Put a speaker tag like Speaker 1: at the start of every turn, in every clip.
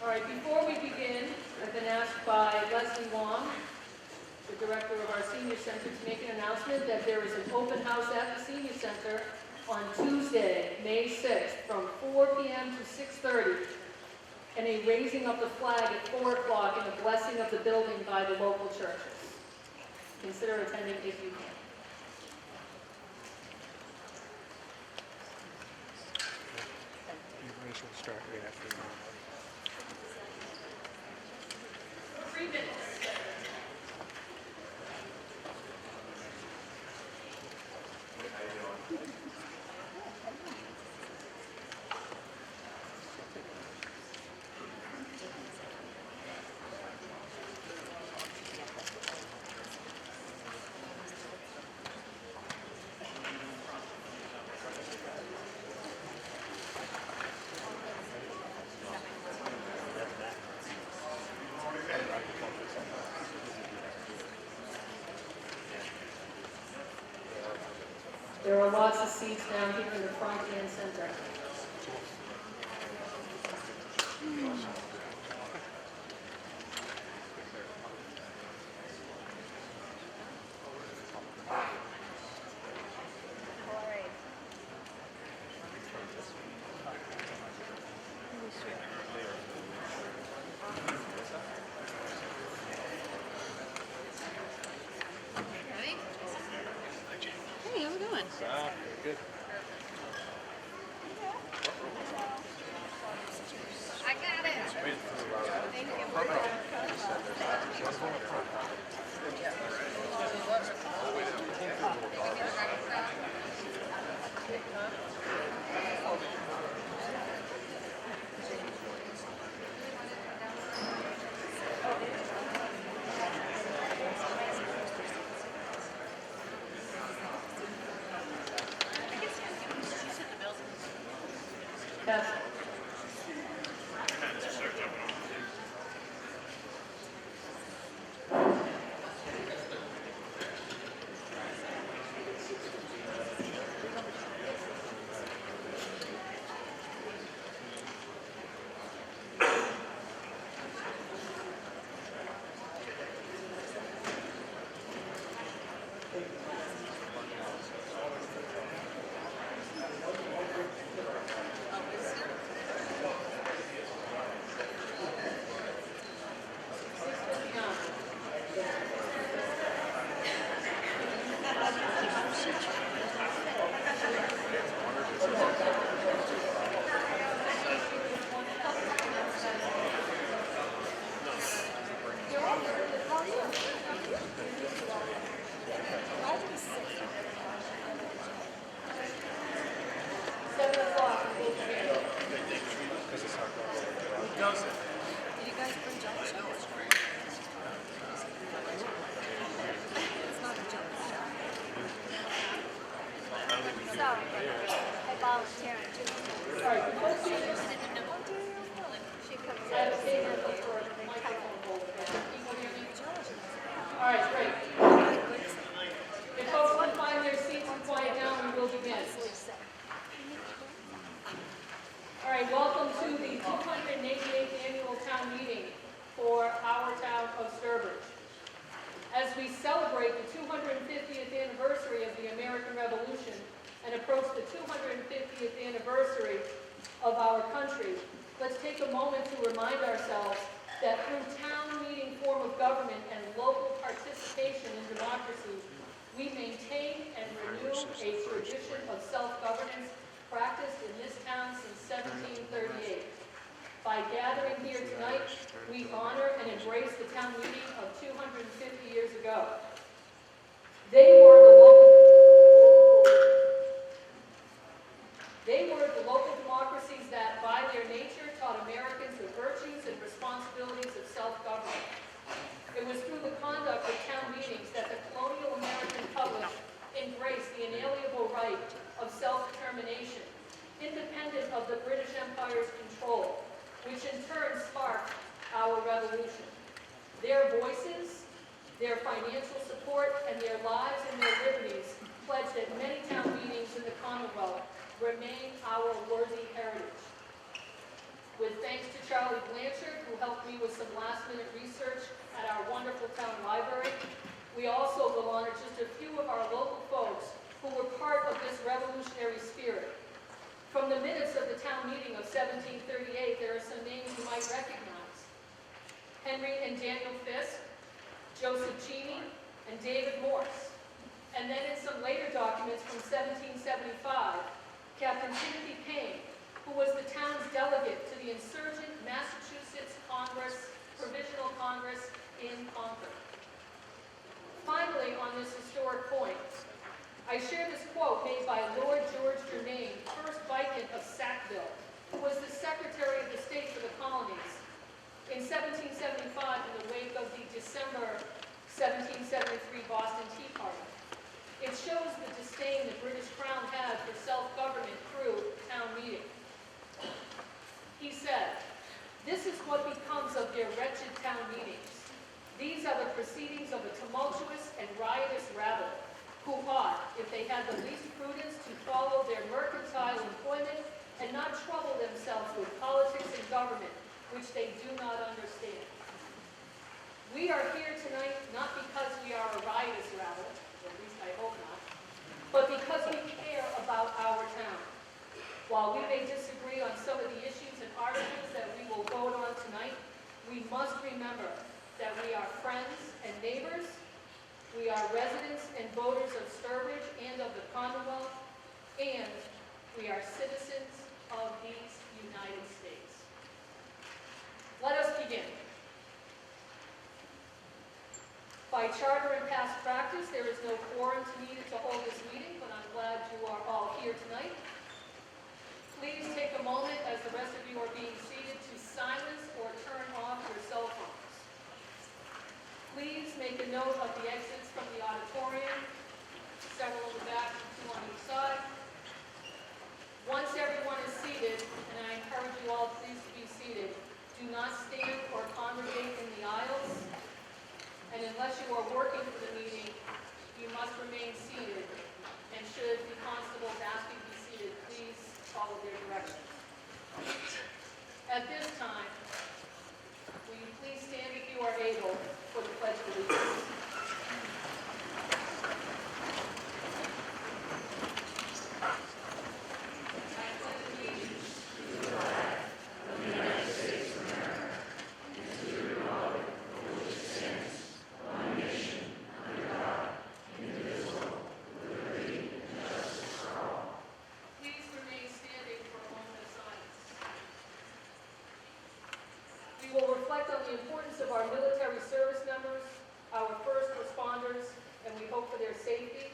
Speaker 1: All right, before we begin, I've been asked by Leslie Wong, the director of our senior center, to make an announcement that there is an open house at the senior center on Tuesday, May 6th, from 4 p.m. to 6:30, and a raising of the flag at 4 o'clock and a blessing of the building by the local churches. Consider attending if you can.
Speaker 2: Start right after that.
Speaker 1: 3 minutes. There are lots of seats down here in the front and center.
Speaker 3: Hey, how's it going?
Speaker 2: Good.
Speaker 3: I got it. Thank you.
Speaker 1: Yes.
Speaker 3: Did you guys bring jelly shots? It's not a jelly shot.
Speaker 4: So, I volunteer on Tuesday.
Speaker 1: All right, the first thing is
Speaker 4: She comes
Speaker 1: I have
Speaker 4: in
Speaker 1: a table
Speaker 4: and
Speaker 1: for a
Speaker 4: they
Speaker 1: microphone holder. People hear me?
Speaker 3: Jelly.
Speaker 1: All right, great. If folks want to find their seats and quiet down, we will begin. All right, welcome to the 288th Annual Town Meeting for our town of Sturbridge. As we celebrate the 250th anniversary of the American Revolution and approach the 250th anniversary of our country, let's take a moment to remind ourselves that through town meeting form of government and local participation in democracy, we maintain and renew a tradition of self-governance practiced in this town since 1738. By gathering here tonight, we honor and embrace the town meeting of 250 years ago. They were the local democracies that, by their nature, taught Americans the virtues and responsibilities of self-government. It was through the conduct of town meetings that the colonial American public embraced the inalienable right of self-determination, independent of the British Empire's control, which in turn sparked our revolution. Their voices, their financial support, and their lives and their liberties pledged at many town meetings in the Commonwealth remain our worthy heritage. With thanks to Charlie Blanchard, this revolutionary spirit. From the minutes of the town meeting of 1738, there are some names you might recognize. Henry and Daniel Fisk, Joseph Cheney, and David Morse. And then in some later documents from 1775, Captain Timothy Payne, who was the town's delegate to the insurgent Massachusetts Congress, Provisional Congress in Concord. Finally, on this historic point, I share this quote made by Lord George Germain, 1st Viscount of Sackville, who was the Secretary of the State for the colonies. In 1775, in the wake of the December 1773 Boston Tea Party. It shows the disdain the British Crown had for self-government through town meeting. He said, "This is what becomes of their wretched town meetings. These are the proceedings of a tumultuous and riotous rabble, who ought, if they had the least prudence, to follow their mercantile employment and not trouble themselves with politics and government, which they do not understand. We are here tonight not because we are a riotous rabble, or at least I hope not, but because we care about our town. While we may disagree on some of the issues and articles that we will vote on tonight, we must remember that we are friends and neighbors. We are residents and voters of Sturbridge and of the Commonwealth, and we are citizens of these United States." Let us begin. By charter and past practice, there is no quorum needed to hold this meeting, but I'm glad you are all here tonight. Please take a moment as the rest of you are being seated to silence or turn off your cell phones. Please make a note of the exits from the auditorium, several in the back and 2 on each side. Once everyone is seated, and I encourage you all please to be seated, do not stand or congregate in the aisles, and unless you are working for the meeting, you must remain seated, and should the constables ask you to be seated, please follow their directions. At this time, will you please stand if you are able for the Pledge of Allegiance. Our military service members, our first responders, and we hope for their safety,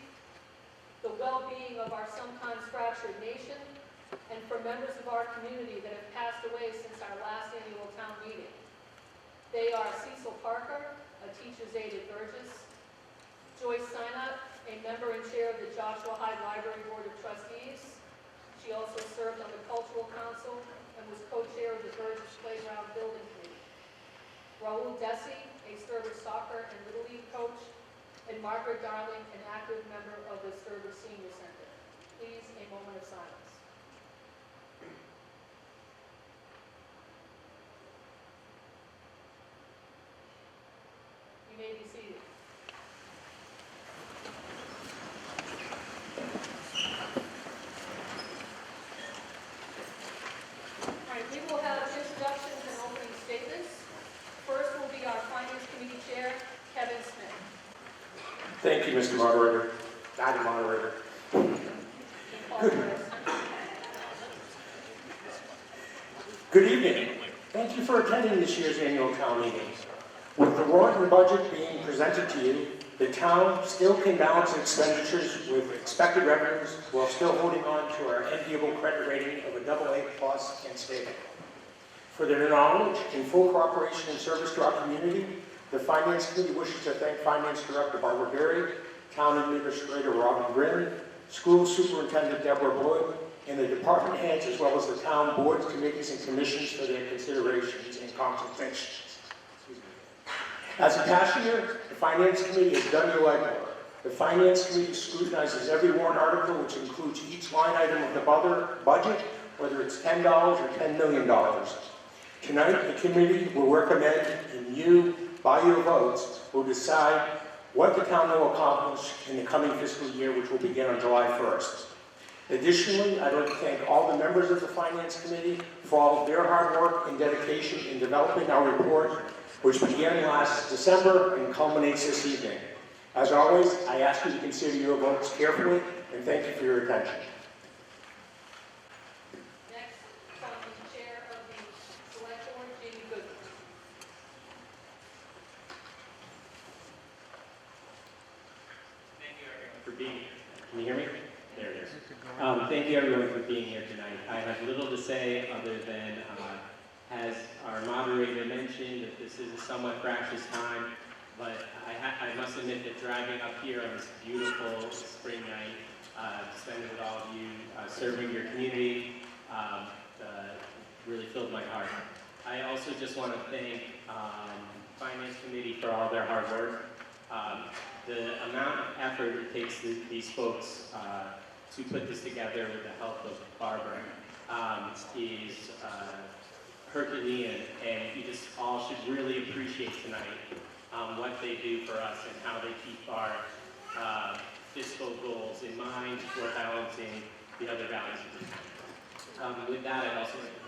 Speaker 1: the well-being of our sometimes fractured nation, and for members of our community that have passed away since our last annual town meeting. They are Cecil Parker, a teacher's aide at Burgess, Joyce Sinott, a member and chair of the Joshua Hyde Library Board of Trustees. She also served on the Cultural Council and was co-chair of the Burgess Playground Building Committee. Raul Desi, a Sturbridge soccer and Little League coach, and Margaret Darling, an active member of the Sturbridge Senior Center. Please, a moment of silence. You may be seated. All right, we will have introductions and opening statements. First will be our Finance Committee Chair, Kevin Smith.
Speaker 5: Thank you, Mr. Moderator. Madam Moderator. Good evening. Thank you for attending this year's annual town meeting. With the warrant budget being presented to you, the town still can balance expenditures with expected revenues while still holding on to our enviable credit rating of a AA+ and stable. For their knowledge and full cooperation and service to our community, the Finance Committee wishes to thank Finance Director Barbara Berry, Town Administrator Robin Brin, School Superintendent Deborah Boyd, and the department heads as well as the town boards, committees, and commissions for their considerations and consultations. As a past year, the Finance Committee has done your legwork. The Finance Committee scrutinizes every warrant article, which includes each line item of the budget, whether it's $10 or $10 million. Tonight, the committee will recommend, and you, by your votes, will decide what the town will accomplish in the coming fiscal year, which will begin on July 1st. Additionally, I'd like to thank all the members of the Finance Committee for all of their hard work and dedication in developing our report, which began last December and culminates this evening. As always, I ask you to consider your votes carefully, and thank you for your attention.
Speaker 1: Next, from the Chair of the Select Board, Jamie Goodman.
Speaker 6: Thank you everyone for being here. Can you hear me? There it is. Thank you everyone for being here tonight. I have little to say other than, as our moderator mentioned, that this is a somewhat fractious time, but I must admit that driving up here on this beautiful spring night, spending with all of you, serving your community, really filled my heart. I also just want to thank Finance Committee for all their hard work. The amount of effort it takes these folks to put this together with the help of Barbara is Herculean, and you just all should really appreciate tonight what they do for us and how they keep our fiscal goals in mind for balancing the other values of the town. With that, I'd also like to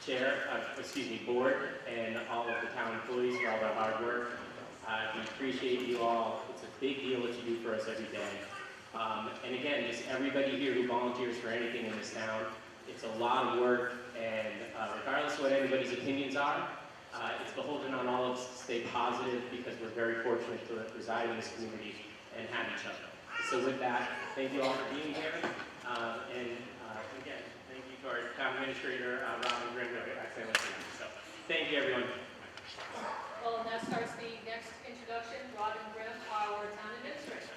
Speaker 6: thank board and all of the town employees for all their hard work. We appreciate you all. It's a big deal what you do for us every day. And again, just everybody here who volunteers for anything in this town, it's a lot of work, and regardless of what anybody's opinions are, it's beholden on all of us to stay positive because we're very fortunate to reside in this community and have each other. So with that, thank you all for being here. And again, thank you to our town administrator, Robin Grimm, excellent. So thank you, everyone.
Speaker 1: Well, and that starts the next introduction, Robin Grimm, our town administrator.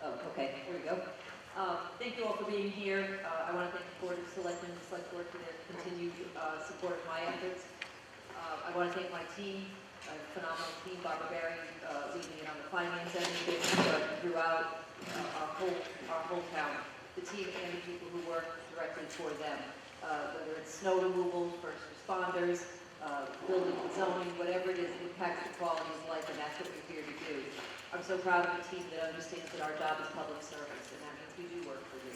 Speaker 7: Oh, okay, here we go. Thank you all for being here. I want to thank the Board of Selectmen and the Select Board for their continued support of my efforts. I want to thank my team, a phenomenal team, Barbara Berry leading it on the finance end of things, throughout our whole town, the team and the people who work directly for them, whether it's snow removal, first responders, building and zoning, whatever it is, it impacts the quality of life, and that's what we're here to do. I'm so proud of the team that understands that our job is public service, and that means we do work for you,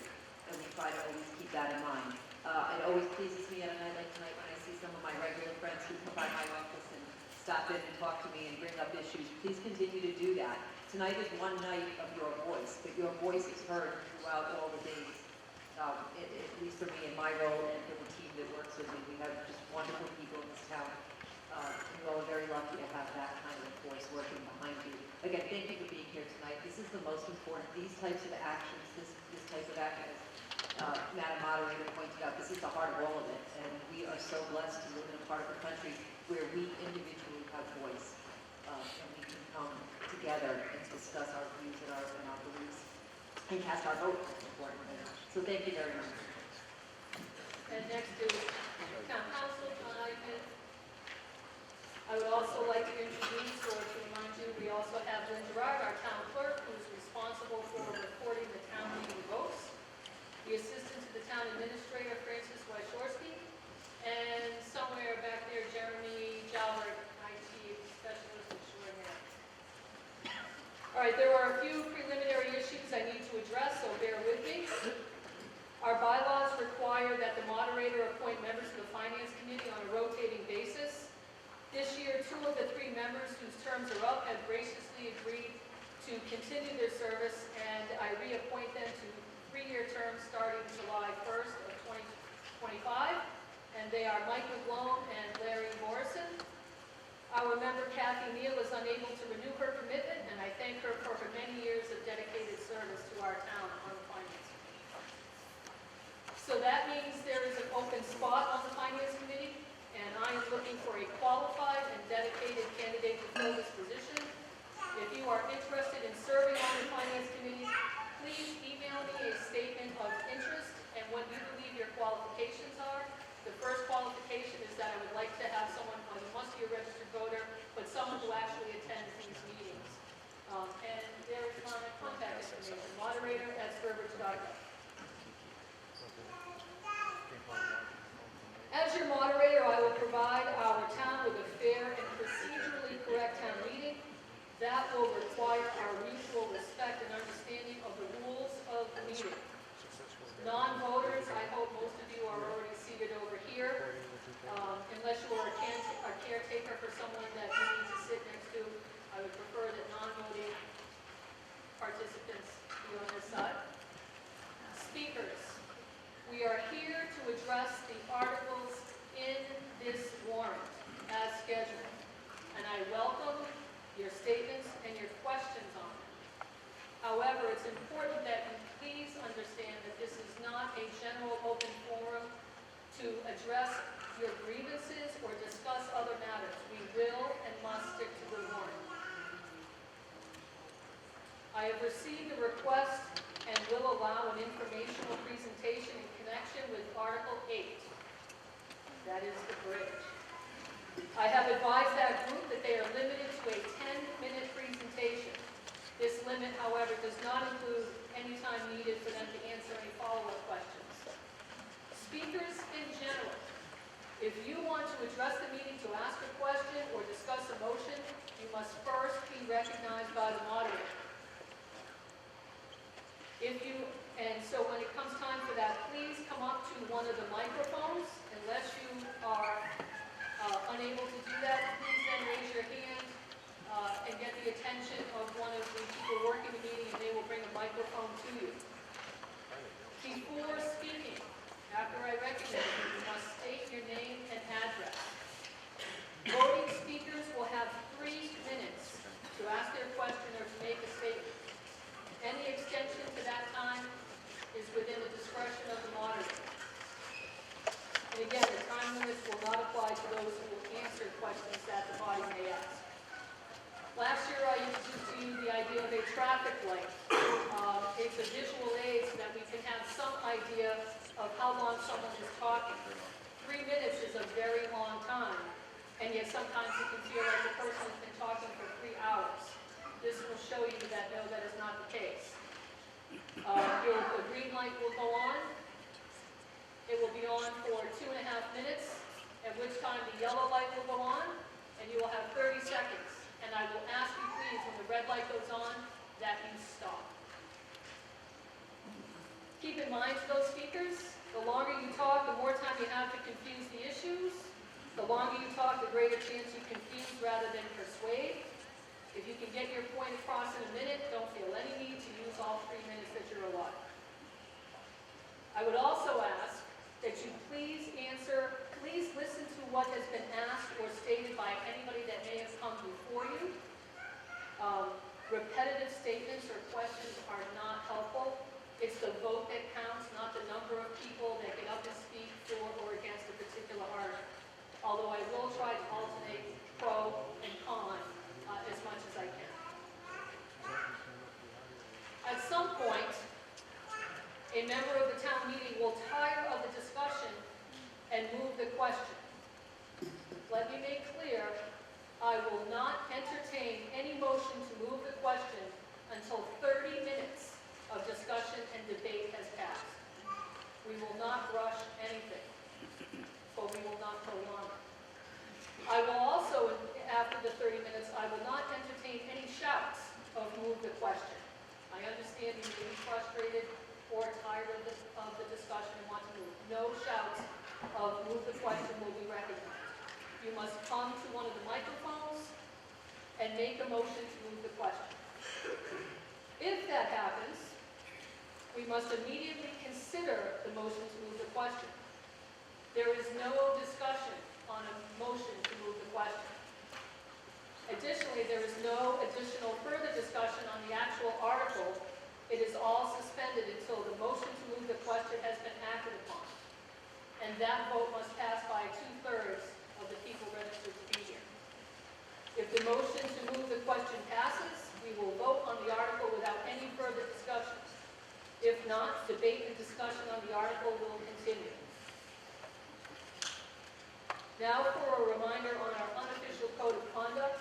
Speaker 7: and we try to always keep that in mind. It always pleases me on a night like tonight when I see some of my regular friends who come by my office and stop in and talk to me and bring up issues. Please continue to do that. Tonight is one night of your voice, but your voice is heard throughout all the days, at least for me in my role and for the team that works with me. We have just wonderful people in this town. You all are very lucky to have that kind of voice working behind you. Again, thank you for being here tonight. This is the most important. These types of actions, this type of action, as Madam Moderator pointed out, this is the heart of all of it. And we are so blessed to live in a part of the country where we individually have voice. And we can come together and discuss our views and our beliefs and cast our vote, most importantly. So thank you very much.
Speaker 1: And next is Town Council, John Eichman. I would also like to introduce, or to remind you, we also have Lynn Gerard, our town clerk, who's responsible for recording the town meeting votes. The assistant to the town administrator, Francis Wyshorsky, and somewhere back there, Jeremy Jalbert, IT specialist extraordinaire. All right, there are a few preliminary issues I need to address, so bear with me. Our bylaws require that the moderator appoint members of the Finance Committee on a rotating basis. This year, 2 of the 3 members whose terms are up have graciously agreed to continue their service, and I reappoint them to 3-year terms starting July 1st of 2025, and they are Mike McGlone and Larry Morrison. Our member Kathy Neal is unable to renew her commitment, and I thank her for her many years of dedicated service to our town on the Finance Committee. So that means there is an open spot on the Finance Committee, and I am looking for a qualified and dedicated candidate to fill this position. If you are interested in serving on the Finance Committee, please email me a statement of interest and what you believe your qualifications are. The first qualification is that I would like to have someone, well, you must be a registered voter, but someone who actually attends these meetings. And there is my contact information, moderator@sturbridge.gov. As your moderator, I will provide our town with a fair require our mutual respect and understanding of the rules of the meeting. Non-voters, I hope most of you are already seated over here. Unless you are a caretaker for someone that you need to sit next to, I would prefer that non-voting participants be on this side. Speakers, we are here to address the articles in this warrant as scheduled, and I welcome your statements and your questions on them. However, it's important that you please understand that this is not a general open forum to address your grievances or discuss other matters. We will and must stick to the warrant. I have received a request and will allow an informational presentation in connection with Article 8. That is the bridge. I have advised that group that they are limited to a 10-minute presentation. This limit, however, does not include any time needed for them to answer any follow-up questions. Speakers in general, if you want to address the meeting to ask a question or discuss a motion, you must first be recognized by the moderator. So when it comes time for that, please come up to one of the microphones. Unless you are unable to do that, please then raise your hand and get the attention of one of the people working the meeting, and they will bring a microphone to you. Before speaking, after I recognize you, you must state your name and address. Voting speakers will have 3 minutes to ask their question or to make a statement. Any extension to that time is within the discretion of the moderator. And again, the time limits will not apply to those who will answer questions that the body may ask. Last year, I introduced to you the idea of a traffic light. It's a visual aid so that we can have some idea of how long someone is talking. 3 minutes is a very long time, and yet sometimes it can feel like the person has been talking for 3 hours. This will show you that no, that is not the case. The green light will go on. It will be on for 2.5 minutes, at which time the yellow light will go on, and you will have 30 seconds. And I will ask you, please, when the red light goes on, that you stop. Keep in mind to those speakers, the longer you talk, the more time you have to confuse the issues. The longer you talk, the greater chance you confuse rather than persuade. If you can get your point across in a minute, don't feel any need to use all 3 minutes that you're allotted. I would also ask that you please listen to what has been asked or stated by anybody that may have come before you. Repetitive statements or questions are not helpful. It's the vote that counts, not the number of people that get up and speak for or against a particular article. Although I will try to alternate pro and con as much as I can. At some point, a member of the town meeting will tire of the discussion and move the question. Let me make clear, I will not entertain any motion to move the question until 30 minutes of discussion and debate has passed. We will not rush anything, but we will not prolong it. I will also, after the 30 minutes, I will not entertain any shouts of move the question. I understand you may be frustrated or tired of the discussion and want to move. No shouts of move the question will be recognized. You must come to one of the microphones and make a motion to move the question. If that happens, we must immediately consider the motion to move the question. There is no discussion on a motion to move the question. Additionally, there is no additional further discussion on the actual article. It is all suspended until the motion to move the question has been acted upon. And that vote must pass by 2/3 of the people registered to be here. If the motion to move the question passes, we will vote on the article without any further discussion. If not, debate and discussion on the article will continue. Now for a reminder on our unofficial code of conduct.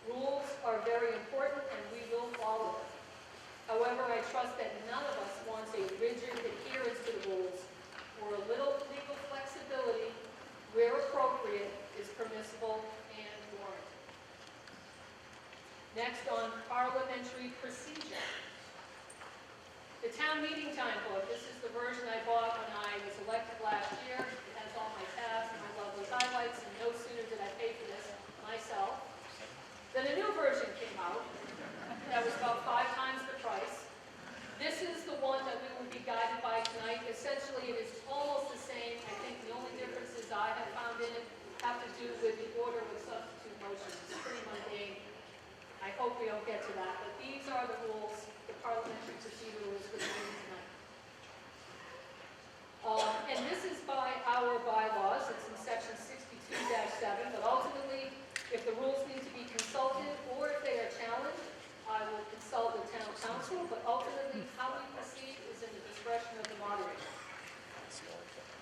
Speaker 1: Rules are very important and we will follow them. However, I trust that none of us wants a rigid adherence to the rules, or a little legal flexibility where appropriate is permissible and warranted. Next on parliamentary procedure. The town meeting time book, this is the version I bought when I was elected last year. It has all my tabs and my lovely highlights, and no sooner did I pay for this myself then a new version came out that was about 5 times the price. This is the one that we will be guided by tonight. Essentially, it is almost the same. I think the only differences I have found in it have to do with the order with substitute motions. It's pretty mundane. I hope we don't get to that, but these are the rules, the parliamentary procedure rules for the meeting tonight. And this is by our bylaws. It's in section 62-7, but ultimately, if the rules need to be consulted or if they are challenged, I will consult the town council, but ultimately how we proceed is in the discretion of the moderator.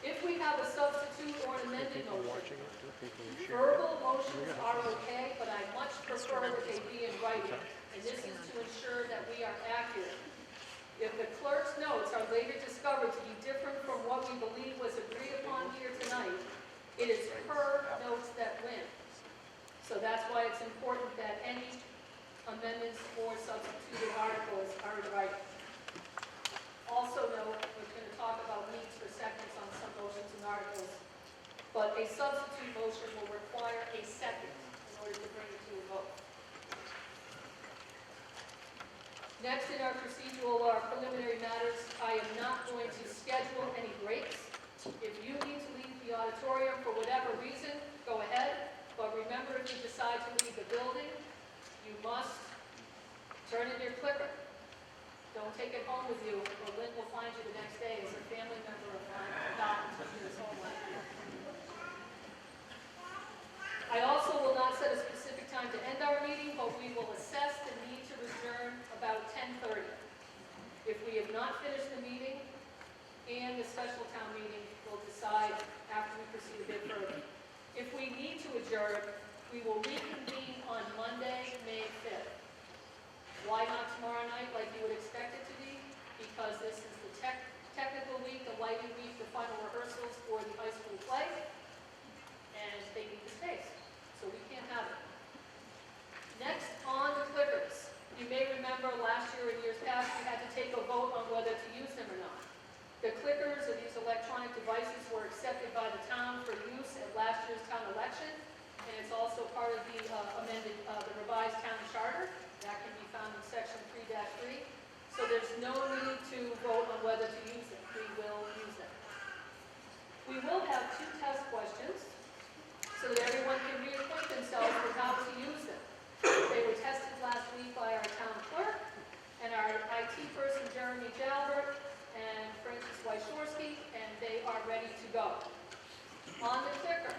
Speaker 1: If we have a substitute or an amended motion, verbal motions are okay, but I much prefer that they be in writing, and this is to ensure that we are accurate. If the clerk's notes are later discovered to be different from what we believe was agreed upon here tonight, it is her notes that win. So that's why it's important that any amendments or substituted articles are in writing. Also note, we're going to talk about needs for seconds on some motions and articles, but a substitute motion will require a second in order to bring it to a vote. Next in our procedural are preliminary matters. I am not going to schedule any breaks. If you need to leave the auditorium for whatever reason, go ahead. But remember, if you decide to leave the building, you must turn in your clicker. Don't take it home with you, or Lynn will find you the next day as a family member of mine forgotten to his home life. I also will not set a specific time to end our meeting, but we will assess the need to adjourn about 10:30. If we have not finished the meeting and the special town meeting, we'll decide after we proceed a bit further. If we need to adjourn, we will reconvene on Monday, May 5th. Why not tomorrow night like you would expect it to be? Because this is the technical week, the lighting week, the final rehearsals for the high school play, and they need the space, so we can't have it. Next, on the clickers. You may remember last year and years past, we had to take a vote on whether to use them or not. The clickers or these electronic devices were accepted by the town for use at last year's town election, and it's also part of the the revised town charter. That can be found in section 3-3. So there's no need to vote on whether to use them. We will use them. We will have 2 test questions so that everyone can reacquaint themselves with how to use them. They were tested last week by our town clerk and our IT person, Jeremy Jalbert, and Francis Wyshorski, and they are ready to go. On the clicker,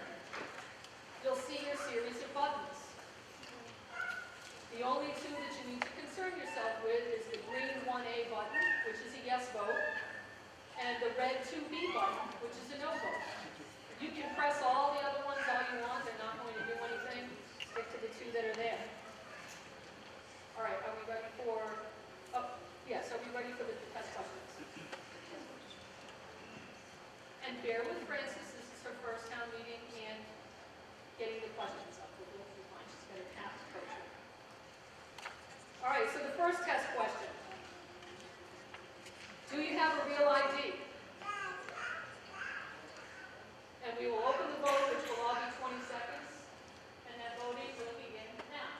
Speaker 1: you'll see your series of buttons. The only 2 that you need to concern yourself with is the green 1A button, which is a yes vote, and the red 2B button, which is a no vote. You can press all the other ones all you want. They're not going to do anything. Stick to the 2 that are there. All right, are we ready for, yes, are we ready for the test questions? And bear with Frances, this is her first town meeting and getting the questions up. We'll be fine, she's going to have to coach her. All right, so the first test question. Do you have a real ID? And we will open the vote, which will all be 20 seconds, and that voting will begin now.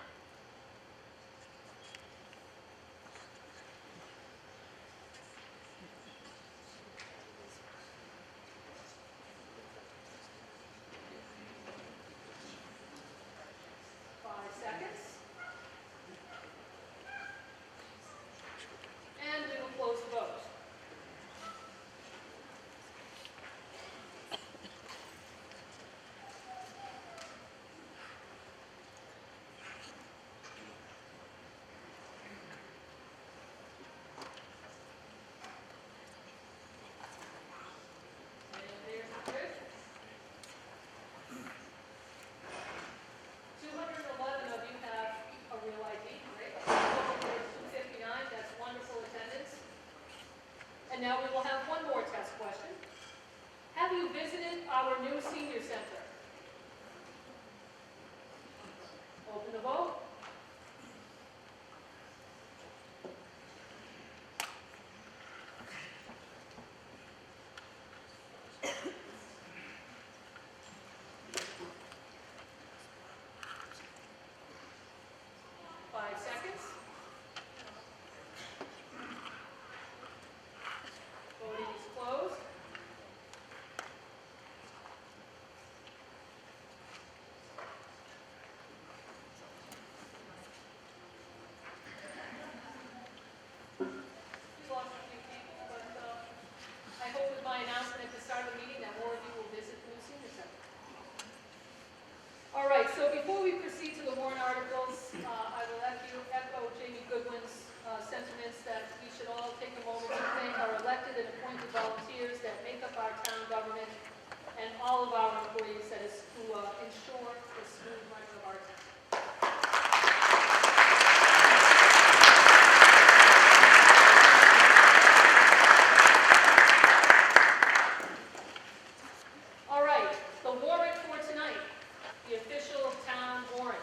Speaker 1: And we will close the vote. And there's the trick. 211 of you have a real ID. Great. There's 259. That's wonderful attendance. And now we will have one more test question. Have you visited our new senior center? Open the vote. ensure the smooth running of our town. All right, the warrant for tonight, the official town warrant.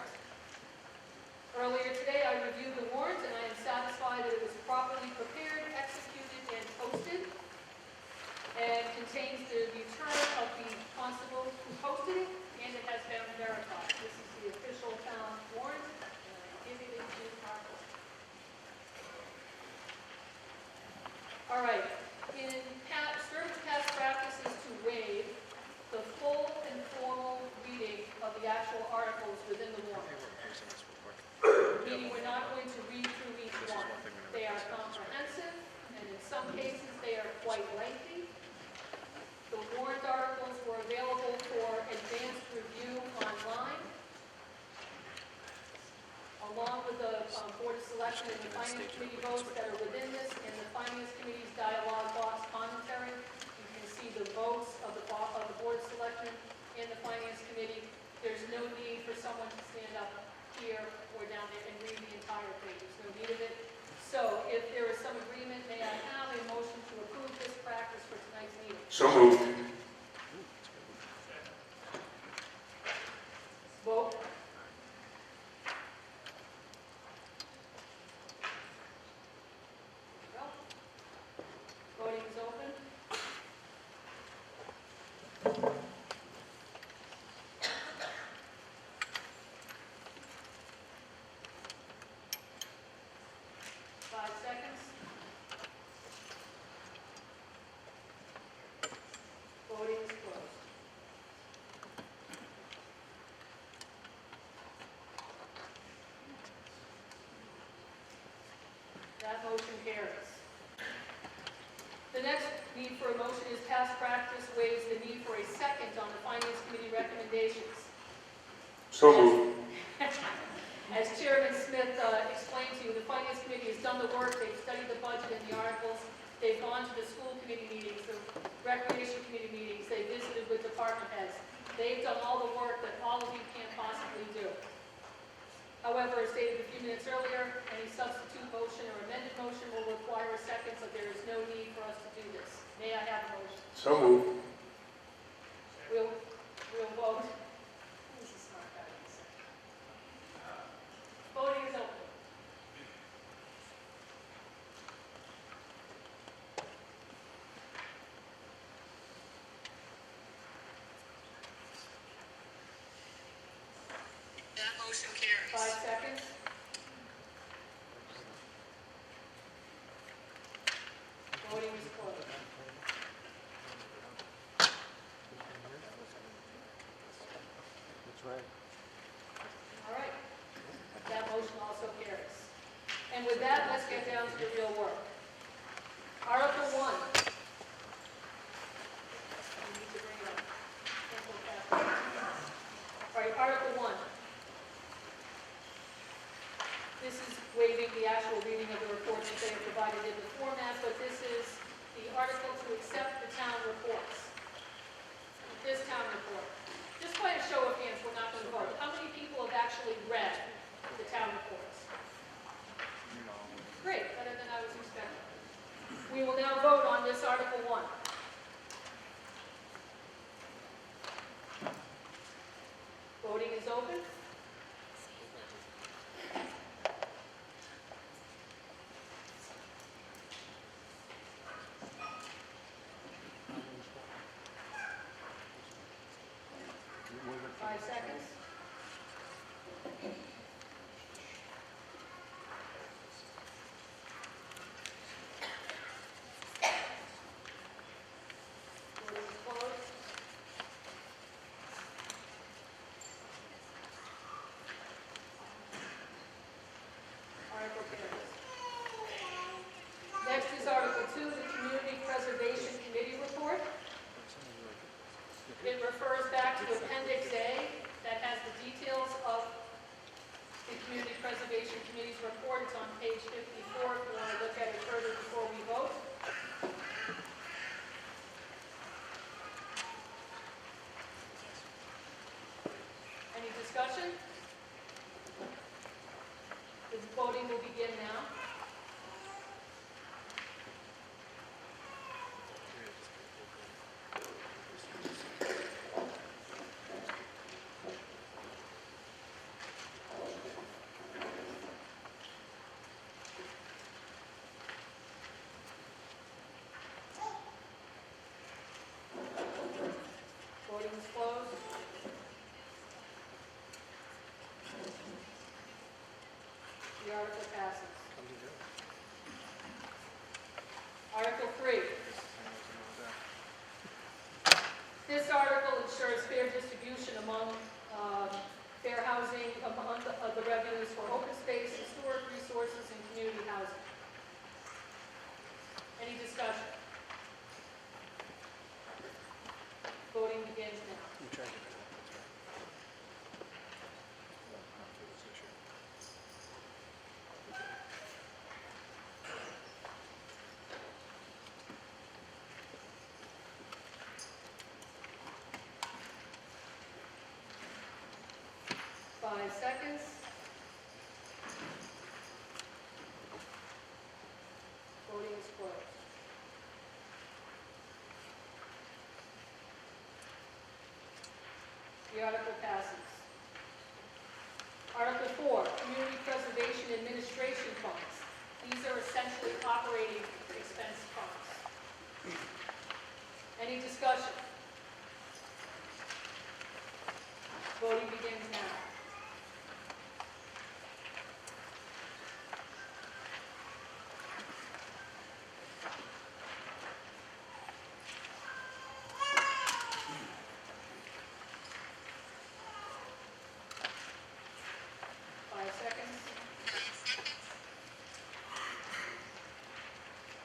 Speaker 1: Earlier today, I reviewed the warrant, and I am satisfied that it was properly prepared, executed, and posted, and contains the return of the constable who posted it, and it has been verified. This is the official town warrant, and I give it into our clerk. All right, Sturbridge past practice is to waive the full and formal reading of the actual articles within the warrant. Meaning we're not going to read through each one. They are comprehensive, and in some cases, they are quite lengthy. The warrant articles were available for advanced review online, along with the Board of Selectmen and the Finance Committee votes that are within this, and the Finance Committee's dialogue box commentary. You can see the votes of the Board of Selectmen and the Finance Committee. There's no need for someone to stand up here or down there and read the entire page. There's no need of it. So if there is some agreement, may I have a motion to approve this practice for tonight's meeting?
Speaker 5: So moved.
Speaker 1: Vote. Voting is open. Voting is closed. That motion carries. The next need for a motion is past practice waives the need for a second on the Finance Committee recommendations.
Speaker 5: So moved.
Speaker 1: As Chairman Smith explained to you, the Finance Committee has done the work, they've studied the budget and the articles, they've gone to the school committee meetings, the recreation committee meetings, they visited with department heads. They've done all the work that all of you can't possibly do. However, as stated a few minutes earlier, any substitute motion or amended motion will require a second, but there is no need for us to do this. May I have a motion?
Speaker 5: So moved.
Speaker 1: We'll vote. Who's a smart guy? Voting is open.
Speaker 8: That motion carries.
Speaker 1: 5 seconds. Voting is closed.
Speaker 2: That's right.
Speaker 1: All right. That motion also carries. And with that, let's get down to the real work. Article 1. You need to bring it up. All right, Article 1. This is waiving the actual reading of the report that they have provided in the format, but this is the article to accept the town reports. This town report. Just by a show of hands, we're not going to vote. How many people have actually read the town reports? Great, better than I was expecting. We will now vote on this Article 1. Voting is open. Five seconds. Voting is closed. begin now. Voting is closed. The article passes. Article 3. This article ensures fair distribution among fair housing, among the revenues for open space, historic resources, and community housing. Any discussion? Voting begins now.
Speaker 2: You tried to.
Speaker 1: 5 seconds. Voting is closed. The article passes. Article 4, Community Preservation Administration Funds. These are essentially operating expense funds. Any discussion? Voting begins now.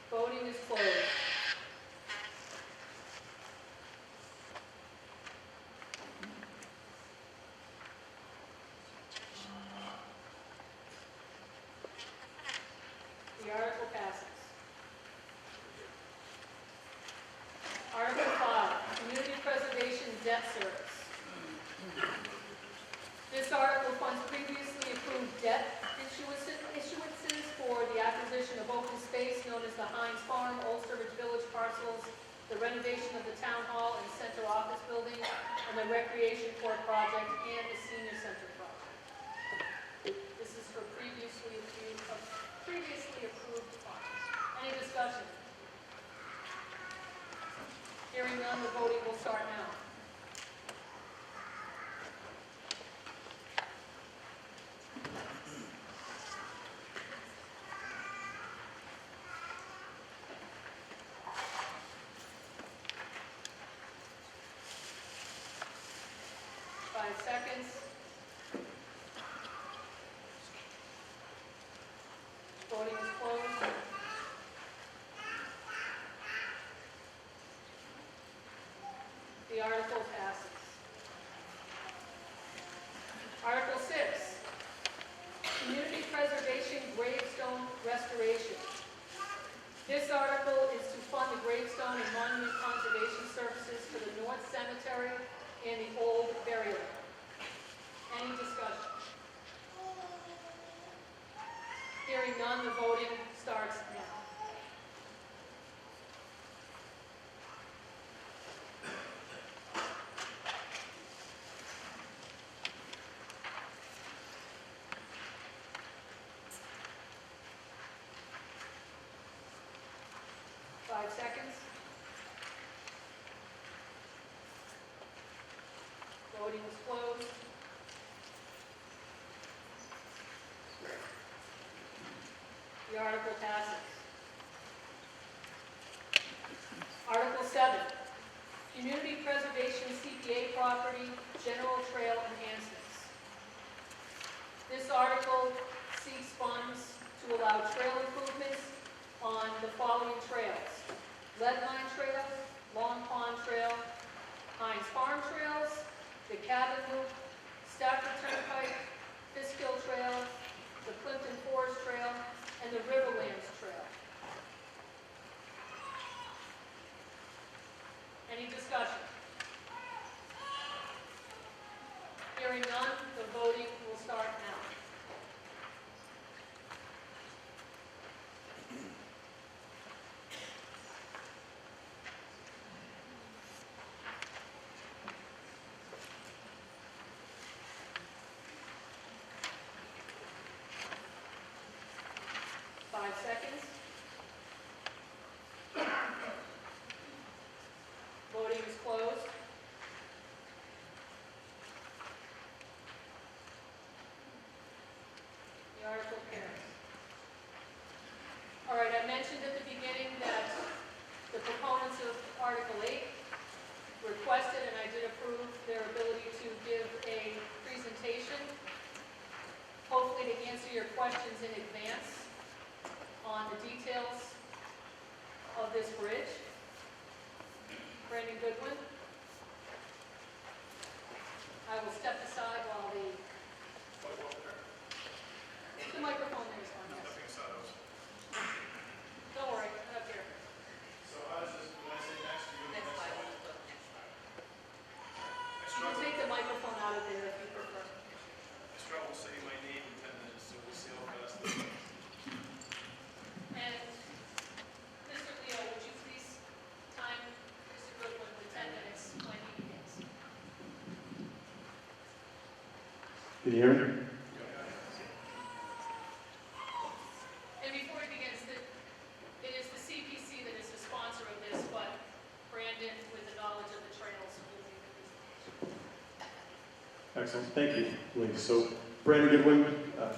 Speaker 1: Voting is closed. The article passes. Article 5, Community Preservation Debt Service. This article funds previously approved debt issuances for the acquisition of open space known as the Heinz Farm, Old Sturbridge Village parcels, the renovation of the Town Hall and Center Office Building, and the Recreation Court project and the Senior Center project. This is for previously approved funds. Any discussion? Hearing none, the voting will start now. Seconds. Voting is closed. The article passes. Article 6, Community Preservation Gravestone Restoration. This article is to fund the gravestone and monument conservation services for the North Cemetery and the Old Burial Ground. Any discussion? Hearing none, the voting starts now. Five seconds. Voting is closed. The article passes. Article 7, Community Preservation CPA Property General Trail Enhancements. This article seeks funds to allow trail improvements on the following trails: Leadline Trail, Long Pond Trail, Heinz Farm Trails, the Cabin Loop, Stafford Turnpike, Fiskill Trail, the Plimpton Forest Trail, and the Riverlands Trail. Any discussion? Hearing none, the voting will start now. 5 seconds. Voting is closed. The article carries. All right, I mentioned at the beginning that the proponents of Article 8 requested, and I did approve, their ability to give a presentation, hopefully to answer your questions in advance on the details of this bridge. Brandon Goodwin. I will step aside while the microphone there is on, yes. Don't worry, right up here.
Speaker 9: So I was just, when I say next to you,
Speaker 7: Next slide.
Speaker 1: You can take the microphone out of there if you prefer.
Speaker 9: I struggle saying my name in 10 minutes, so we'll see how fast this goes.
Speaker 1: And Mr. Leo, would you please time Mr. Goodwin with 10 minutes when he begins?
Speaker 10: Can you hear me?
Speaker 1: And before he begins, it is the CPC that is the sponsor of this, but Brandon, with the knowledge of the trails, will lead the presentation.
Speaker 10: Excellent, thank you, Lee. So, Brandon Goodwin,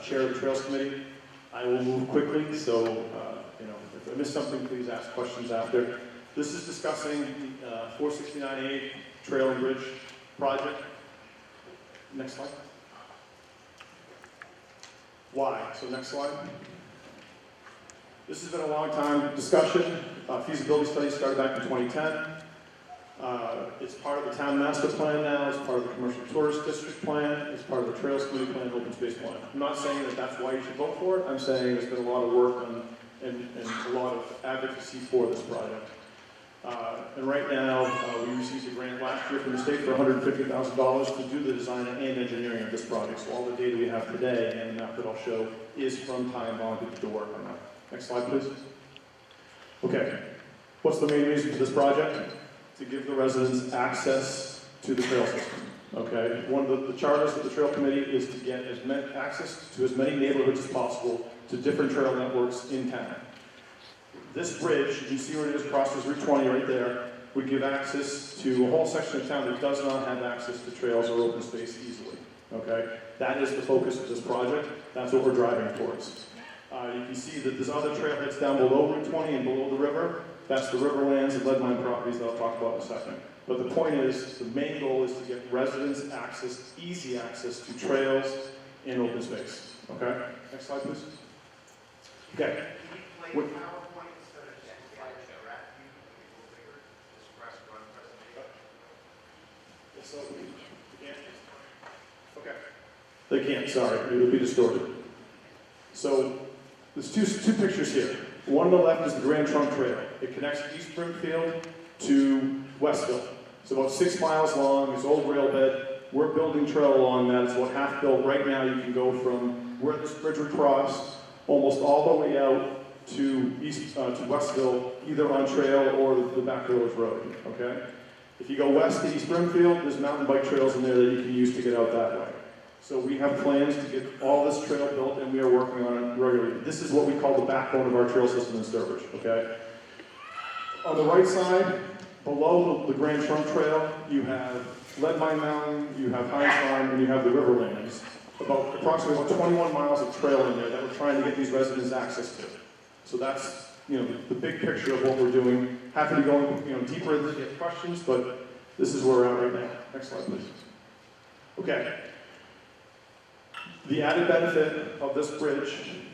Speaker 10: Chair of the Trails Committee. I will move quickly, so, if I miss something, please ask questions after. This is discussing the 469A Trail and Bridge project. Next slide. Why? So, next slide. This has been a long time discussion. Feasibility study started back in 2010. It's part of the town master plan now, it's part of the commercial tourist district plan, it's part of the trails committee plan, open space plan. I'm not saying that that's why you should vote for it, I'm saying there's been a lot of work and a lot of advocacy for this project. And right now, we received a grant last year from the state for $150,000 to do the design and engineering of this project. So all the data we have today and the map that I'll show is from time bonded to work on that. Next slide, please. Okay, what's the main reason for this project? To give the residents access to the trail system. Okay, one of the charters of the trail committee is to get access to as many neighborhoods as possible to different trail networks in town. This bridge, you see where it is, crosses Route 20 right there, would give access to a whole section of town that does not have access to trails or open space easily. Okay, that is the focus of this project. That's what we're driving towards. You can see that there's other trailheads down below Route 20 and below the river. That's the Riverlands and Leadmine properties that I'll talk about in a second. But the point is, the main goal is to get residents access, easy access to trails and open space. Okay? Next slide, please. Okay. What- Okay. They can't, sorry, it would be distorted. So, there's two pictures here. One on the left is the Grand Trunk Trail. It connects East Brimfield to Westville. It's about 6 miles long, it's old rail bed. We're building trail along that. It's about half built. Right now you can go from where this bridge would cross almost all the way out to Westville, either on trail or the back village road, okay? If you go west to East Brimfield, there's mountain bike trails in there that you can use to get out that way. So we have plans to get all this trail built, and we are working on it regularly. This is what we call the backbone of our trail system in Sturbridge, okay? On the right side, below the Grand Trunk Trail, you have Leadmine Mountain, you have Hines Farm, and you have the Riverlands. Approximately 21 miles of trail in there that we're trying to get these residents access to. So that's, the big picture of what we're doing. Happy to go, deeper into the questions, but this is where we're at right now. Next slide, please. Okay. The added benefit of this bridge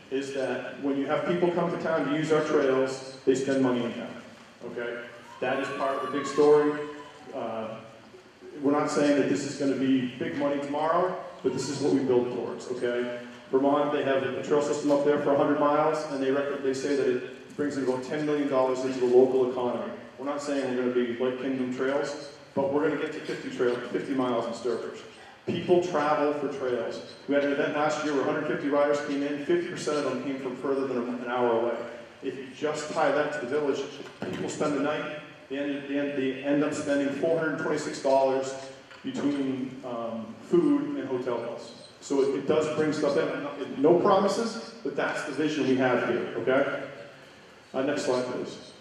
Speaker 10: is that when you have people come to town to use our trails, they spend money in town, okay? That is part of the big story. We're not saying that this is going to be big money tomorrow, but this is what we build towards, okay? Vermont, they have a trail system up there for 100 miles, and they say that it brings in about $10 million into the local economy. We're not saying we're going to be like Kingdom Trails, but we're going to get to 50 miles in Sturbridge. People travel for trails. We had an event last year where 150 riders came in, 50% of them came from further than an hour away. If you just tie that to the village, people spend the night, they end up spending $426 between food and hotel bills. So it does bring stuff in. No promises, but that's the vision we have here, okay? Next slide, please.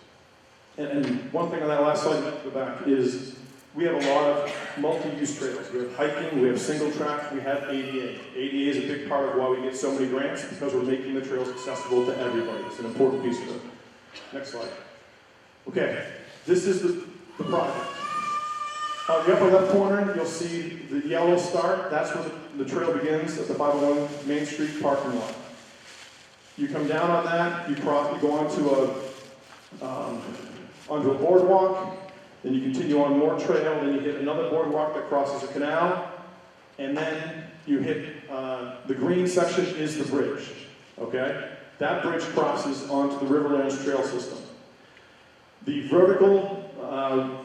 Speaker 10: And one thing on that last slide, go back, is we have a lot of multi-use trails. We have hiking, we have single track, we have ADA. ADA is a big part of why we get so many grants, because we're making the trails accessible to everybody. It's an important piece of it. Next slide. Okay, this is the project. On the upper left corner, you'll see the yellow star. That's where the trail begins at the 501 Main Street parking lot. You come down on that, you go onto a boardwalk, then you continue on more trail, then you hit another boardwalk that crosses a canal, and then you hit the green section is the bridge. Okay? That bridge crosses onto the Riverlands Trail System. The vertical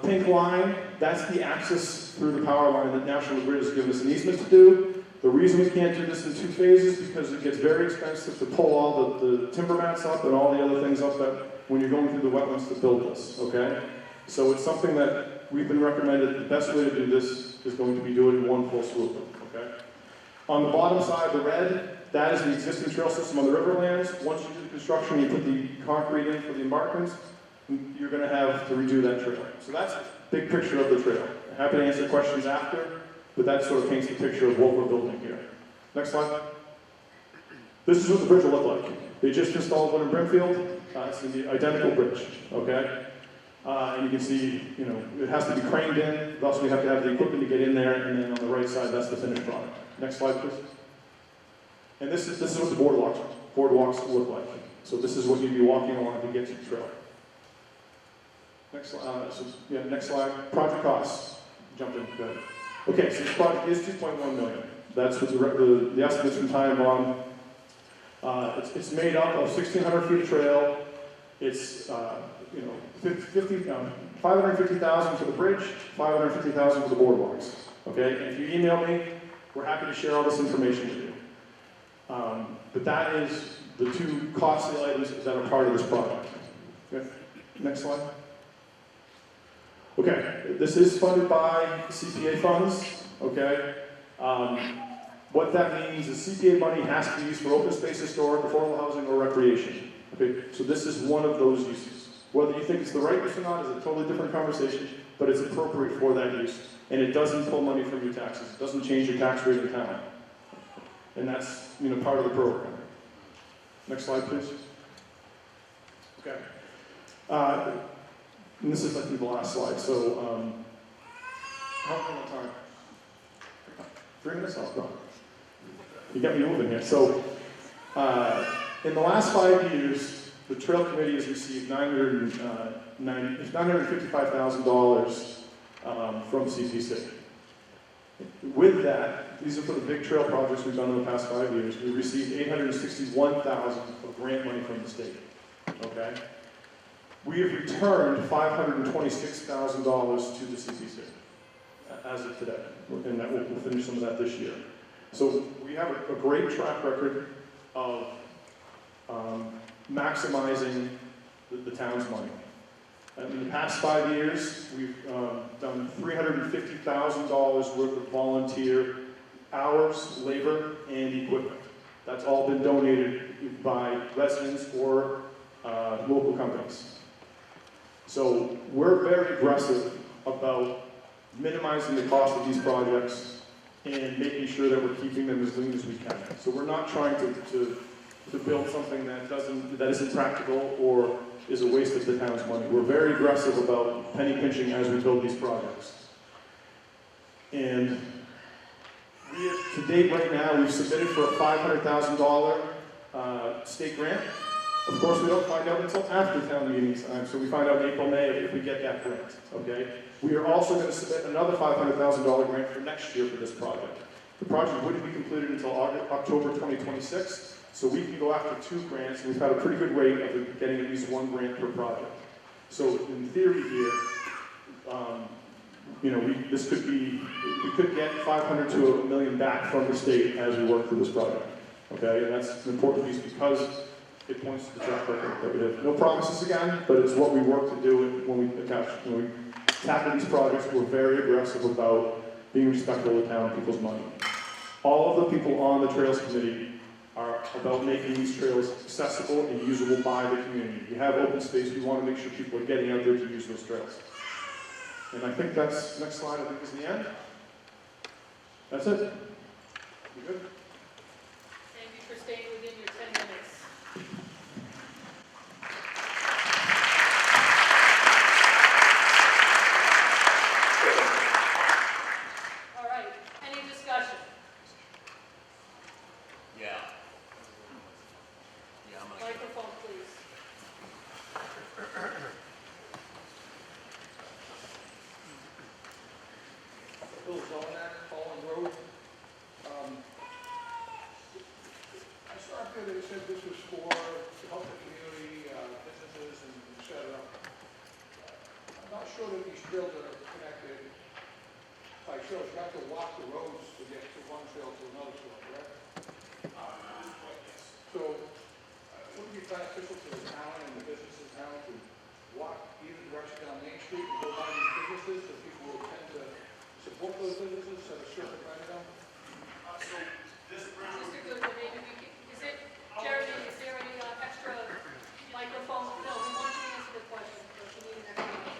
Speaker 10: pink line, that's the access through the power line that National Grid has given us an easement to do. The reason we can't do this in 2 phases is because it gets very expensive to pull all the timber mats up and all the other things up that when you're going through the wetlands to build this, okay? So it's something that we've been recommended, the best way to do this is going to be do it in one full swoop, okay? On the bottom side, the red, that is the existing trail system on the Riverlands. Once you do the construction, you put the concrete in for the embankments, you're going to have to redo that trail. So that's a big picture of the trail. I'm happy to answer questions after, but that sort of paints the picture of what we're building here. Next slide. This is what the bridge will look like. They just installed one in Brimfield. It's the identical bridge, okay? And you can see, you know, it has to be craned in. Thus, we have to have the equipment to get in there, and then on the right side, that's the finished product. Next slide, please. And this is what the boardwalks look like. So this is what you'd be walking along to get to the trail. Next slide. Next slide. Project costs. Jump in. Go ahead. Okay, so this project is $2.1 million. That's what the estimates from Time Bond. It's made up of 1,600 feet of trail. It's $550,000 for the bridge, $550,000 for the boardwalks. Okay, and if you email me, we're happy to share all this information with you. But that is the 2 costly items that are part of this project. Okay, next slide. Okay, this is funded by CPA funds. Okay. What that means is CPA money has to be used for open space, historic, affordable housing, or recreation. Okay, so this is one of those uses. Whether you think it's the right use or not is a totally different conversation, but it's appropriate for that use. And it doesn't pull money from your taxes. It doesn't change your tax rate in town. And that's, you know, part of the program. Next slide, please. Okay. And this is, I think, the last slide. So, how much time? 3 minutes? Oh, gone. You got me moving here. So, in the last 5 years, the Trail Committee has received $955,000 from CPC. With that, these are for the big trail projects we've done in the past 5 years. We received $861,000 of grant money from the state. Okay, we have returned $526,000 to the CPC as of today, and that we'll finish some of that this year. So we have a great track record of maximizing the town's money. In the past 5 years, we've done $350,000 worth of volunteer hours, labor, and equipment. That's all been donated by residents or local companies. So we're very aggressive about minimizing the cost of these projects and making sure that we're keeping them as lean as we can. So we're not trying to build something that isn't practical or is a waste of the town's money. We're very aggressive about penny pinching as we build these projects. And we have, to date right now, we've submitted for a $500,000 state grant. Of course, we don't find out until after town meeting time, so we find out in April, May if we get that grant, okay? We are also going to submit another $500,000 grant for next year for this project. The project wouldn't be completed until October 2026, so we can go after 2 grants, and we've had a pretty good rate of getting at least 1 grant per project. So in theory here, we could get 500 to $1 million back from the state as we work through this project, okay? And that's an important piece because it points to the track record that we have. No promises again, but it's what we work to do when we tackle these projects. We're very aggressive about being respectful of town and people's money. All of the people on the Trails Committee are about making these trails accessible and usable by the community. We have open space, we want to make sure people are getting out there to use those trails. And I think that's, next slide I think is the end. That's it. You good?
Speaker 1: Thank you for staying within your 10 minutes. All right, any discussion?
Speaker 2: Yeah. Yeah, I'm gonna.
Speaker 1: Microphone, please.
Speaker 11: Bill Zelenak, Fallen Road. I saw up there that it said this was for to help the community, businesses, and et cetera. I'm not sure that these trails are connected by trails. You have to walk the roads to get to one trail to another trail, correct? So, would it be beneficial to the town and the businesses in town to walk either direction down Main Street and go by these businesses, so people will tend to support those businesses instead of circling them?
Speaker 9: So this bridge will
Speaker 1: Mr. Goodman, maybe we can, is it, Jeremy, is there any extra microphone? No, we want you to answer the question, but we need an extra mic.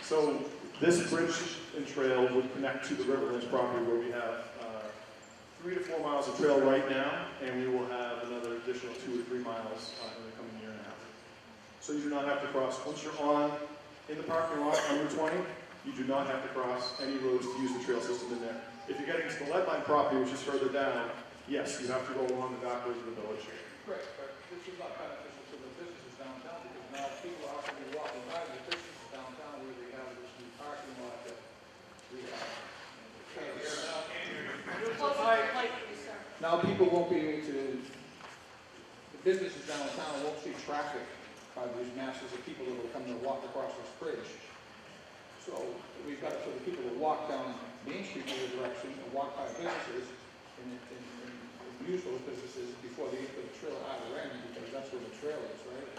Speaker 10: So this bridge and trail would connect to the Riverlands property where we have 3 to 4 miles of trail right now, and we will have another additional 2 or 3 miles in the coming year and a half. So you do not have to cross, once you're in the parking lot on Route 20, you do not have to cross any roads to use the trail system in there. If you're getting to the lead line property, which is further down, yes, you have to go along the back roads of the village.
Speaker 11: Correct, but this is not beneficial to the businesses downtown, because now people are going to be walking by the businesses downtown where they have this new parking lot that we have.
Speaker 1: Close to your mic, please, sir.
Speaker 11: Now people won't be able to, the businesses downtown won't see traffic by these masses of people that will come to walk across this bridge. So we've got for the people to walk down Main Street in the direction and walk by businesses and use those businesses before they get to the trail out of the end, because that's where the trail is, right?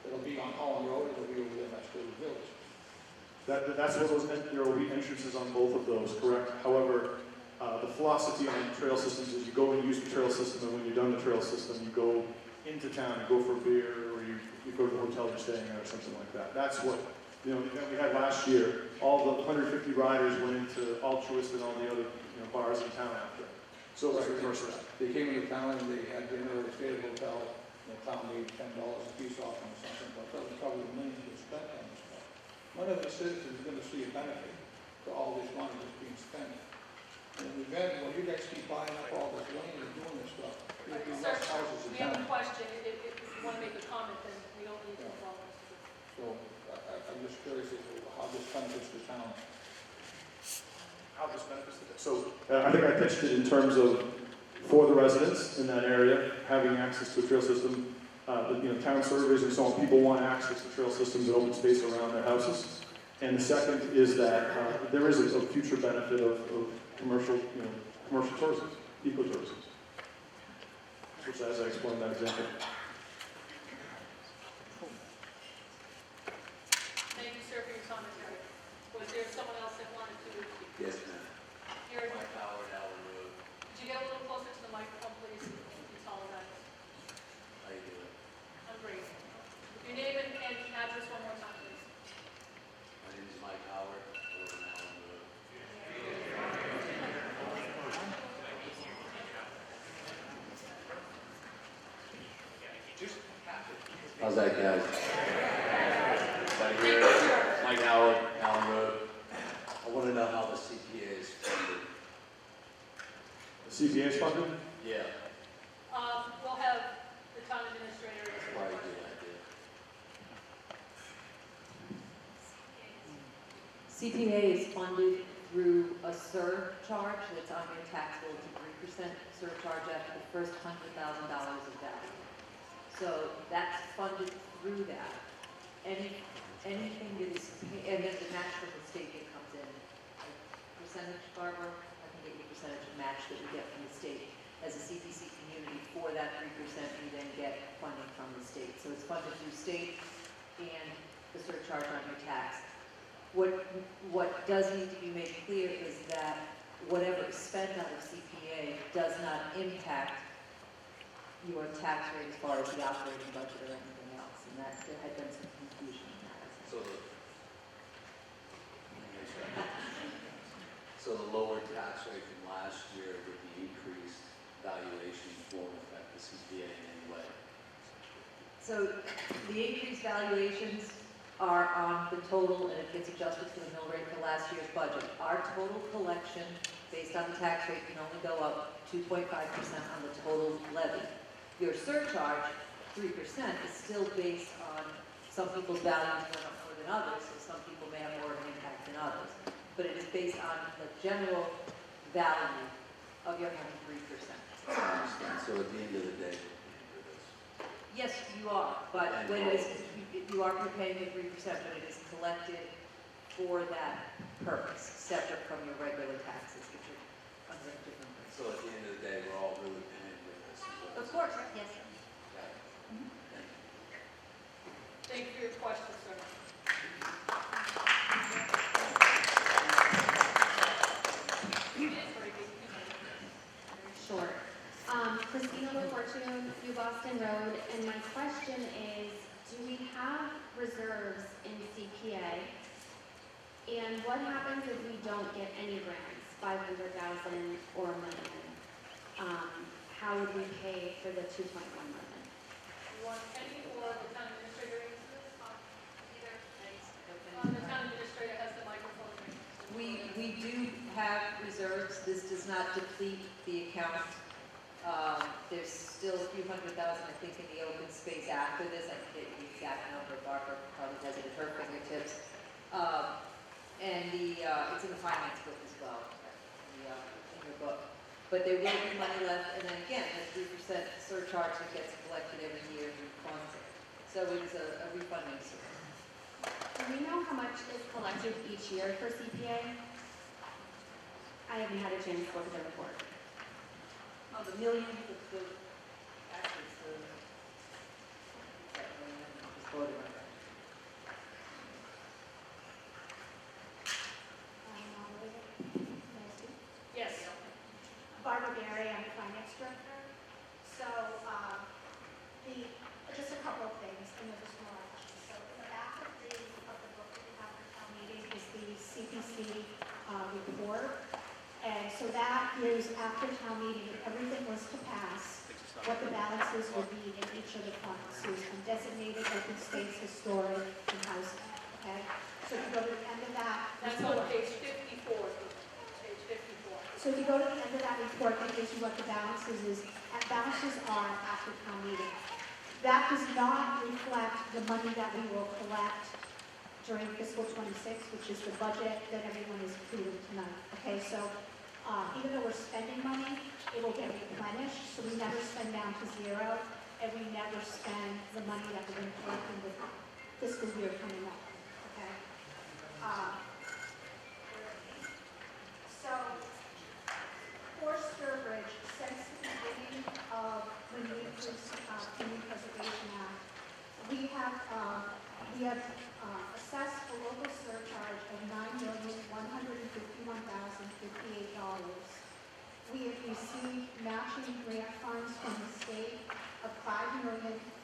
Speaker 11: It'll be on Holland Road, it'll be over there next to the village.
Speaker 10: That's what those, there will be entrances on both of those, correct? However, the philosophy on trail systems is you go and use the trail system, and when you're done the trail system, you go into town, you go for a beer, or you go to the hotel you're staying at, or something like that. That's what, the event we had last year, all the 150 riders went into Altruist and all the other bars in town after. So it was reverse of that.
Speaker 11: They came into town and they had dinner, they stayed at a hotel, and the town made $10 a piece off them or something, but that was probably the millions that spent on this stuff. None of the citizens is going to see a benefit to all this money that's being spent. And the event, when you guys keep buying up all this land and doing this stuff, there'll be
Speaker 1: Sir,
Speaker 11: less houses in
Speaker 1: we have a
Speaker 11: town.
Speaker 1: question. If you want to make a comment, then we don't need to involve Mr. Goodman.
Speaker 11: So I'm just curious as to how this benefits the town.
Speaker 10: How this benefits the So I think I pitched it in terms of, for the residents in that area, having access to a trail system, town surveys and so on, people want access to trail systems and open space around their houses. And the second is that there is a future benefit of commercial tourism, ecotourism, which, as I explained in that example.
Speaker 1: Thank you, sir, for your commentary. Was there someone else that wanted to speak?
Speaker 2: Yes, ma'am.
Speaker 1: Here,
Speaker 2: Mike Howard, Allen Road.
Speaker 1: could you get a little closer to the microphone, please? You apologize.
Speaker 2: How you doing?
Speaker 1: I'm great. Your name and address one more time, please.
Speaker 2: My name is Mike Howard. I live on Allen Road. How's that, guys? Everybody here? Mike Howard, Allen Road. I want to know how the CPA is funded.
Speaker 10: The CPA is funded?
Speaker 2: Yeah.
Speaker 1: We'll have the town administrator answer the
Speaker 2: Probably a
Speaker 1: question.
Speaker 2: good idea.
Speaker 7: CPA is funded through a surcharge that's on your tax bill. It's a 3% surcharge after the first $100,000 of value. So that's funded through that. Anything that is, and then the match from the state that comes in, like percentage, Barbara, I think 80% of match that we get from the state. as a CPC community for that 3%, we then get funding from the state. So it's funded through state and the surcharge on your tax. What does need to be made clear is that whatever is spent out of CPA does not impact your tax rate as far as the operating budget or anything else, and that there had been some confusion in that.
Speaker 2: So the lower tax rate from last year with the increased valuations won't affect the CPA in any way?
Speaker 7: So the increased valuations are on the total, and it gets adjusted for the mill rate for last year's budget. Our total collection, based on the tax rate, can only go up 2.5% on the total levy. Your surcharge, 3%, is still based on some people's values went up more than others, so some people may have more of an impact than others. But it is based on the general value of your 3%.
Speaker 2: I understand. So at the end of the day,
Speaker 7: Yes, you are, but when it is, you are paying the 3%, but it is collected for that purpose, separate from your regular taxes, which are under a different rate.
Speaker 2: so at the end of the day, we're all really paying for this.
Speaker 7: Of course, yes.
Speaker 2: Got it. Thank you.
Speaker 1: Thank you for your question, sir.
Speaker 12: Sure. Christina LaFortune, New Boston Road, and my question is, do we have reserves in CPA? And what happens if we don't get any grants, 500,000 or $1 million? How would we pay for the 2.1 million?
Speaker 1: You want Penny or the town administrator answer this? The town administrator has the microphone.
Speaker 7: We do have reserves. This does not deplete the account. There's still a few $100,000, I think, in the open space after this. I forget the exact number. Barbara probably has it at her fingertips. And it's in the finance book as well, in your book. But there will be money left, and then again, the 3% surcharge that gets collected every year refunds it. So it is a refunding source.
Speaker 12: Do we know how much is collected each year for CPA? I haven't had a chance to look at the report.
Speaker 7: Oh, the million, actually, it's that million, just voted on that.
Speaker 1: Yes.
Speaker 4: Barbara Berry, I'm the finance director. So, just a couple of things, and then just more. So, in the back of the book that we have for town meeting is the CPC report. And so that is after town meeting, if everything was to pass, what the balances would be in each of the funds. So it's undesignated, open space, historic, and housing, okay? So if you go to the end of that.
Speaker 1: That's on page 54. Page 54.
Speaker 4: So if you go to the end of that report, it gives you what the balances are after town meeting. That does not reflect the money that we will collect during fiscal 26, which is the budget that everyone is approving tonight. Okay, so even though we're spending money, it will get replenished, so we never spend down to zero, and we never spend the money that we're going to collect in the fiscal year coming up. Okay. So, for Sturbridge, since the beginning of when we increased the Community Preservation Act, we have assessed a local surcharge of $9,151,058. We have received matching grant funds from the state of $5,474,452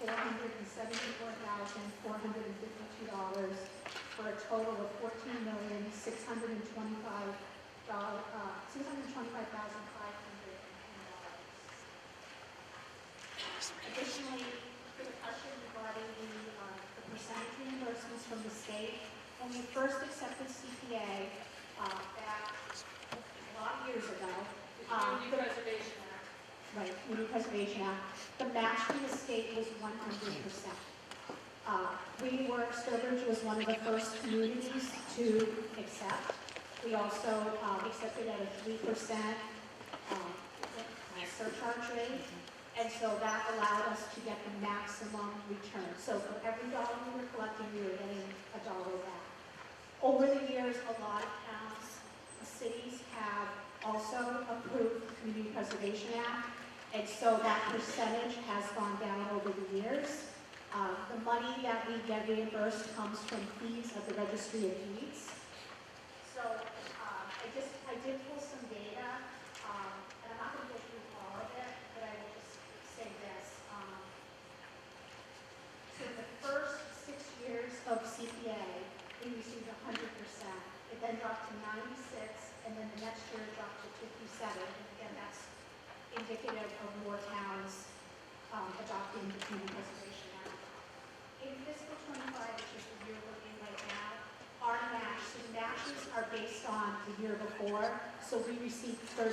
Speaker 4: for a total of $14,625,510. Additionally, for the question regarding the percentage reimbursements from the state, when we first accepted CPA back a lot of years ago,
Speaker 1: Community Preservation Act.
Speaker 4: right, Community Preservation Act, the match from the state was 100%. Sturbridge was one of the first communities to accept. We also accepted at a 3% surcharge rate, and so that allowed us to get the maximum return. So for every dollar we were collecting, we were getting $1 back. Over the years, a lot of towns, cities have also approved the Community Preservation Act, And so that percentage has gone down over the years. The money that we get reimbursed comes from fees of the Registry of Deeds. So I did pull some data, and I'm not going to go through all of it, but I will just say this. So in the first 6 years of CPA, we received 100%. It then dropped to 96, and then the next year it dropped to 57. And again, that's indicative of more towns adopting the Community Preservation Act. In fiscal 25, which is the year we're in right now, our match, so the matches are based on the year before, so we received 32%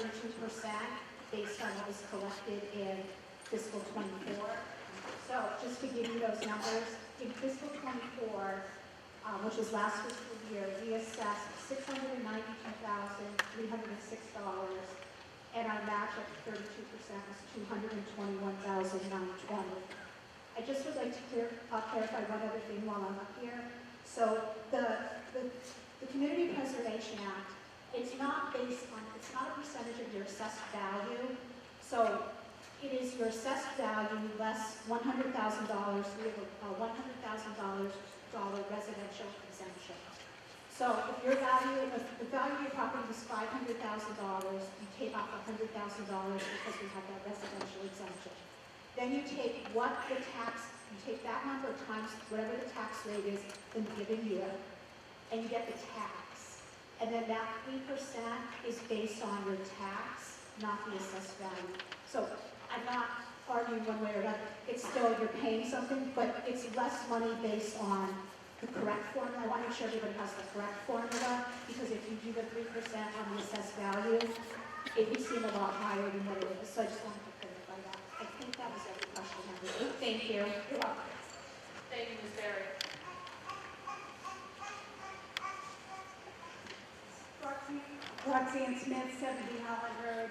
Speaker 4: based on what was collected in fiscal 24. So just to give you those numbers, in fiscal 24, which was last fiscal year, we assessed $692,306, and our match at 32% was $221,920. I just would like to clarify one other thing while I'm up here. So the Community Preservation Act, it's not a percentage of your assessed value. So it is your assessed value less $100,000. We have a $100,000 residential exemption. So if the value of your property is $500,000, you take off $100,000 because we have that residential exemption. Then you take that number times whatever the tax rate is in the given year, and you get the tax. And then that 3% is based on your tax, not the assessed value. So I'm not arguing one way or another. It's still, you're paying something, but it's less money based on the correct formula. I want to make sure everybody has the correct formula, because if you do the 3% on the assessed value, it would seem a lot higher than what it is. So I just wanted to clarify that. I think that was every question I have. Thank you. You're welcome.
Speaker 1: Thank you, Ms. Berry.
Speaker 13: Roxanne Smith, 70 Holland Road.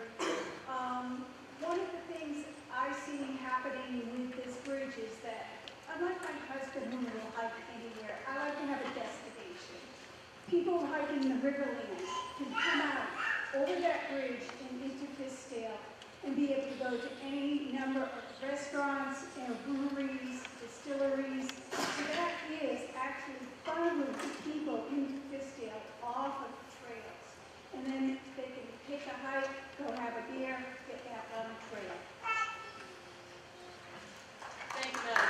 Speaker 13: One of the things I've seen happening with this bridge is that, unlike my husband who will hike anywhere, I like to have a destination. People hiking the Riverlands can come out over that bridge and into Fiskdale and be able to go to any number of restaurants and breweries, distilleries. So that is actually funneling people into Fiskdale off of the trails. And then they can take a hike, go have a beer, get back on the trail.
Speaker 1: Thank you, Madam.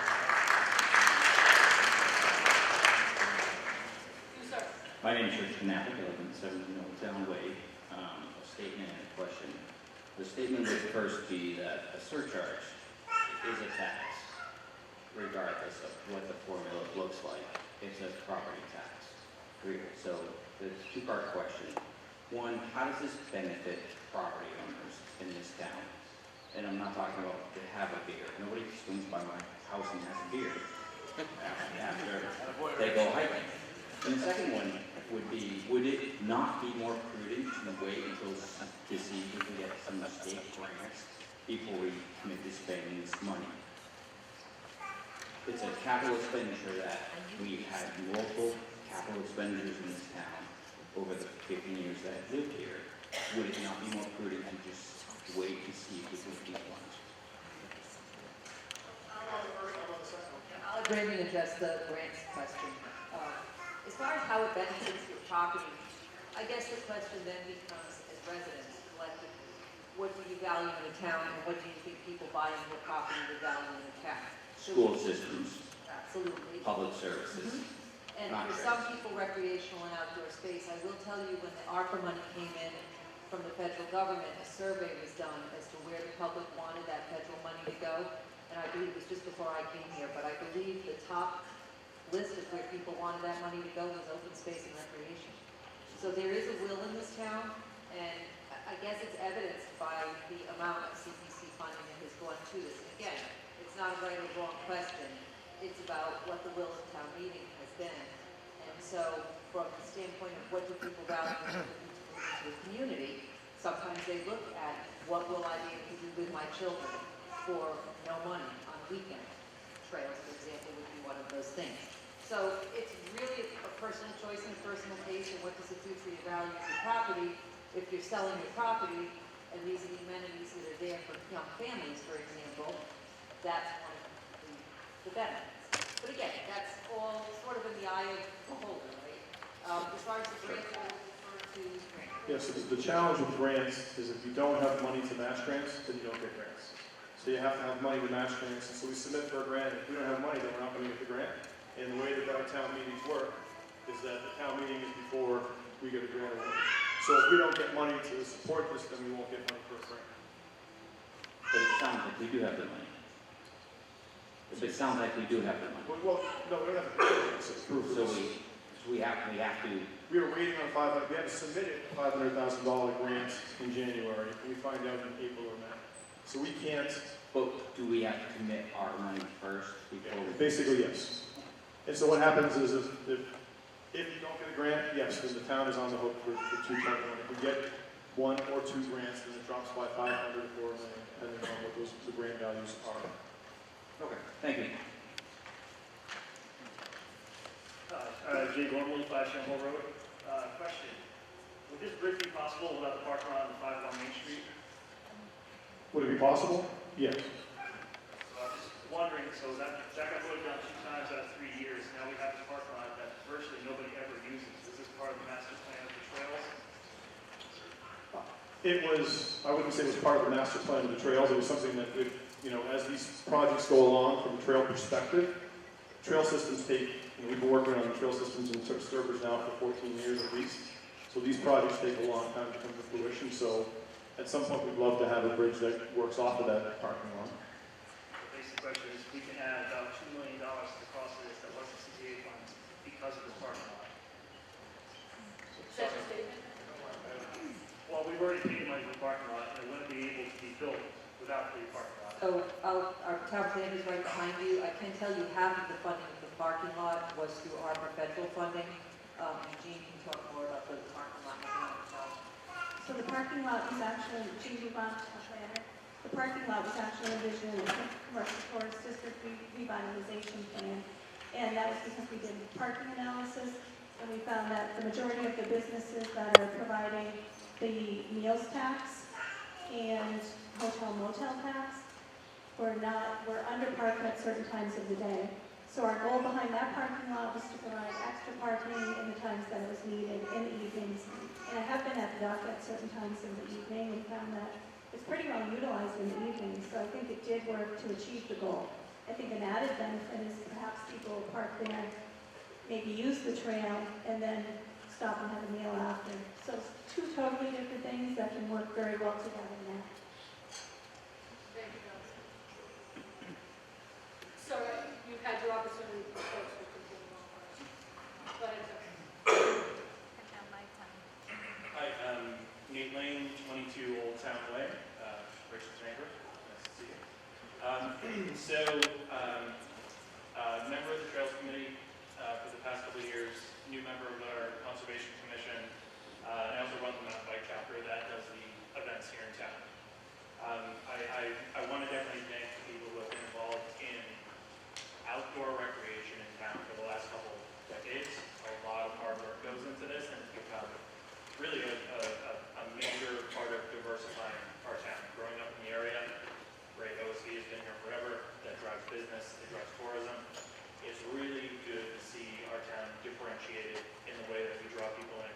Speaker 1: You, sir.
Speaker 14: My name is Rich Knappich. I live in 17 Old Town Way. A statement and a question. The statement would first be that a surcharge is a tax, regardless of what the formula looks like. It's a property tax. So the two-part question. One, how does this benefit property owners in this town? And I'm not talking about to have a beer. Nobody swings by my house and has a beer after they go hiking. And the second one would be, would it not be more prudent to wait until to see if we can get some state grants before we commit to spending this money? It's a capital expenditure that we've had multiple capital expenditures in this town over the 15 years that I've lived here. Would it not be more prudent to just wait to see if we can get one?
Speaker 7: I'll let Raymond address the grants question. As far as how it benefits your property, I guess the question then becomes, as residents collectively, what do you value in a town, and what do you think people buying your property would value in a town?
Speaker 14: School systems,
Speaker 7: Absolutely.
Speaker 14: public services.
Speaker 7: And for some people, recreational and outdoor space. I will tell you, when the ARPA money came in from the federal government, a survey was done as to where the public wanted that federal money to go. And I believe it was just before I came here, but I believe the top list of where people wanted that money to go was open space and recreation. So there is a will in this town, and I guess it's evidenced by the amount of CPC funding that has gone to this. Again, it's not a right or wrong question. It's about what the will of town meeting has been. And so from the standpoint of what do people value in the community, sometimes they look at what will I be able to do with my children for no money on weekend. Trails, for example, would be one of those things. So it's really a personal choice and a personal taste, and what does it do for your value of your property. If you're selling your property, and these are the amenities that are there for young families, for example, that's one of the benefits. But again, that's all sort of in the eye of the beholder, right? As far as the grants, I will refer to grants.
Speaker 10: Yes, so the challenge with grants is if you don't have money to match grants, then you don't get grants. So you have to have money to match grants, and so we submit for a grant. If we don't have money, then we're not going to get the grant. And the way that our town meetings work is that the town meeting is before we get a grant award. So if we don't get money to support this, then we won't get money for a grant.
Speaker 14: But it sounds like we do have the money. But it sounds like we do have the money.
Speaker 10: Well, no, we don't have the grant, it's approved.
Speaker 14: So we have to,
Speaker 10: We were waiting on we had to submit a $500,000 grant in January, and we find out in April or May. So we can't.
Speaker 14: but do we have to commit our money first before we?
Speaker 10: Basically, yes. And so what happens is if you don't get a grant, yes, then the town is on the hook for 2.1. If we get 1 or 2 grants, then it drops by 500 or 4 million, depending on what the grant values are.
Speaker 14: Okay, thank you.
Speaker 9: Jay Gormley, 5 Shamble Road. Question, would this bridge be possible without the parking lot on 5 Main Street?
Speaker 10: Would it be possible? Yes.
Speaker 9: So I'm just wondering, so that got voted down 2 times out of 3 years. Now we have this parking lot that virtually nobody ever uses. Is this part of the master plan of the trails?
Speaker 10: It was, I wouldn't say it was part of the master plan of the trails. It was something that, as these projects go along from a trail perspective, trail systems take, we've been working on the trail systems in Sturbridge now for 14 years at least. So these projects take a long time to come to fruition. So at some point, we'd love to have a bridge that works off of that parking lot.
Speaker 9: The basic question is, we can add about $2 million to the cost of this that wasn't CPA funds because of this parking lot.
Speaker 1: That's your statement?
Speaker 9: Well, we've already paid money for the parking lot, and it wouldn't be able to be built without the parking lot.
Speaker 7: So our town planner is right behind you. I can tell you half of the funding of the parking lot was through ARPA federal funding. Jean can talk more about the parking lot.
Speaker 13: So the parking lot was actually, Jean Dubon, town planner, the parking lot was actually envisioned in the commercial tourist district revitalization plan. And that was because we did parking analysis, and we found that the majority of the businesses that are providing the meals tax and hotel motel tax were underparked at certain times of the day. So our goal behind that parking lot was to provide extra parking in the times that it was needed in the evenings. And I have been at the dock at certain times in the evening and found that it's pretty well utilized in the evening. So I think it did work to achieve the goal. I think an added benefit is perhaps people will park there, maybe use the trail, and then stop and have a meal after. So it's 2 totally different things that can work very well together now.
Speaker 1: Thank you, Allison. So you've had your opportunity to folks to continue on first. Go ahead, sir.
Speaker 9: Hi, Nate Lane, 22 Old Town Way, Richard's neighbor. Nice to see you. Member of the Trails Committee for the past couple of years, new member of our Conservation Commission, and I also run the mountain bike chapter that does the events here in town. I want to definitely thank the people who have been involved in outdoor recreation in town for the last couple of decades. A lot of hard work goes into this, and it's become really a major part of diversifying our town. Growing up in the area, Ray OSB has been here forever. That drives business, it drives tourism. It's really good to see our town differentiated in the way that we draw people in.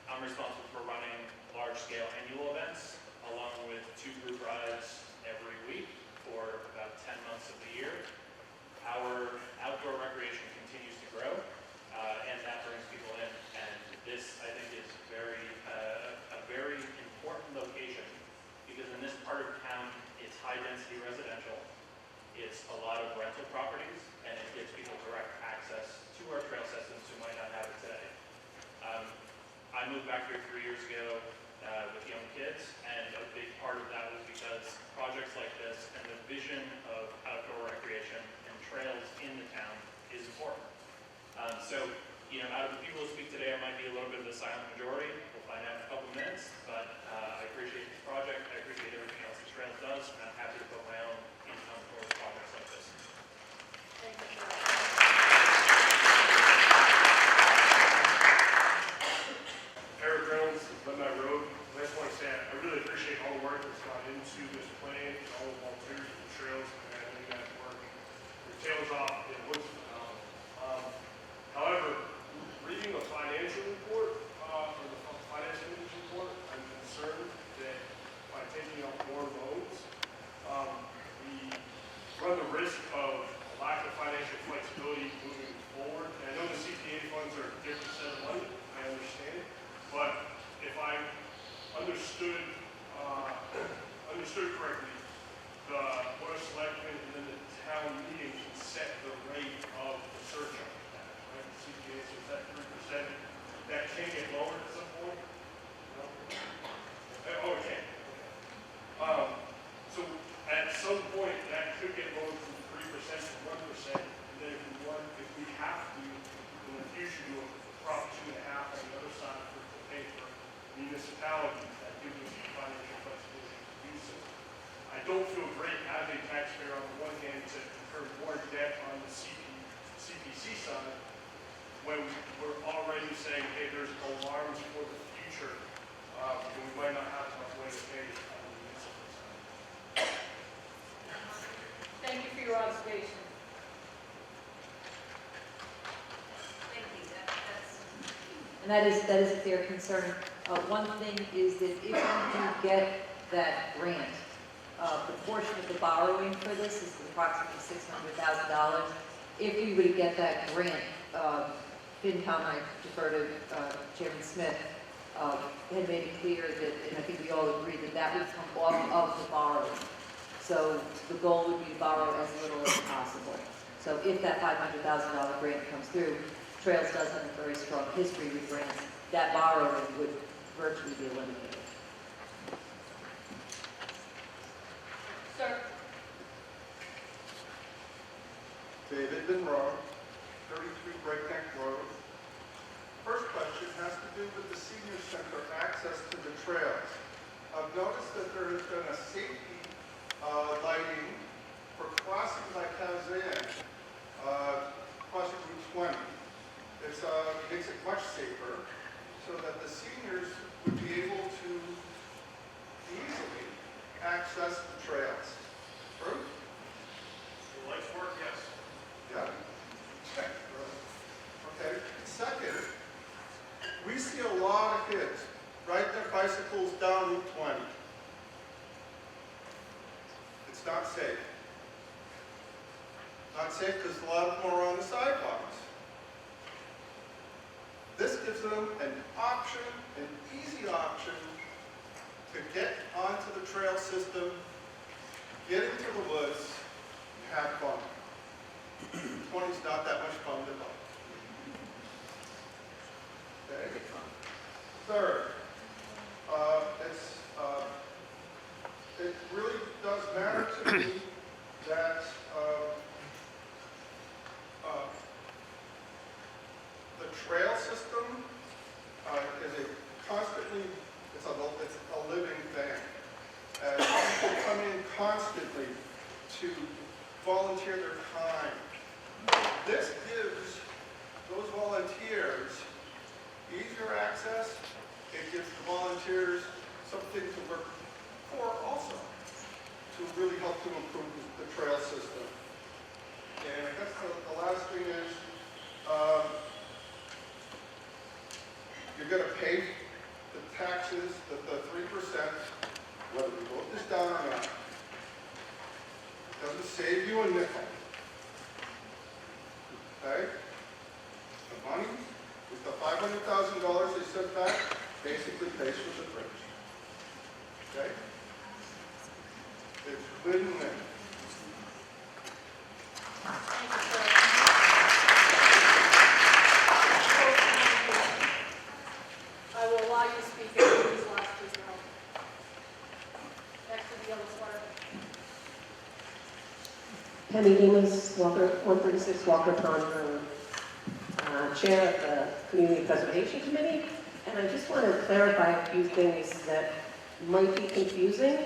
Speaker 9: I'm responsible for running large-scale annual events, along with 2 group rides every week for about 10 months of the year. Our outdoor recreation continues to grow, and that brings people in. And this, I think, is a very important location, because in this part of town, it's high-density residential. It's a lot of rental properties, and it gives people direct access to our trail systems who might not have it today. I moved back here 3 years ago with young kids, and a big part of that was because projects like this and the vision of outdoor recreation and trails in the town is important. Out of the people who speak today, I might be a little bit of the silent majority. We'll find out in a couple minutes, but I appreciate this project. I appreciate everything else the trail does, and I'm happy to put my own income towards projects like this.
Speaker 1: Thank you, sir.
Speaker 9: Eric Reynolds, Lemon Road. I just want to say
Speaker 15: that can get lowered at some point? No? Oh, it can. So at some point, that could get lowered from 3% to 1%, and then if we have to, in the future, do a Prop 2.5 on the other side to pay for municipalities, that gives us the financial flexibility to do so. I don't feel great as a taxpayer on the one hand to incur more debt on the CPC side when we're already saying, hey, there's alarms for the future, and we might not have enough way to pay on the municipal side.
Speaker 1: Thank you for your observation.
Speaker 7: Thank you. And that is a fair concern. One thing is that if you do get that grant, the portion of the borrowing for this is approximately $600,000. If we were to get that grant, FinCom, I defer to Chairman Smith, had made it clear that, and I think we all agree that that would come off of the borrowing. So the goal would be to borrow as little as possible. So if that $500,000 grant comes through, Trails does have a very strong history with grants, that borrowing would virtually be eliminated.
Speaker 1: Sir?
Speaker 16: David Monroe, 33 Breakneck Road. First question has to do with the senior center access to the trails. I've noticed that there has been a safety lighting for crossing by Kazan, crossing Route 20. It makes it much safer so that the seniors would be able to easily access the trails. True?
Speaker 15: The lights work, yes.
Speaker 16: Yeah. Okay. Second, we see a lot of kids ride their bicycles down Route 20. It's not safe. Not safe because a lot of them are on the sidewalks. This gives them an option, an easy option, to get onto the trail system, get into the woods, and have fun. 20 is not that much fun to go. Okay. Third, it really does matter to me that the trail system is it's a living thing. People come in constantly to volunteer their time. This gives those volunteers easier access. It gives the volunteers something to work for also, to really help to improve the trail system. And I guess the last thing is, you're going to pay the taxes, the 3%, whether we vote this down or not. It doesn't save you a nickel. Okay? The money, with the $500,000 they sent back, basically pays for the bridge. Okay? It's win-win.
Speaker 1: Thank you, sir. I will allow you to speak after these last two rounds. Next to the yellow sweater.
Speaker 17: Penny Demas, Walker, 136 Walker Pond Road, Chair of the Community Preservation Committee, and I just want to clarify a few things that might be confusing,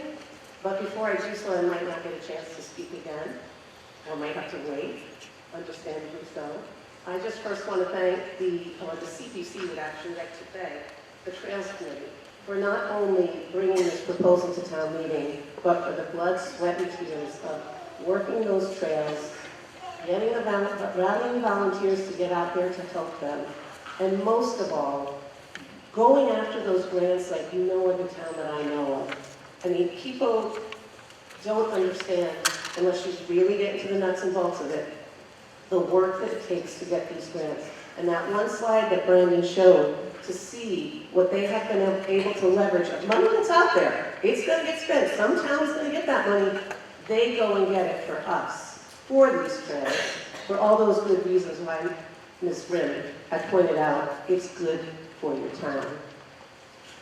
Speaker 17: but before I do so, I might not get a chance to speak again, or might have to wait, understandably so. I just first want to thank the CPC would actually like to thank the Trails Committee for not only bringing this proposal to town meeting, but for the blood, sweat, and tears of working those trails, rallying volunteers to get out there to help them, and most of all, going after those grants like no other town that I know of. I mean, people don't understand, unless you really get into the nuts and bolts of it, the work that it takes to get these grants. And that one slide that Brandon showed, to see what they have been able to leverage, money that's out there, it's going to get spent. Some town's going to get that money. They go and get it for us, for these trails, for all those good reasons why Ms. Grimm had pointed out it's good for your town.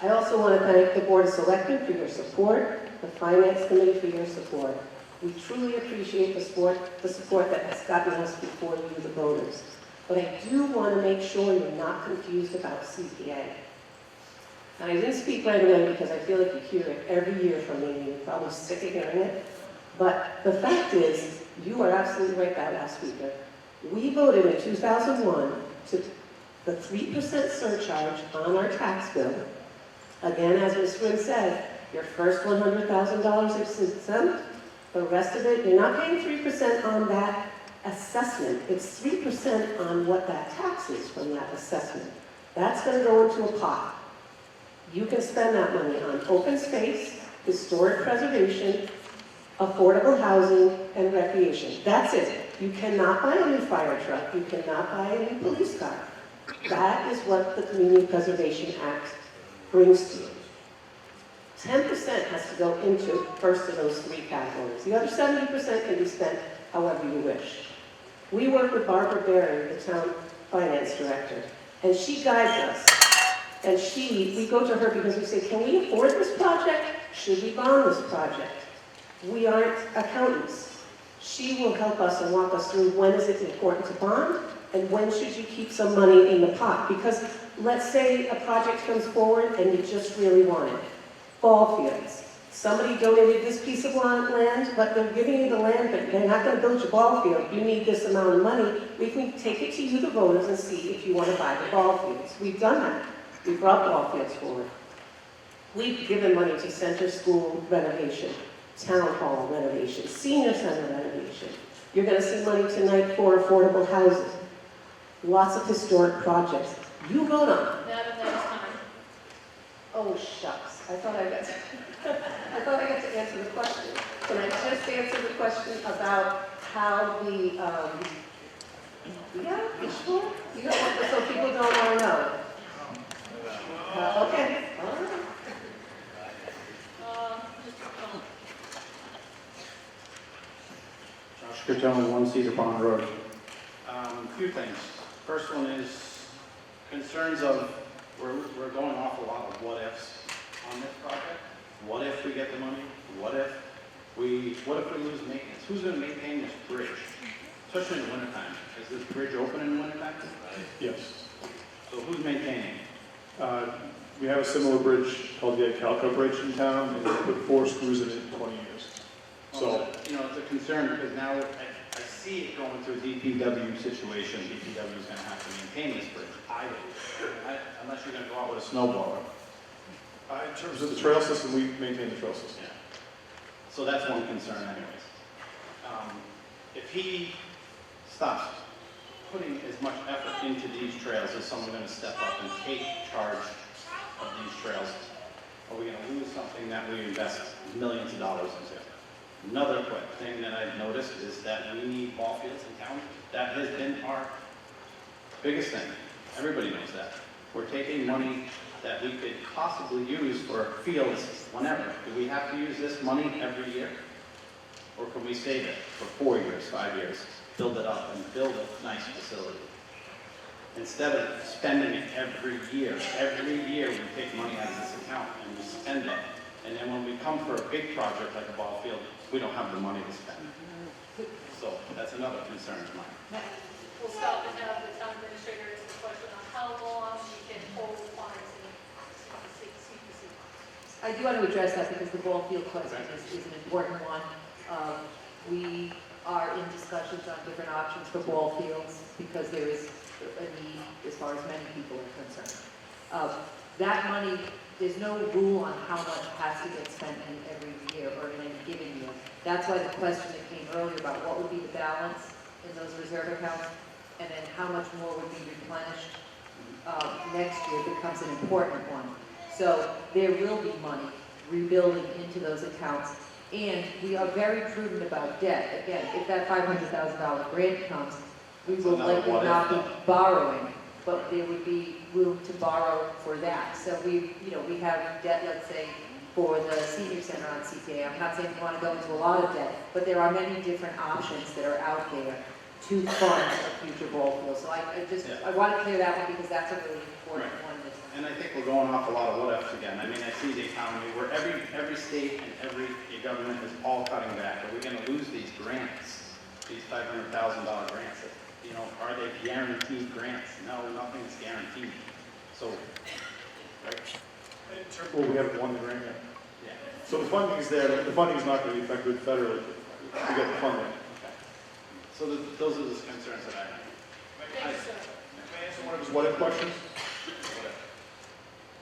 Speaker 17: I also want to thank the Board of Selectmen for your support, the Finance Committee for your support. We truly appreciate the support that has gotten us before you, the voters. But I do want to make sure you're not confused about CPA. And I didn't speak right away because I feel like you hear it every year from me, and you're probably sick of hearing it. But the fact is, you are absolutely right, that last speaker. We voted in 2001 to the 3% surcharge on our tax bill. Again, as Ms. Swin said, your first $100,000 is exempt. The rest of it, you're not paying 3% on that assessment. It's 3% on what that tax is from that assessment. That's going to go into a pot. You can spend that money on open space, historic preservation, affordable housing, and recreation. That's it. You cannot buy a new fire truck. You cannot buy a new police car. That is what the Community Preservation Act brings to you. 10% has to go into first of those three categories. The other 70% can be spent however you wish. We work with Barbara Berry, the town finance director, and she guides us. And we go to her because we say, can we afford this project? Should we bond this project? We aren't accountants. She will help us and walk us through when is it important to bond and when should you keep some money in the pot. Because let's say a project comes forward and you just really want it. Ball fields. Somebody donated this piece of land, but they're giving you the land, but they're not going to build your ball field. You need this amount of money. We can take it to you, the voters, and see if you want to buy the ball fields. We've done that. We've brought ball fields forward. We've given money to center school renovation, town hall renovation, senior center renovation. You're going to see money tonight for affordable housing. Lots of historic projects. You vote on them.
Speaker 1: Madam, that is time.
Speaker 17: Oh, shucks. I thought I got to answer the question. Can I just answer the question about how the, yeah, you sure? You don't want, so people don't want to know. Okay, all right.
Speaker 10: Josh Curtelli, 1 Cedar Pond Road.
Speaker 14: A few things. First one is concerns of, we're going off a lot of what ifs on this project. What if we get the money? What if we lose maintenance? Who's going to maintain this bridge? Especially in the wintertime. Is this bridge open in the wintertime?
Speaker 10: Yes.
Speaker 14: So who's maintaining?
Speaker 10: We have a similar bridge called the Calco Bridge in town, and we put 4 screws in it in 20 years. So,
Speaker 14: you know, it's a concern because now I see it going through a DPW situation. DPW is going to have to maintain this bridge, unless you're going to go out with a snowblower.
Speaker 10: in terms of the trail system, we maintain the trail system.
Speaker 14: Yeah. So that's one concern anyways. If he stops putting as much effort into these trails, is someone going to step up and take charge of these trails? Are we going to lose something that we invest millions of dollars into? Another quick thing that I've noticed is that we need ball fields in town. That has been our biggest thing. Everybody knows that. We're taking money that we could possibly use for fields whenever. Do we have to use this money every year? Or can we save it for 4 years, 5 years, build it up and build a nice facility? Instead of spending it every year we take money out of this account and we spend it. And then when we come for a big project like a ball field, we don't have the money to spend. So that's another concern of mine.
Speaker 1: We'll stop and have the town administrator answer the question on how long we can hold fines in CPC.
Speaker 7: I do want to address that because the ball field question is an important one. We are in discussions on different options for ball fields because there is a need as far as many people are concerned. That money, there's no rule on how much has to get spent in every year or in any given year. That's why the question that came earlier about what would be the balance in those reserve accounts and then how much more would be replenished next year becomes an important one. So there will be money rebuilding into those accounts. And we are very prudent about debt. Again, if that $500,000 grant comes, we will likely not be borrowing, but there would be room to borrow for that. So we have debt, let's say, for the senior center on CPA. I'm not saying we want to go into a lot of debt, but there are many different options that are out there to fund a future ball field. So I want to clear that one because that's a really important one.
Speaker 14: and I think we're going off a lot of what ifs again. I mean, I see the economy where every state and every government is all cutting back. Are we gonna lose these grants, these $500,000 grants? You know, are they guaranteed grants? No, nothing's guaranteed. So, right?
Speaker 10: Well, we haven't won the grant yet.
Speaker 14: Yeah.
Speaker 10: So the funding is there, but the funding is not going to be affected federally to get the funding.
Speaker 14: Okay. So those are the concerns that I have.
Speaker 1: Thank you, sir.
Speaker 10: May I answer one of his what-if questions?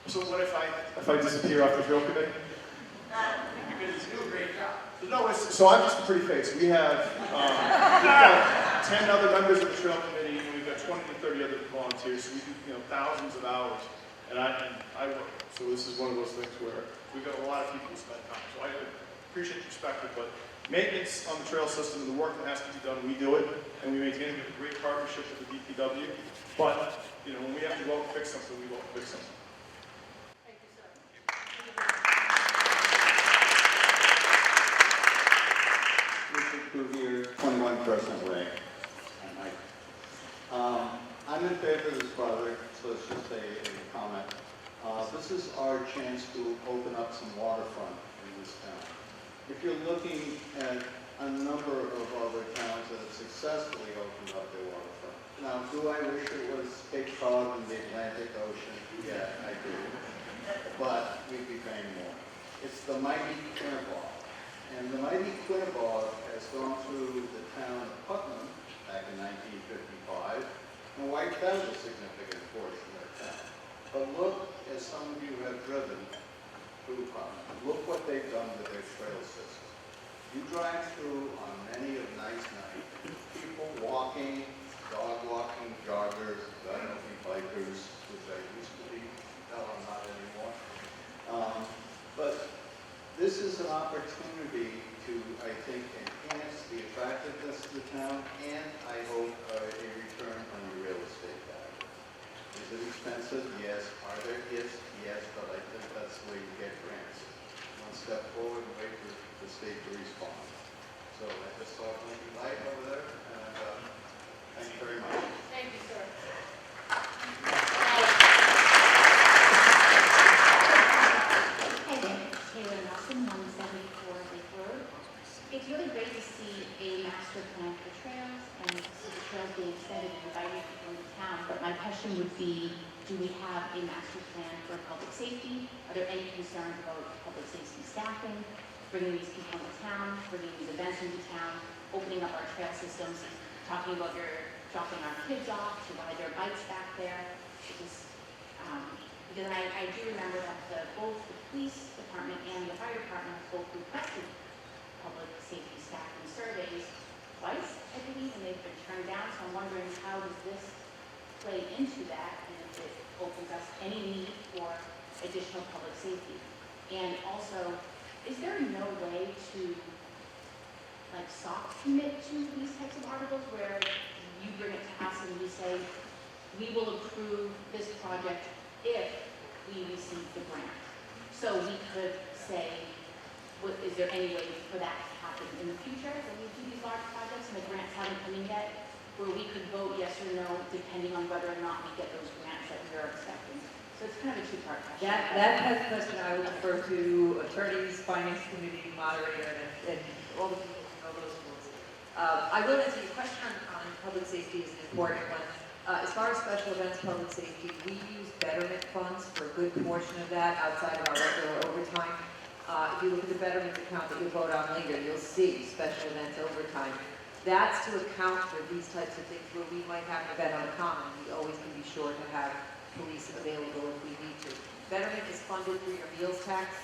Speaker 10: So what if I disappear off the trail committee?
Speaker 15: Because you do a great job.
Speaker 10: No, so I'm just a pretty face. We've got 10 other members of the trail committee, and we've got 20 to 30 other volunteers. So we do, thousands of hours, and I work. So this is one of those things where we've got a lot of people who spend time. So I appreciate your perspective, but maintenance on the trail system and the work that has to be done, we do it, and we maintain a great partnership with the DPW. But when we have to go out and fix something, we go out and fix something.
Speaker 1: Thank you, sir.
Speaker 18: Richard Cuvier, 21 Crescent Way. I'm in favor of this project, so it's just a comment. This is our chance to open up some waterfront in this town. If you're looking at a number of other towns that have successfully opened up their waterfront. Now, do I wish it was Cape Cod and the Atlantic Ocean? Yeah, I do. But we'd be paying more. It's the mighty Quinebaug. And the mighty Quinebaug has gone through the town of Putnam back in 1955 and wiped out a significant portion of their town. But look, as some of you have driven through Putnam, look what they've done with their trail system. You drive through on many a nice night, people walking, dog walking, joggers, God help me, bikers, which I used to be, no, I'm not anymore. But this is an opportunity to, I think, enhance the attractiveness of the town and, I hope, a return on your real estate value. Is it expensive? Yes. Are there ifs? Yes, but I think that's the way you get grants. One step forward and wait for the state to respond. So I just saw a blinking light over there, and thank you very much.
Speaker 1: Thank you, sir.
Speaker 19: Hi there, Taylor Nelson, 174 Lake Road. It's really great to see a master plan for trails and to see the trails being extended and inviting people into town. But my question would be, do we have a master plan for public safety? Are there any concerns about public safety staffing, bringing these people into town, bringing these events into town, opening up our trail systems, talking about dropping our kids off to ride their bikes back there? Because I do remember that both the police department and the fire department both requested public safety staffing surveys twice, I believe, and they've been turned down. So I'm wondering, how does this play into that, and if it opens us any need for additional public safety? And also, is there no way to soft commit to these types of articles where you bring it to us and we say, we will approve this project if we receive the grant? So we could say, is there any way for that to happen in the future when we do these large projects and the grants haven't come in yet, where we could vote yes or no depending on whether or not we get those grants that we are expecting? So it's kind of a two-part question.
Speaker 7: That has a question I would refer to attorneys, finance committee, moderator, and all the people who know those rules. I will answer your question on public safety is an important one. As far as special events, public safety, we use betterment funds for a good portion of that outside of our regular overtime. If you look at the betterment account that you'll vote on later, you'll see special events overtime. That's to account for these types of things where we might have an event on the common. We always can be sure to have police available if we need to. Betterment is funded through your meals tax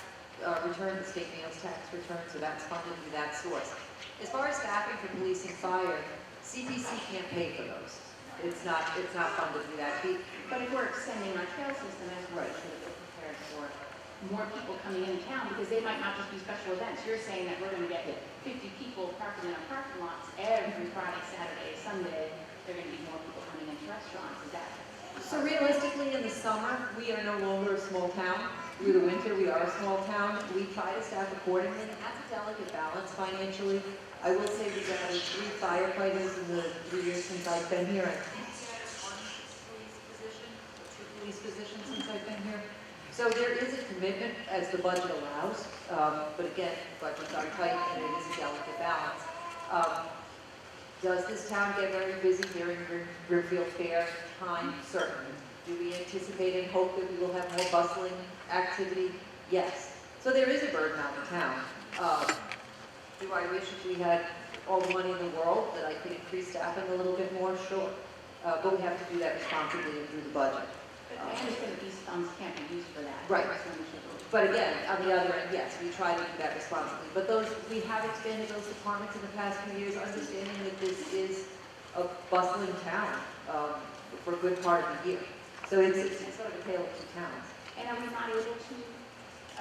Speaker 7: return, the state meals tax return, so that's funded through that source. As far as staffing for police and fire, CPC can't pay for those. It's not funded through that.
Speaker 19: But if we're extending our trail system, that's right, so that we're prepared for more people coming into town, because they might not just be special events. You're saying that we're going to get 50 people parking in our parking lots every Friday, Saturday, Sunday. There are going to be more people coming into restaurants. Is that?
Speaker 7: So realistically, in the summer, we are no longer a small town. Through the winter, we are a small town. We try to staff accordingly, and that's a delicate balance financially. I will say we've added 3 firefighters in the 3 years since I've been here. I think we added 1 police position, 2 police positions since I've been here. So there is a commitment as the budget allows, but again, budgets are tight and it is a delicate balance. Does this town get very busy during Brimfield Fair time? Certainly. Do we anticipate and hope that we will have more bustling activity? Yes. So there is a burden on the town. Do I wish if we had all the money in the world that I could increase staffing a little bit more? Sure. But we have to do that responsibly and through the budget.
Speaker 19: But I understand that these funds can't be used for that.
Speaker 7: Right.
Speaker 19: That's when we should vote.
Speaker 7: But again, on the other end, yes, we try to do that responsibly. But we have expanded those departments in the past few years, understanding that this is a bustling town for a good part of the year. So it's sort of a tale of two towns.
Speaker 19: And are we not able to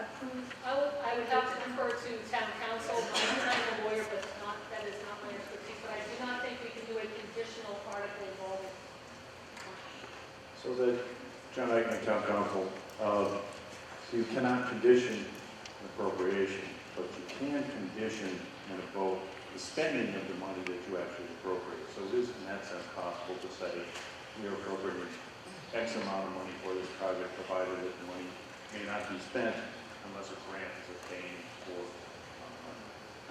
Speaker 19: approve?
Speaker 1: I would have to refer to town council. I'm not a lawyer, but that is not my expertise. But I do not think we can do a conditional article involving.
Speaker 10: So that, John Eichman, Town Council, so you cannot condition an appropriation, but you can condition and vote the spending of the money that you actually appropriate. So it is in that sense possible to say we are appropriating X amount of money for this project, provided that the money may not be spent unless a grant is obtained for.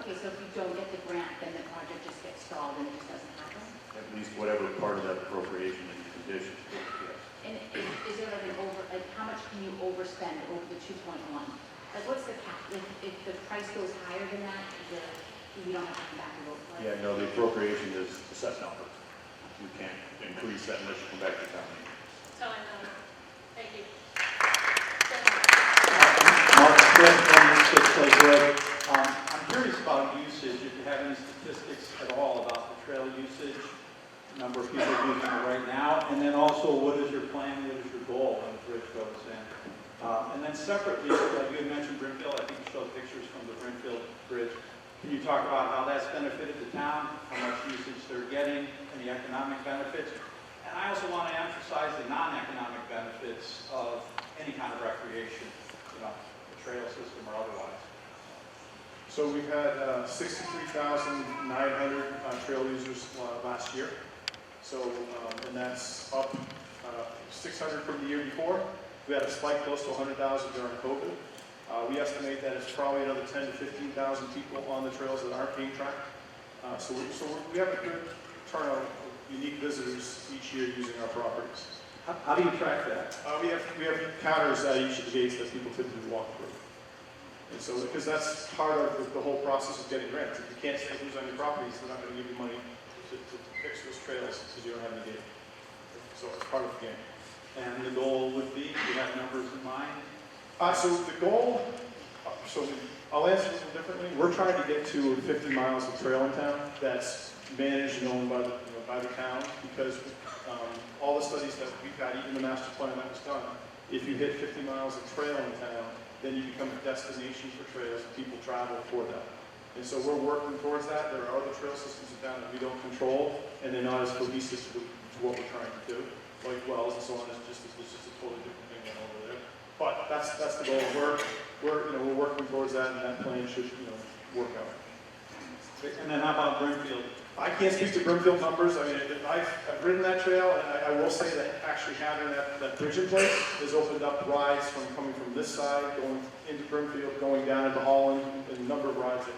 Speaker 19: Okay, so if you don't get the grant, then the project just gets stalled and it just doesn't happen?
Speaker 10: At least whatever part of that appropriation is conditioned, yes.
Speaker 19: And is there like how much can you overspend over the 2.1? Like what's the cap? If the price goes higher than that, we don't have to come back and vote for it?
Speaker 10: Yeah, no, the appropriation is a set number. You can't increase that unless you come back to town meeting.
Speaker 1: Thank you.
Speaker 11: Mark Smith from Six Lake Road. I'm curious about usage, if you have any statistics at all about the trail usage, number of people using it right now, and then also what is your plan, what is your goal when the bridge goes in? And then separately, you had mentioned Brimfield, I think you showed pictures from the Brimfield Bridge. Can you talk about how that's benefited the town, how much usage they're getting, and the economic benefits? And I also want to emphasize the non-economic benefits of any kind of recreation, the trail system or otherwise.
Speaker 10: So we've had 63,900 trail users last year. So, and that's up 600 from the year before. We had a spike close to 100,000 during COVID. We estimate that it's probably another 10,000 to 15,000 people on the trails that aren't being tracked. So we have a good turnout of unique visitors each year using our properties.
Speaker 11: How do you track that?
Speaker 10: We have counters at each of the gates that people typically walk through. And so, because that's part of the whole process of getting grants. If you can't say who's on your properties, they're not going to give you money to fix those trails because you don't have any data. So it's part of the game.
Speaker 11: And the goal would be, do you have numbers in mind?
Speaker 10: So the goal, I'll answer this a little differently. We're trying to get to 50 miles of trail in town that's managed and owned by the town, because all the studies that we've got, even the master plan that was done, if you hit 50 miles of trail in town, then you become a destination for trails and people travel for that. And so we're working towards that. There are other trail systems in town that we don't control, and they're not as cohesive to what we're trying to do. Like wells and so on, it's just a totally different thing than over there. But that's the goal. We're working towards that, and that plan should work out.
Speaker 11: And then how about Brimfield?
Speaker 10: I can't speak to Brimfield numbers. I mean, I've ridden that trail, and I will say that actually having that bridge in place has opened up rides from coming from this side, going into Brimfield, going down into Holland, and a number of rides that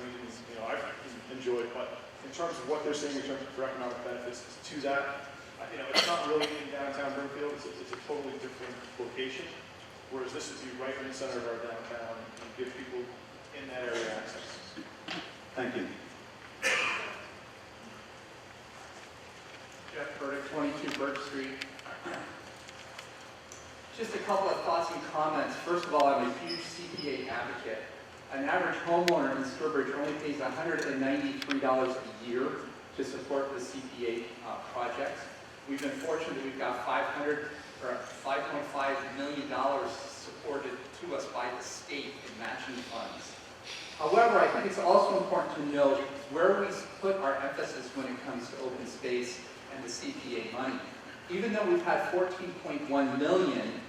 Speaker 10: I've enjoyed. But in terms of what they're saying in terms of economic benefits to that, it's not really in downtown Brimfield. It's a totally different location. Whereas this would be right in the center of our downtown and give people in that area access.
Speaker 11: Thank you.
Speaker 20: Jeff Burdick, 22 Birch Street. Just a couple of thoughts and comments. First of all, I'm a huge CPA advocate. An average homeowner in Sturbridge only pays $193 a year to support the CPA projects. We've been fortunate that we've got $5.5 million supported to us by the state in matching funds. However, I think it's also important to note where we put our emphasis when it comes to open space and the CPA money. Even though we've had $14.1 million,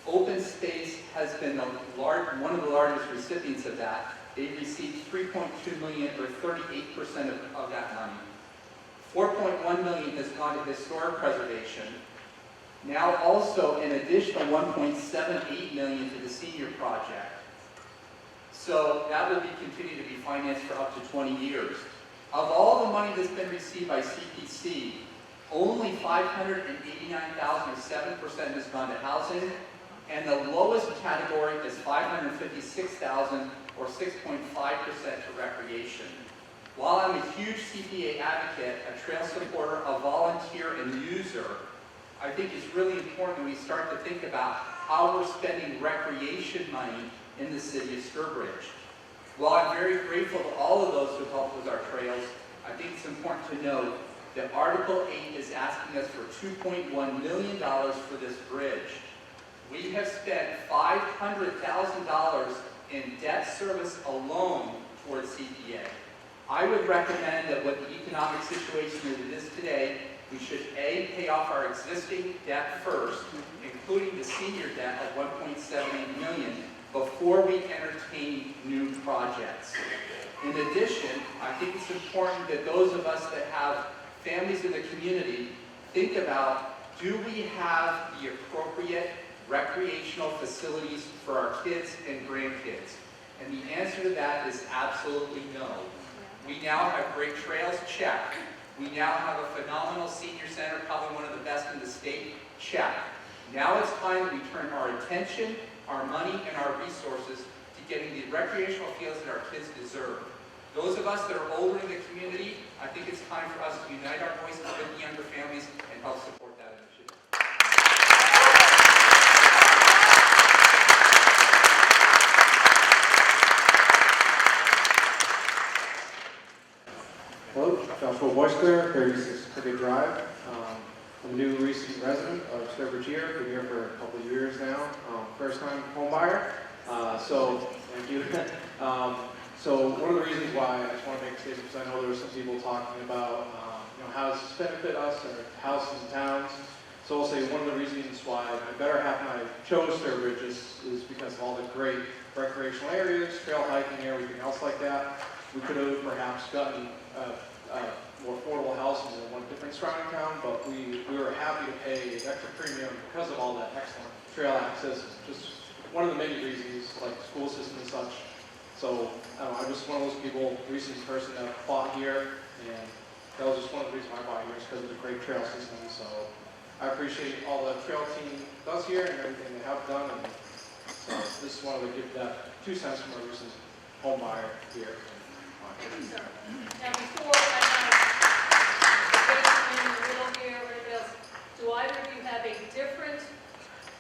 Speaker 20: open space has been one of the largest recipients of that. They've received $3.2 million, or 38% of that money. $4.1 million has gone to historic preservation. Now also an additional $1.78 million to the senior project. So that will be continued to be financed for up to 20 years. Of all the money that's been received by CPC, only $589,000 or 7% has gone to housing, and the lowest category is $556,000 or 6.5% to recreation. While I'm a huge CPA advocate, a trail supporter, a volunteer, and user, I think it's really important we start to think about how we're spending recreation money in the city of Sturbridge. While I'm very grateful to all of those who helped with our trails, I think it's important to note that Article 8 is asking us for $2.1 million for this bridge. We have spent $500,000 in debt service alone towards CPA. I would recommend that with the economic situation that it is today, we should A, pay off our existing debt first, including the senior debt of $1.78 million, before we entertain new projects. In addition, I think it's important that those of us that have families in the community think about, do we have the appropriate recreational facilities for our kids and grandkids? And the answer to that is absolutely no. We now have great trails, check. We now have a phenomenal senior center, probably one of the best in the state, check. Now it's time that we turn our attention, our money, and our resources to getting the recreational fields that our kids deserve. Those of us that are older in the community, I think it's time for us to unite our voices with the younger families and help support that initiative.
Speaker 21: Hello, Joshua Boyster, 36 Cricket Drive. I'm a new recent resident of Sturbridge here. Been here for a couple of years now. First time home buyer. So thank you. So one of the reasons why I just want to make a statement, because I know there were some people talking about how does this benefit us or houses and towns. So I'll say one of the reasons why my better half and I chose Sturbridge is because of all the great recreational areas, trail hiking, everything else like that. We could have perhaps gotten more affordable houses in one different surrounding town, but we were happy to pay extra premium because of all that excellent trail access. Just one of the many reasons, like the school system and such. So I'm just one of those people, recent person that bought here, and that was just one of the reasons why I bought here, is because of the great trail system. So I appreciate all the trail team does here and everything they have done. And so just wanted to give that 2 cents from a recent home buyer here.
Speaker 1: Now, before I have the gentleman in the middle here, everybody else, do either of you have a different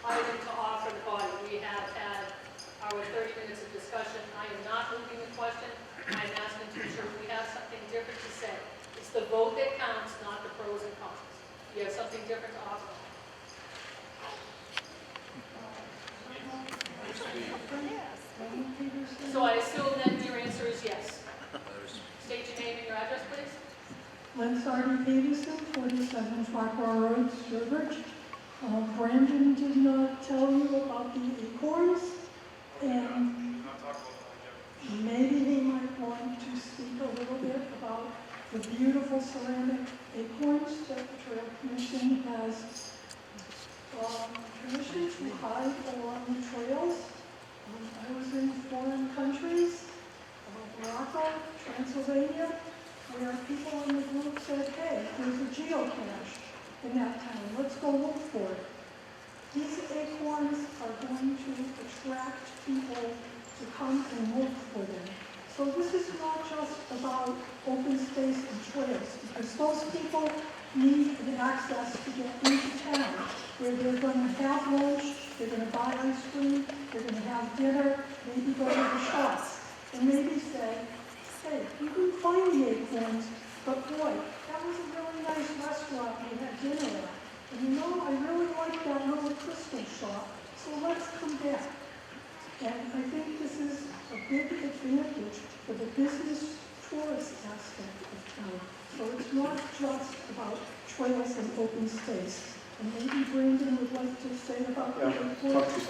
Speaker 1: item to offer the body? We have had our 30 minutes of discussion. I am not moving the question. I am asking to ensure we have something different to say. It's the vote that counts, not the pros and cons. You have something different to offer. So I assume that your answer is yes. State your name and your address, please.
Speaker 22: Lynn Sardi Peterson, 47 Farquhar Road, Sturbridge. Brandon did not tell you about the acorns, and maybe he might want to speak a little bit about the beautiful ceramic acorns that the Trail Commission has commissioned to hide along the trails. I was in foreign countries, Morocco, Transylvania, where people in the group said, hey, there's a geocache in that town, let's go look for it. These acorns are going to attract people to come and look for them. So this is not just about open space and trails, because those people need an access to get into town, where they're going to have lunch, they're going to buy ice cream, they're going to have dinner, maybe go to the shops, and maybe say, hey, you can find the acorns, but boy, that was a really nice restaurant we had dinner at. And you know, I really like that little crystal shop, so let's come back. And I think this is a big advantage for the business tourist aspect of town. So it's not just about trails and open space. And maybe Brandon would like to say about the acorns.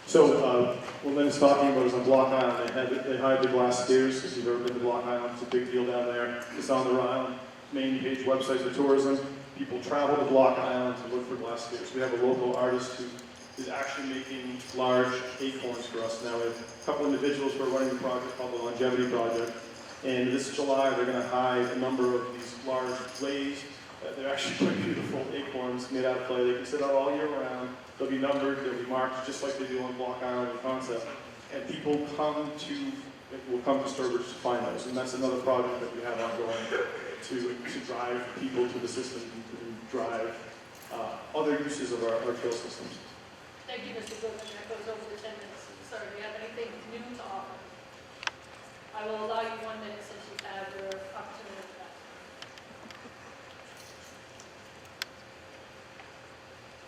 Speaker 10: So, what Lynn's talking about is on Block Island, they hide the glass stairs. If you've ever been to Block Island, it's a big deal down there. It's on the Rhode Island main page website for tourism. people travel to Block Island to look for glass skiers. We have a local artist who is actually making large acorns for us now. We have a couple individuals who are running a project called the Longevity Project. And this July, they're going to hide a number of these large glaze. They're actually quite beautiful acorns made out of clay. They can sit out all year round. They'll be numbered, they'll be marked just like they do on Block Island in concept. And people will come to Sturbridge to find those. And that's another project that we have ongoing to drive people to the system, to drive other uses of our trail systems.
Speaker 1: Thank you, Mr. Goodman. That goes over the 10 minutes. Sir, do you have anything new to offer? I will allow you 1 minute since you have your opportunity for that.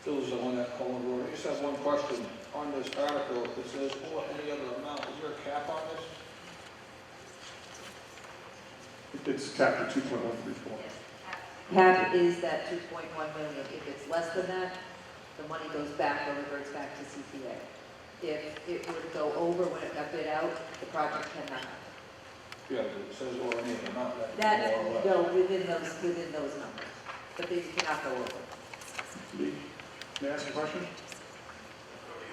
Speaker 11: Phil Zelenak, Cullen Road. I just have one question on this article. It says, or any other amount. Is there a cap on this?
Speaker 10: It's capped at 2.134.
Speaker 7: Cap is that 2.1 million. If it's less than that, the money goes back or reverts back to CPA. If it were to go over when it got bid out, the project cannot.
Speaker 11: Yeah, but it says or any other amount.
Speaker 7: That,
Speaker 11: more or less.
Speaker 7: no, within those numbers. But they cannot go over.
Speaker 10: Lee, may I ask a question?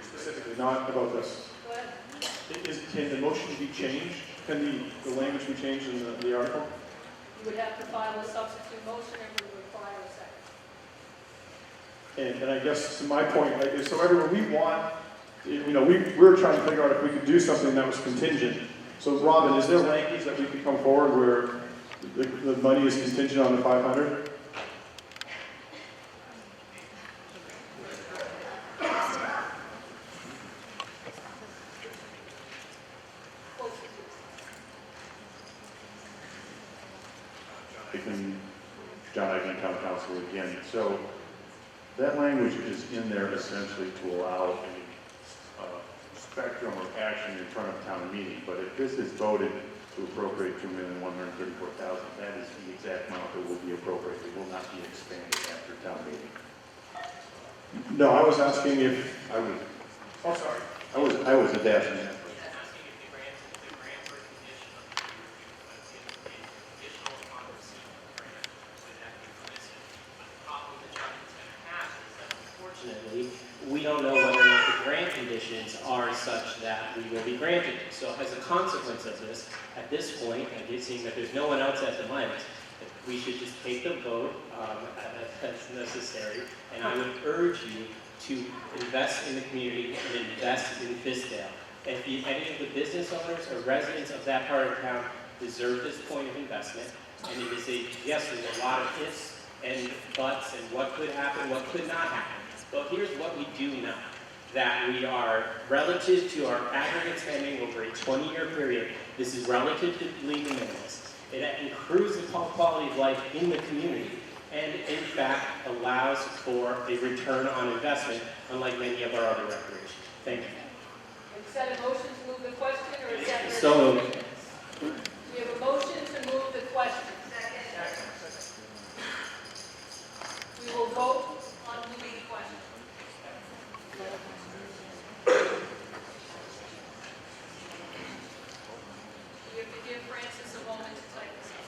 Speaker 10: Specifically, not about this.
Speaker 1: Go ahead.
Speaker 10: Can the motion be changed? Can the language be changed in the article?
Speaker 1: You would have to file a substitute motion and would require a second.
Speaker 10: And I guess to my point, so everyone, we want, we're trying to figure out if we could do something that was contingent. So Robin, is there language that we could come forward where the money is contingent on the 500?
Speaker 3: John Eichman, Town Council again. So that language is in there essentially to allow a spectrum of action in front of town meeting. But if this is voted to appropriate $2,134,000, that is the exact amount that will be appropriated. It will not be expanded after town meeting.
Speaker 10: No, I was asking if
Speaker 3: I was.
Speaker 10: Oh, sorry.
Speaker 3: I was adapting that.
Speaker 6: Unfortunately, we don't know whether or not the grant conditions are such that we will be granted. So as a consequence of this, at this point, and it seems that there's no one else at the mic, we should just take the vote as necessary. And I would urge you to invest in the community and invest in Fiskdale. If any of the business owners or residents of that part of town deserve this point of investment, and it is yes, there's a lot of ifs and buts and what could happen, what could not happen. But here's what we do know, that we are, relative to our aggregate spending over a 20-year period, this is relatively de minimis. It improves the quality of life in the community and, in fact, allows for a return on investment, unlike many of our other recreations. Thank you.
Speaker 1: Is that a motion to move the question, or is that?
Speaker 6: So moved.
Speaker 1: We have a motion to move the question. We will vote on moving the question. We have to give Francis a moment to type this up.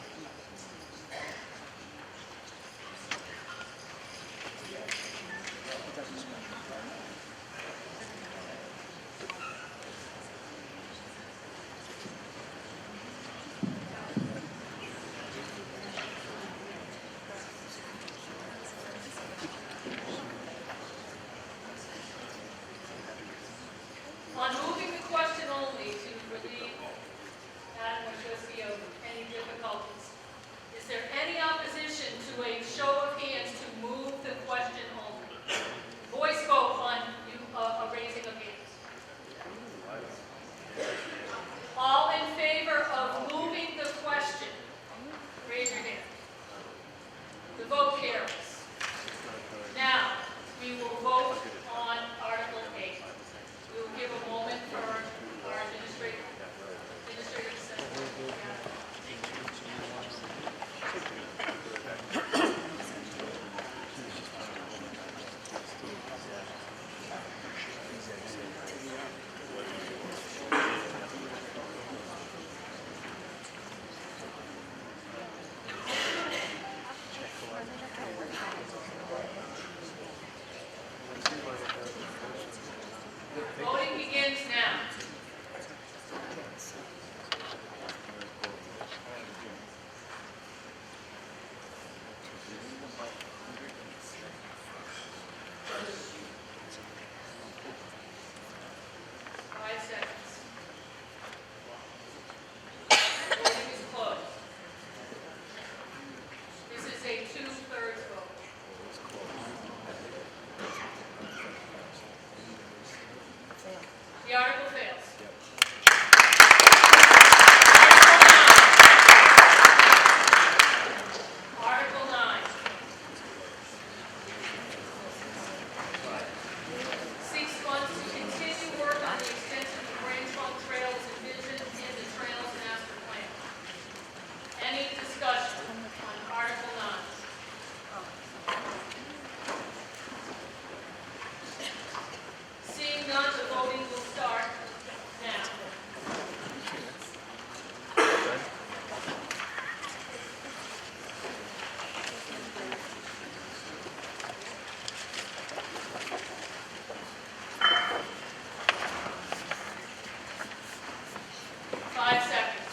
Speaker 1: 5 seconds.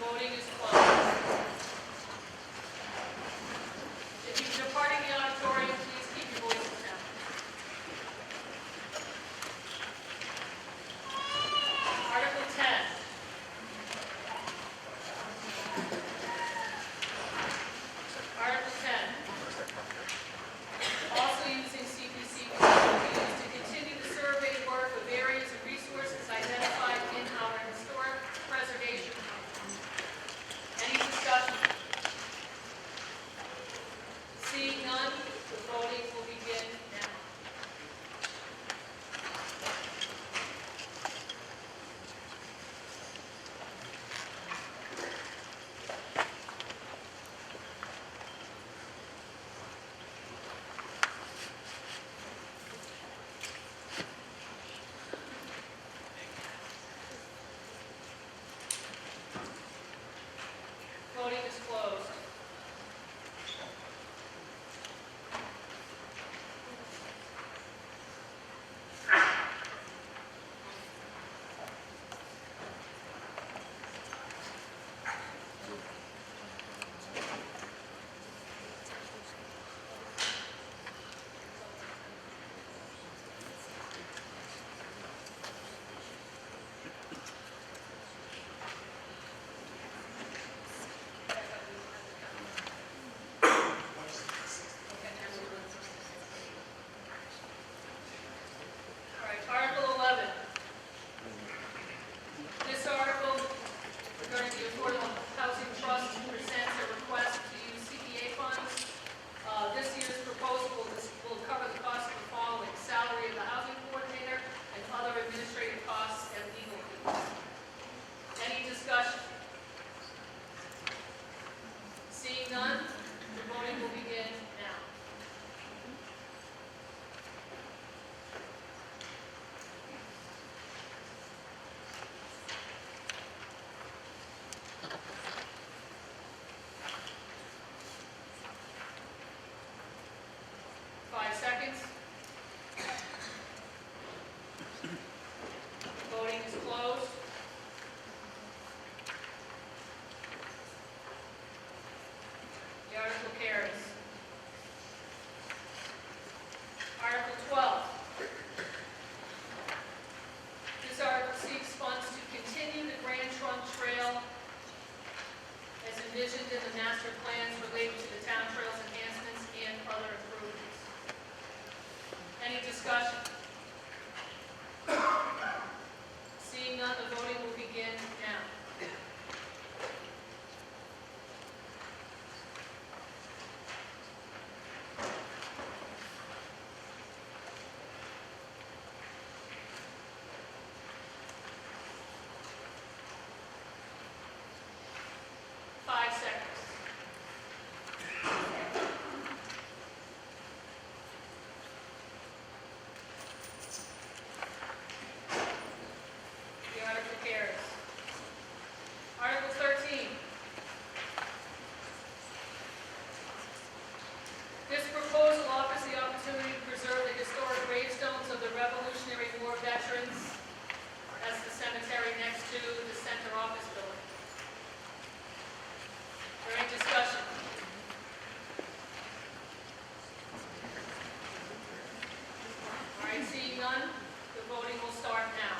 Speaker 1: Voting is closed. If you're departing the auditorium, please keep your voices down. Article 10. Article 10. Also using CPC funds to be used to continue the survey work of areas and resources identified in our historic preservation plan. Any discussion? Seeing none, the voting will begin now. Voting is closed. All right, Article 11. This article regarding the Affordable Housing Trust presents a request to use CPA funds. This year's proposal will cover the cost of the following: salary of the housing coordinator and other administrative costs and legal fees. Any discussion? Seeing none, the voting will begin now. Five seconds. Voting is closed. The article carries. Article 12. This article seeks funds to continue the Grand Trunk Trail as envisioned in the master plans related to the town trails enhancements and other improvements. Any discussion? Seeing none, the voting will begin now. Five seconds. The article carries. Article 13. This proposal offers the opportunity to preserve the historic gravestones of the Revolutionary War veterans as the cemetery next to the center office building. Is there any discussion? All right, seeing none, the voting will start now.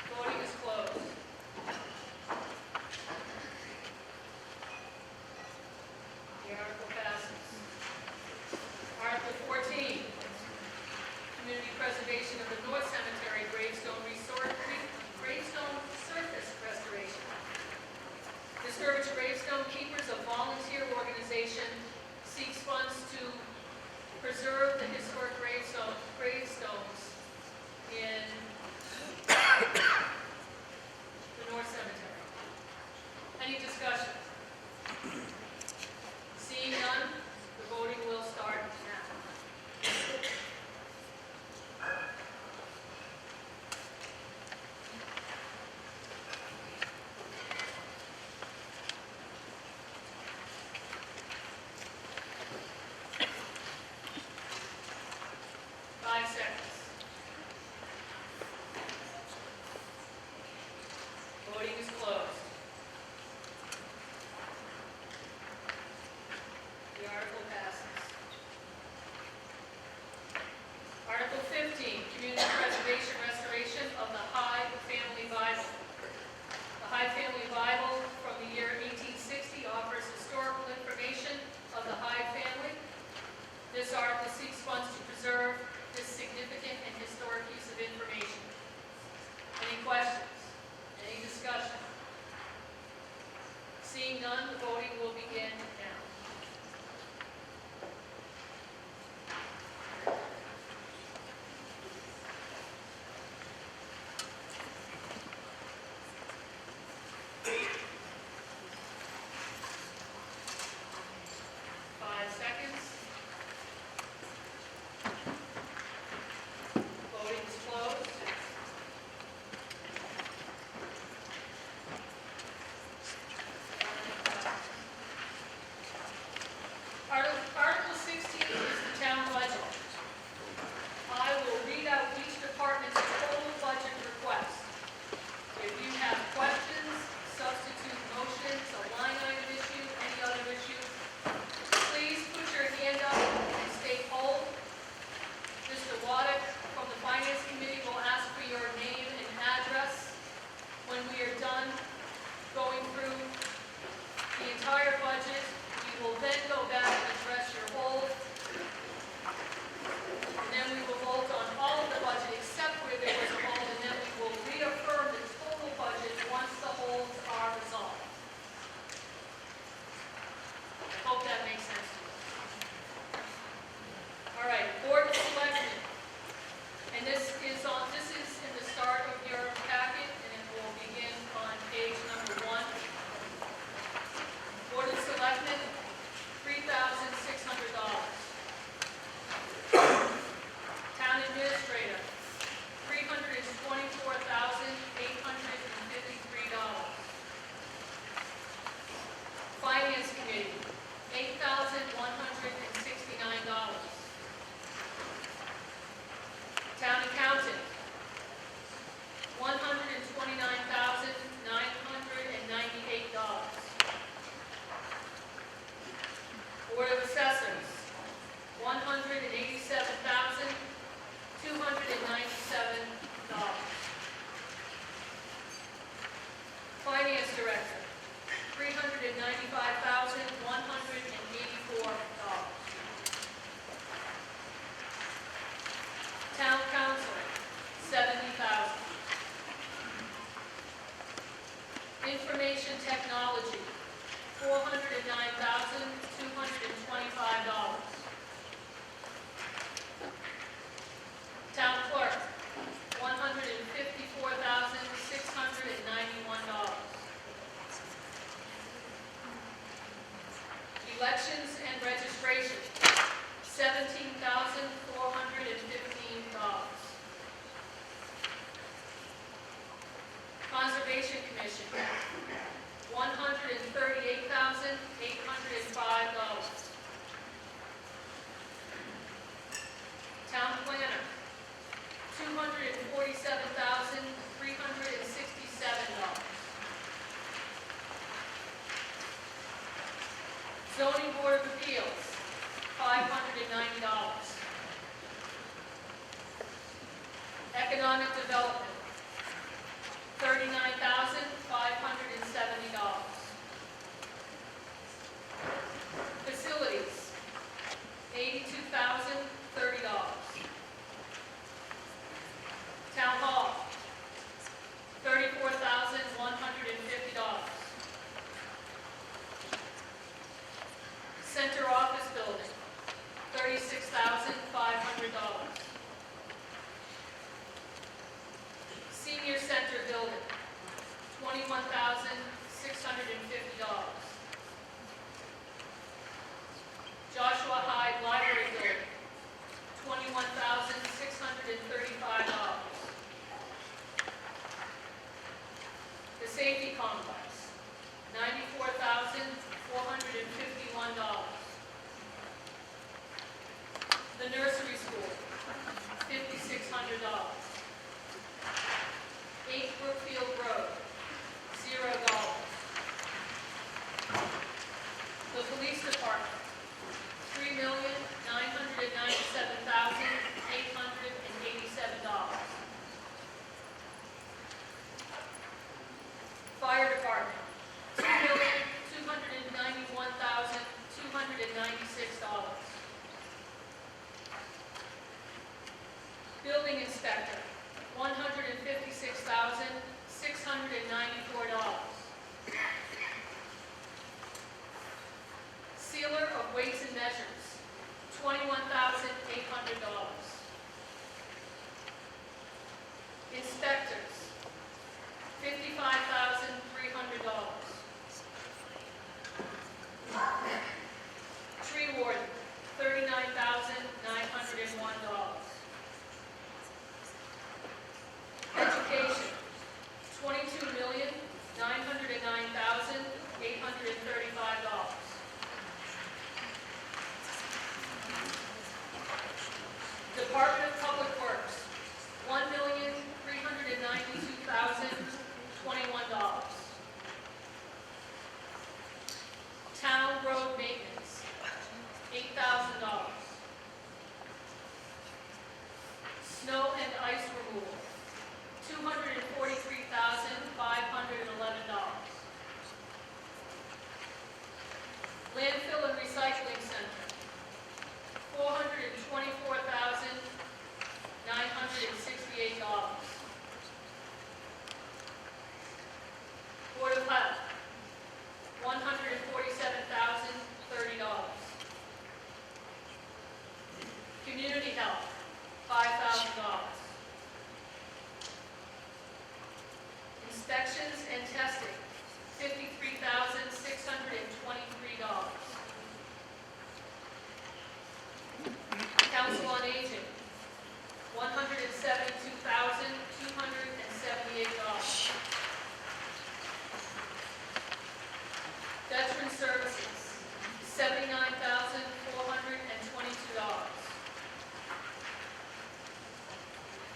Speaker 1: Voting is closed. The article passes. Article 14, community preservation of the North Cemetery gravestone surface restoration. The Sturbridge Gravestone Keepers, a volunteer organization, seeks funds to preserve the historic gravestones in the North Cemetery. Any discussion? Seeing none, the voting then go back and address your holds. And then we will vote on all of the budget except where there was a hold, and then we will reaffirm the total budget once the holds are resolved. I hope that makes sense to you. All right, Board of Selectmen. And this is in the start of your packet, and it will begin on page number 1. Board of Selectmen, $3,600. Town Administrator, $324,853. Finance Committee, $8,169. Town Accountant, $129,998. Board of Assessors, $187,297. Finance Director, $395,184. Town Council, $70,000. Information Technology, $409,225. Town Clerk, $154,691. Elections and Registration, $17,415. Conservation Commission, $138,805. Town Planner, $247,367. Zoning Board of Appeals, $590. Economic Development, $39,570. Facilities, $82,030. Town Hall, $34,150. Center Office Building, $36,500. Senior Center Building, $21,650. Joshua Hyde Library Building, $21,635. The Safety Complex, $94,451. The Nursery School, $5,600. 8 Brookfield Road, $0. The Police Department, $3,997,887. Fire Department, $2,291,296. Building Inspector, $156,694. Sealer of Weights and Measures, $21,800. Inspectors, $55,300. Tree Warden, $39,901. Education, $22,909,835. Health, $5,000. Inspections and testing, $53,623. Council on Aging, $172,278. Veteran Services, $79,422.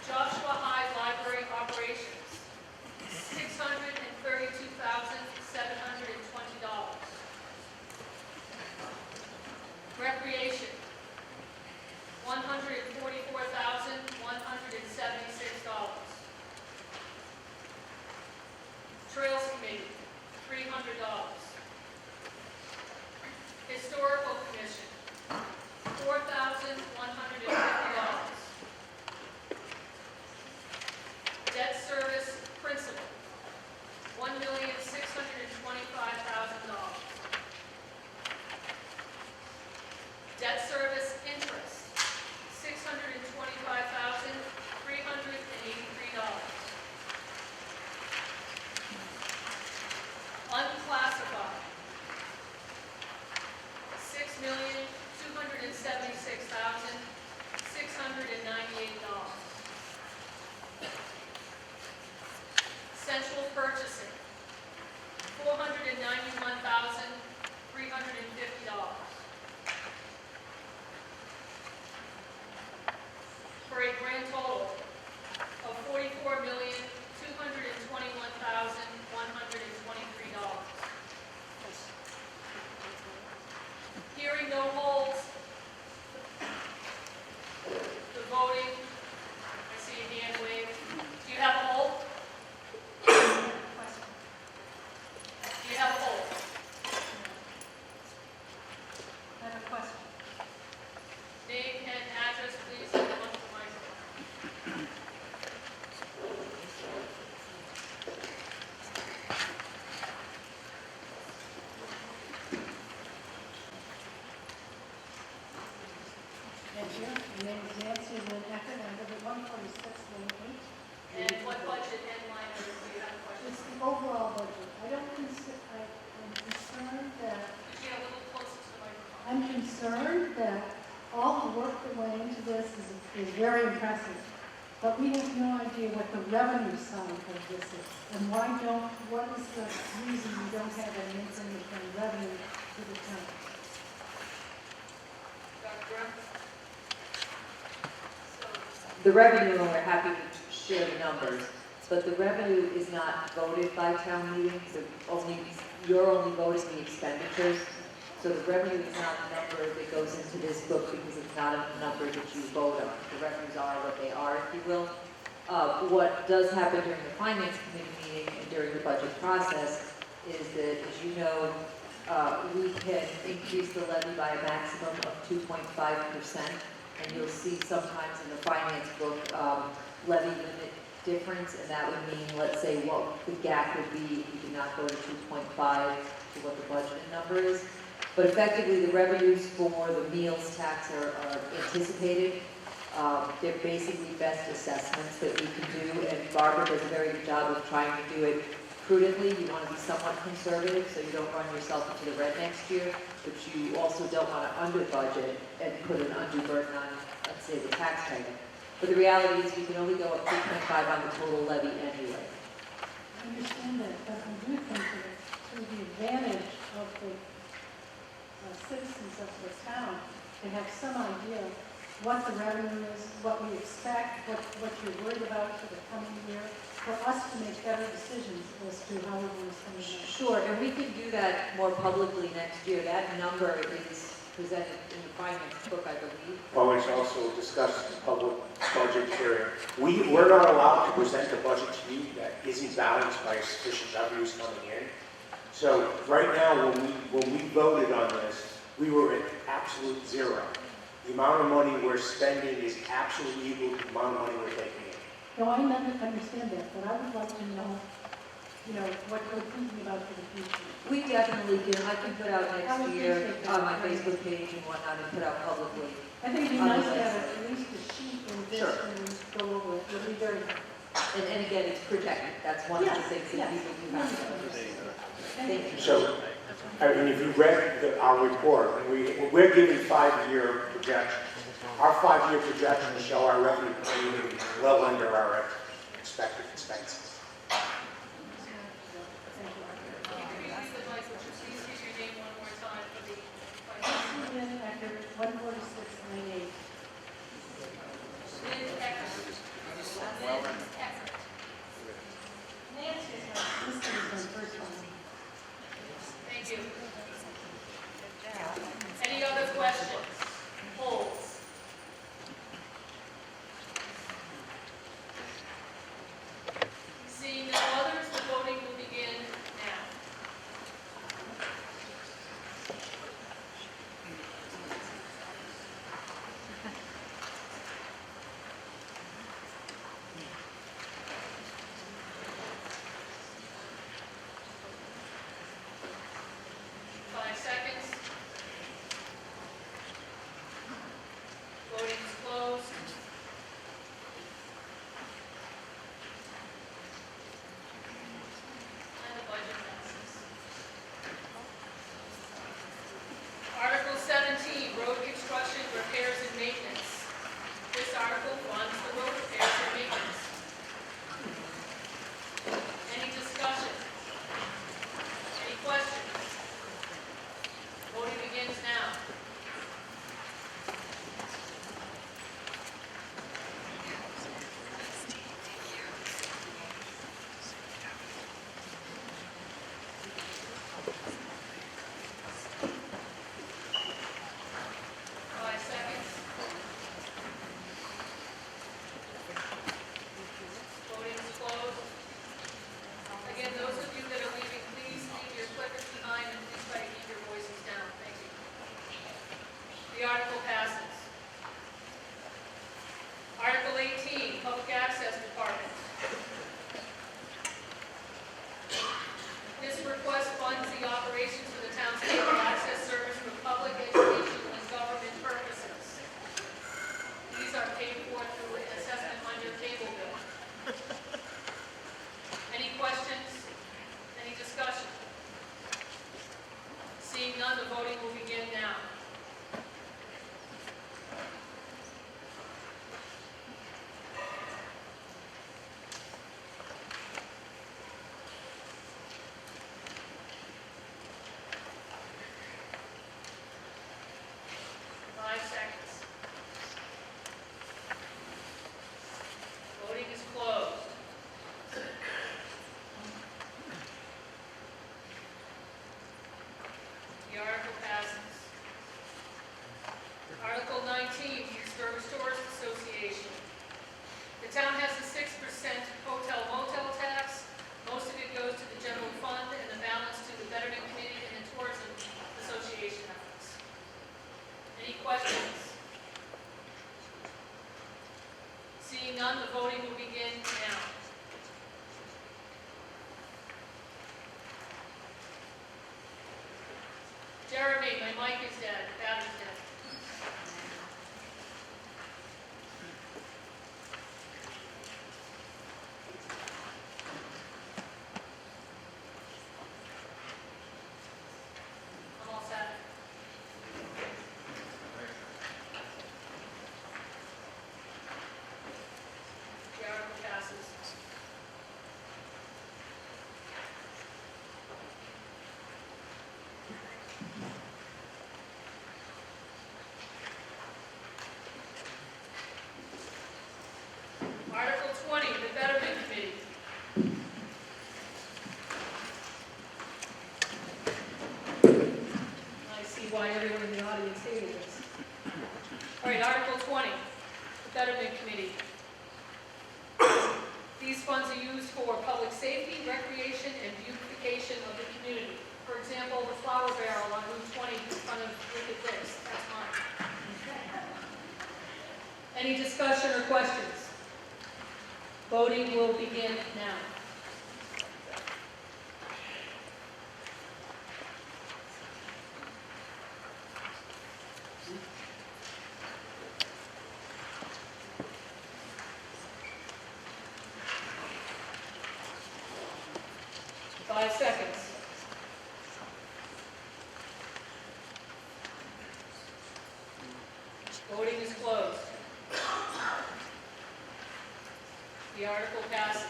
Speaker 1: Joshua High Library Operations, $632,720. Recreation, $144,176. Trails Committee, $300. Historical Commission, $4,150. Debt Service Principal, $1,625,000. Debt Service Interest, $625,383. Unclassified, $6,276,698. Central Purchasing, $491,350. For a grand total of $44,221,123. Hearing no holds, the voting, I see a hand waved. Do you have a hold? Do you have a hold?
Speaker 22: I have a question.
Speaker 1: Name and address, please, and come up to the microphone.
Speaker 22: Thank you. My name is Nancy Lynn Eckert. I live at 146 Lane 8.
Speaker 1: And what budget and line items do you have a question?
Speaker 22: It's the overall budget. I'm concerned that,
Speaker 1: Could you get a little closer to the microphone?
Speaker 22: I'm concerned that all the work that went into this is very impressive. But we have no idea what the revenue side of this is. And what is the reason we don't have an information on revenue to the town?
Speaker 1: Dr. Brown?
Speaker 7: The revenue, and we're happy to share the numbers, but the revenue is not voted by town meetings. You're only voting the expenditures. So the revenue is not a number that goes into this book because it's not a number that you vote on. The revenues are what they are, if you will. What does happen during the Finance Committee meeting and during the budget process is that, as you know, we can increase the levy by a maximum of 2.5%. And you'll see sometimes in the finance book, levy limit difference, and that would mean, let's say, what the gap would be if you did not go to 2.5 to what the budgeted number is. But effectively, the revenues for the meals tax are anticipated. They're basically best assessments that we can do, and Barbara does a very good job of trying to do it prudently. You want to be somewhat conservative so you don't run yourself into the red next year, but you also don't want to under budget and put an undue burden on, let's say, the taxpayer. But the reality is we can only go up 2.5 on the total levy anyway.
Speaker 22: I understand that, but I do think that through the advantage of the citizens of the town to have some idea what the revenue is, what we expect, what you're worried about for the coming year, for us to make better decisions as to how we're going to spend it.
Speaker 7: Sure, and we can do that more publicly next year. That number is presented in the finance book, I believe.
Speaker 5: Well, it's also discussed in public budget hearing. We're not allowed to present a budget to you that isn't balanced by sufficient revenues coming in. So right now, when we voted on this, we were at absolute zero. The amount of money we're spending is absolutely equal to the amount of money we're taking in.
Speaker 22: No, I understand that, but I would like to know you know, what we're thinking about for the future.
Speaker 7: We definitely can, I can put out
Speaker 22: I
Speaker 7: next
Speaker 22: would
Speaker 7: year
Speaker 22: appreciate that.
Speaker 7: on my Facebook page and whatnot and put out publicly.
Speaker 22: I think it'd be
Speaker 7: on the
Speaker 22: nice to have
Speaker 7: website.
Speaker 22: at least a sheet in this
Speaker 7: Sure.
Speaker 22: and go over it. It would be very nice.
Speaker 7: And again, it's protected, that's one of the
Speaker 22: Yes,
Speaker 7: things
Speaker 22: yes.
Speaker 7: that people do not know. Thank you.
Speaker 5: So, I mean, if you read our report, and we're given 5-year projections. Our 5-year projections show our revenue coming in well under our expected expenses.
Speaker 22: Lynn Eckert, 14698. This is my first one.
Speaker 1: Thank you. Any other questions? Polls? Seeing no others, the voting will begin now. Five seconds. Voting is closed. And the budget passes. Article 17, road construction, repairs and maintenance. This article funds the road repairs and maintenance. Any discussion? Any questions? Voting begins now. Five seconds. Voting is closed. Again, those of you that are leaving, please leave your clickers behind and please try to keep your voices down. Thank you. The article passes. Article 18, Public Access Department. This request funds the operations of the town's cable access service for public education and government purposes. These are paid for through assessment on your cable bill. Any questions? Any discussion? Seeing none, the voting will begin now. Five seconds. Voting is closed. The article passes. Article 19, Sturgis Tourist Association. The town has a 6% hotel motel tax. Most of it goes to the general fund and the balance to the Betterment Committee and the Tourism Association efforts. Any questions? Seeing none, the voting will begin now. Jeremy, my mic is dead, battery's dead. I'm all set. The article passes. Article 20, the Betterment Committee. I see why everyone in the audience hated this. All right, Article 20, the Betterment Committee. These funds are used for public safety, recreation, and beautification of the community. For example, the flower barrel on Route 20 in front of Wicked Wicks, that's mine. Any discussion or questions? Voting will begin now. seconds. Voting is closed. The article passes.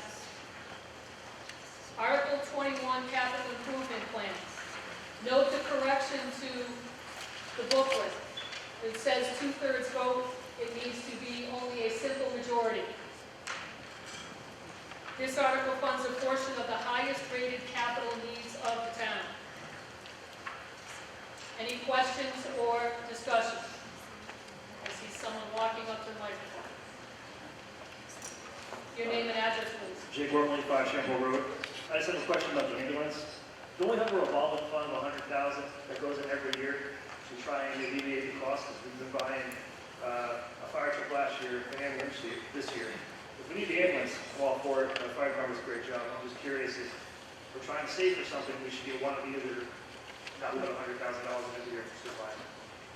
Speaker 1: Article 21, capital improvement plans. Note the correction to the booklet. It says 2/3 vote. It needs to be only a simple majority. This article funds a portion of the highest rated capital needs of the town. Any questions or discussion? I see someone walking up to the microphone. Your name and address, please.
Speaker 2: Jake Wormley, 5 Shamble Road. I just have a question about the ambulance. Don't we have a revolving fund of $100,000 that goes in every year to try and alleviate the cost? Because we've been buying a fire truck last year, an ambulance this year. If we need the ambulance, I'm all for it. The fire department does a great job. I'm just curious if we're trying to save for something, we should get one of either, not put $100,000 every year to buy.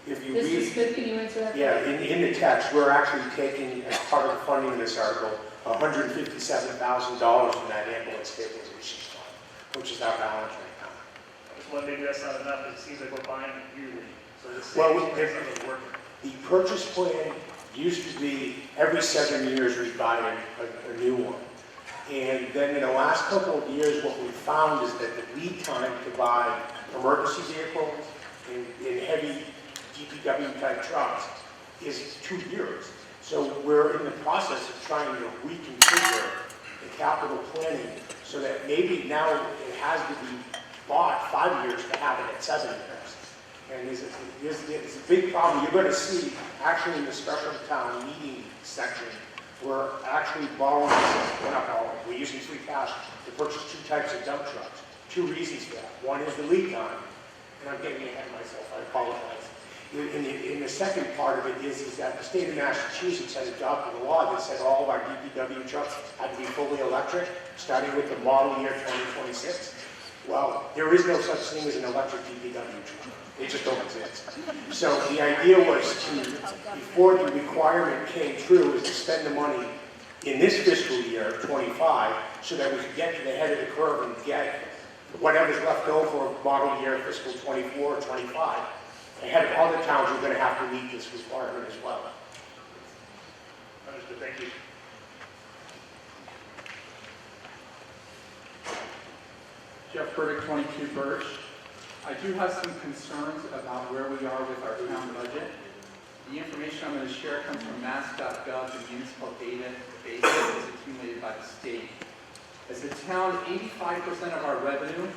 Speaker 5: If you
Speaker 1: Mr.
Speaker 5: read,
Speaker 1: Smith, can you answer that?
Speaker 5: yeah, in the text, we're actually taking, as part of the funding of this article, $157,000 from that ambulance stabilization fund, which is our balance right now.
Speaker 2: Just one, maybe that's not enough, because it seems like we're buying it yearly. So this
Speaker 5: Well,
Speaker 2: savings is working.
Speaker 5: The purchase plan used to be every 7 years we buy a new one. And then in the last couple of years, what we found is that the lead time to buy emergency vehicles and heavy DPW type trucks is 2 years. So we're in the process of trying to reconfigure the capital planning so that maybe now it has to be bought 5 years to have it at 7 years. And it's a big problem. You're going to see, actually in the special town meeting section, we're actually borrowing, we're not borrowing, we're using free cash to purchase 2 types of dump trucks. 2 reasons for that. One is the lead time, and I'm getting ahead of myself, I apologize. In the second part of it is that the state of Massachusetts has adopted a law that said all of our DPW trucks had to be fully electric, starting with the model year 2026. Well, there is no such thing as an electric DPW truck. They just don't exist. So the idea was to, before the requirement came true, is to spend the money in this fiscal year, 25, so that we could get to the head of the curve and get whatever's left over for model year fiscal 24 or 25. Ahead of other towns, we're going to have to meet this requirement as well.
Speaker 2: Understood, thank you.
Speaker 11: Jeff Burdick, 22 Birch. I do have some concerns about where we are with our town budget. The information I'm going to share comes from mass.gov, the municipal data base that is accumulated by the state. As a town, 85% of our revenue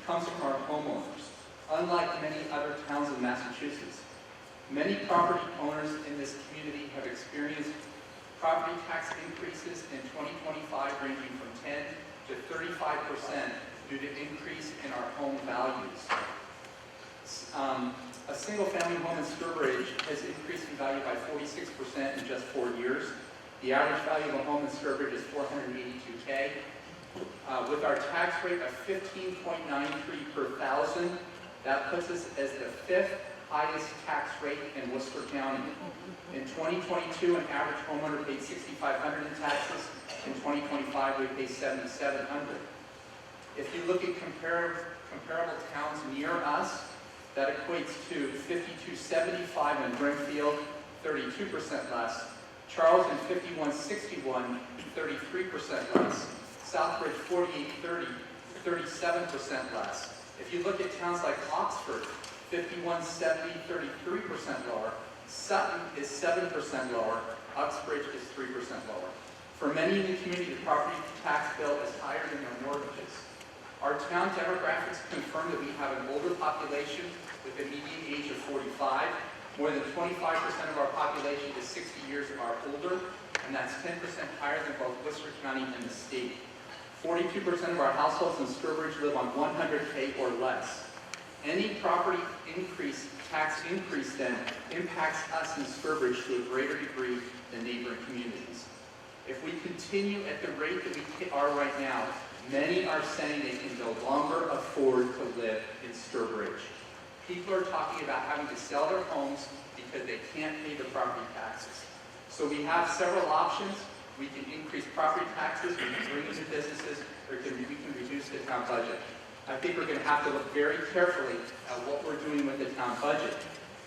Speaker 11: comes from our homeowners, unlike many other towns in Massachusetts. Many property owners in this community have experienced property tax increases in 2025 ranging from 10 to 35% due to increase in our home values. A single-family home in Sturbridge has increased in value by 46% in just 4 years. The average value of a home in Sturbridge is $482K. With our tax rate of 15.93 per thousand, that puts us as the 5th highest tax rate in Worcester County. In 2022, an average homeowner paid $6,500 in taxes. In 2025, we pay $7,700. If you look at comparable towns near us, that equates to $5,275 in Brimfield, 32% less. Charlton, $5,161, 33% less. Southbridge, $4,830, 37% less. If you look at towns like Oxford, $5,170, 33% lower. Sutton is 7% lower. Uxbridge is 3% lower. For many in the community, the property tax bill is higher than their mortgages. Our town demographics confirm that we have an older population with a median age of 45. More than 25% of our population is 60 years or older, and that's 10% higher than both Worcester County and the state. 42% of our households in Sturbridge live on $100K or less. Any property increase, tax increase then, impacts us in Sturbridge to a greater degree than neighboring communities. If we continue at the rate that we are right now, many are saying they can no longer afford to live in Sturbridge. People are talking about having to sell their homes because they can't pay the property taxes. So we have several options. We can increase property taxes, we can bring in businesses, or we can reduce the town budget.
Speaker 20: I think we're going to have to look very carefully at what we're doing with the town budget.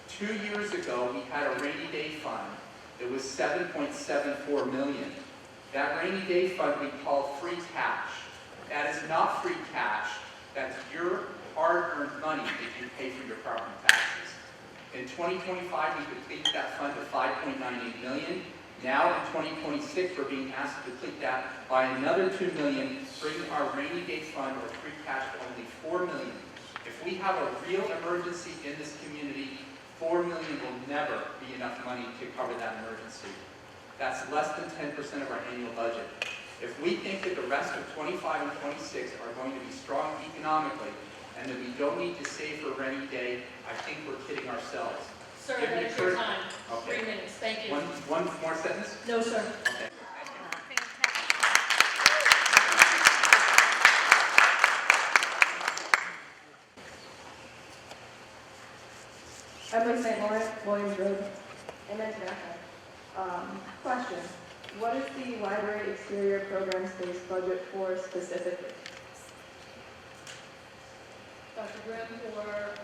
Speaker 20: 2 years ago, we had a rainy day fund that was $7.74 million. That rainy day fund we call free cash. That is not free cash. That's your hard-earned money that you pay for your property taxes. In 2025, we depleted that fund to $5.98 million. Now in 2026, we're being asked to deplete that by another $2 million, bringing our rainy day fund or free cash to only $4 million. If we have a real emergency in this community, $4 million will never be enough money to cover that emergency. That's less than 10% of our annual budget. If we think that the rest of 25 and 26 are going to be strong economically, and that we don't need to save for a rainy day, I think we're kidding ourselves.
Speaker 1: Sir,
Speaker 20: Give me
Speaker 1: that is your
Speaker 20: courage.
Speaker 1: time.
Speaker 20: Okay.
Speaker 1: 3 minutes, thank you.
Speaker 20: One more sentence?
Speaker 1: No, sir.
Speaker 20: Okay.
Speaker 8: Emily St. Laurent, Williams Road, Amen to that. Question, what is the library exterior program space budget for specifically?
Speaker 1: Dr. Grimm or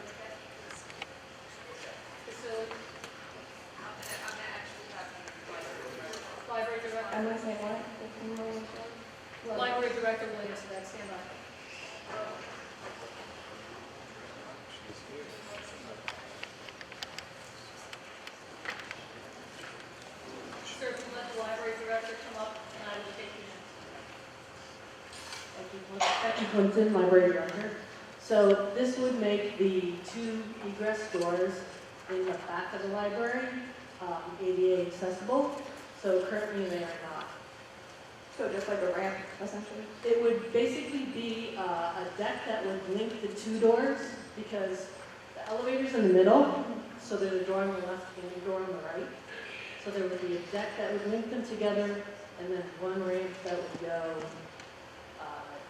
Speaker 1: facility? Library director.
Speaker 8: Emily St. Laurent, 15 Williams Road.
Speaker 1: Library director will answer that, stand by. Sir, if you let the library director come up, and I will take you.
Speaker 17: Becky Clinton, Library Director. So this would make the 2 egress doors in the back of the library ADA accessible. So currently they are not.
Speaker 8: So just like a ramp, essentially?
Speaker 17: It would basically be a deck that would link the 2 doors because the elevator's in the middle, so there's a door on the left and a door on the right. So there would be a deck that would link them together and then one ramp that would go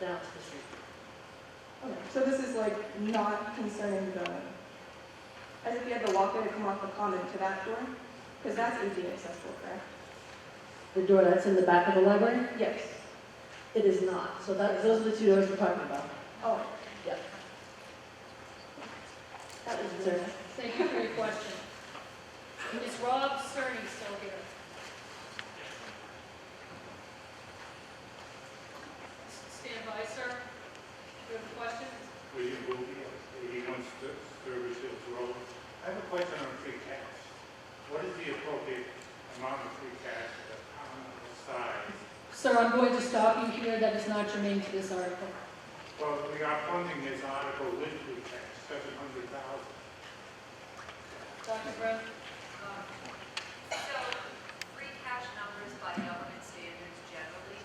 Speaker 17: down to the street.
Speaker 8: Okay, so this is like not concerning the, as if you had the walkway to come off the common to that door? Because that's ADA accessible, correct?
Speaker 17: The door that's in the back of the library?
Speaker 8: Yes.
Speaker 17: It is not. So those are the 2 doors we're talking about.
Speaker 8: Oh.
Speaker 17: Yep.
Speaker 1: That was good. Thank you for your question. Is Rob Cerny still here? Stand by, sir. You have a question?
Speaker 12: William Booby, 81 Sturbridge Hills Road. I have a question on free cash. What is the appropriate amount of free cash for the town of the size?
Speaker 1: Sir, I'm going to stop you here. That is not germane to this article.
Speaker 12: Well, we are funding this article with free cash, $700,000.
Speaker 1: Dr. Grimm?
Speaker 7: So, free cash numbers by government standards generally,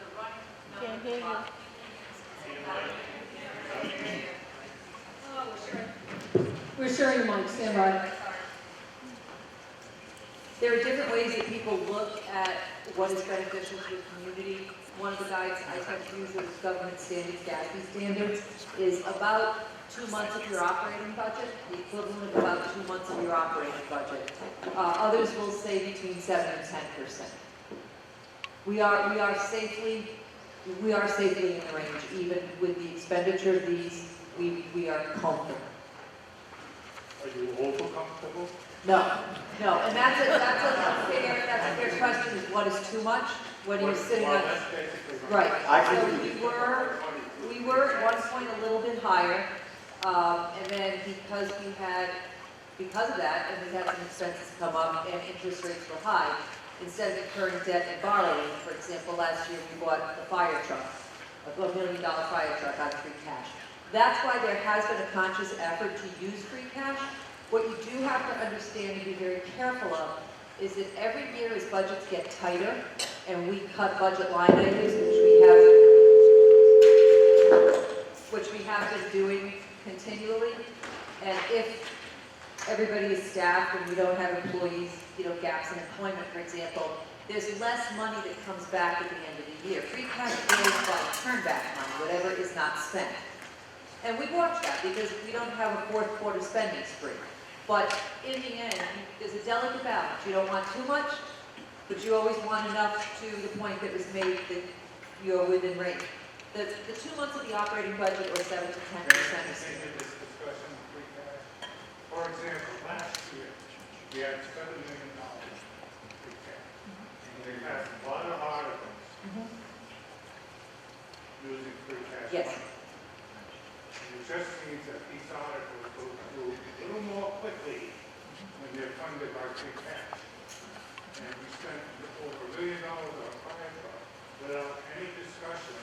Speaker 7: the running
Speaker 1: Can't
Speaker 7: number
Speaker 1: hear you.
Speaker 7: of
Speaker 1: Oh, we're sharing the mic. Stand by.
Speaker 7: There are different ways that people look at what is beneficial to the community. One of the guides I tend to use is government standards, GASB standards, is about 2 months of your operating budget, the equivalent of about 2 months of your operating budget. Others will say between 7 and 10%. We are safely in the range, even with the expenditure of these, we are comfortable.
Speaker 12: Are you over comfortable?
Speaker 7: No, and that's a fair question, is what is too much? When you're sitting on, right. So we were at one point a little bit higher, and then because of that, and we had some expenses come up and interest rates were high, instead of incurring debt and borrowing, for example, last year we bought a fire truck, a $1 million fire truck out of free cash. That's why there has been a conscious effort to use free cash. What you do have to understand and be very careful of is that every year as budgets get tighter and we cut budget line items, which we have been doing continually, and if everybody is staffed and we don't have employees, gaps in employment, for example, there's less money that comes back at the end of the year. Free cash is like turn back money, whatever is not spent. And we watch that because we don't have a fourth quarter spending spree. But in the end, there's a delicate balance. You don't want too much, but you always want enough to the point that was made that you're within range. The 2 months of the operating budget or 7 to 10%.
Speaker 12: Continue this discussion of free cash. For example, last year, we had $7 million free cash. And they passed a lot of articles using free cash.
Speaker 7: Yes.
Speaker 12: money. And it just seems that these articles go through a little more quickly when they're funded by free cash. And we spent over $1 million on fire truck without any discussion,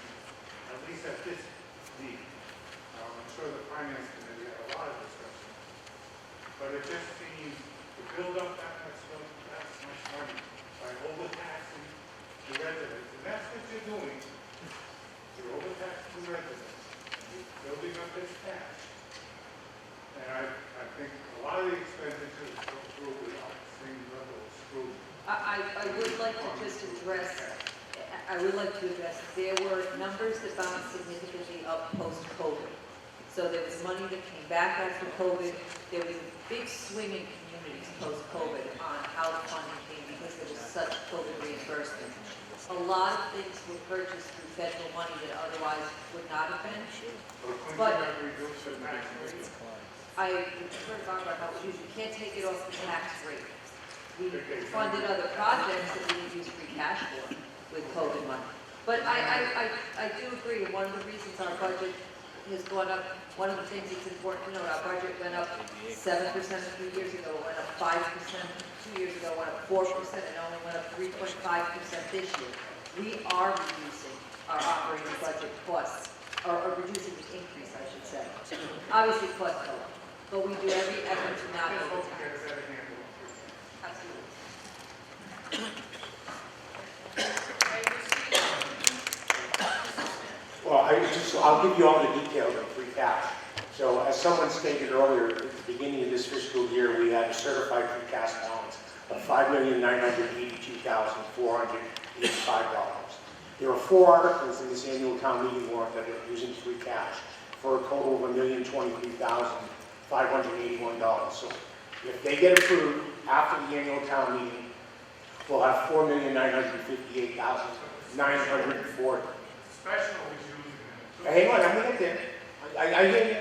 Speaker 12: at least at this meeting. I'm sure the finance committee had a lot of discussion. But it just seems to build up that much money by overtaxing the residents. And that's what you're doing. You're overtaxing the residents. You're building up this cash. And I think a lot of the expenditures go through without the same level of scrutiny.
Speaker 7: I would like to just address, there were numbers that bounced significantly up post-COVID. So there was money that came back after COVID. There was a big swing in communities post-COVID on how the funding came because there was such COVID reimbursement. A lot of things were purchased through federal money that otherwise would not have been. But I would prefer to talk about how it was used. You can't take it off the tax rate. We funded other projects that we didn't use free cash for with COVID money. But I do agree, one of the reasons our budget has gone up, one of the things that's important to note, our budget went up 7% 3 years ago, went up 5% 2 years ago, went up 4%, and only went up 3.5% this year. We are reducing our operating budget costs, or reducing the increase, I should say. Obviously, costs go up, but we do every effort to not overtax. Absolutely.
Speaker 5: Well, I'll give you all the details of free cash. So as someone stated earlier, at the beginning of this fiscal year, we had a certified free cash balance of $5,982,485. There are 4 articles in this annual town meeting warrant that are using free cash for a total of $1,023,581. So if they get approved after the annual town meeting, we'll have $4,958,940.
Speaker 12: Special is using it.
Speaker 5: Hang on, I'm gonna get there. I hear you.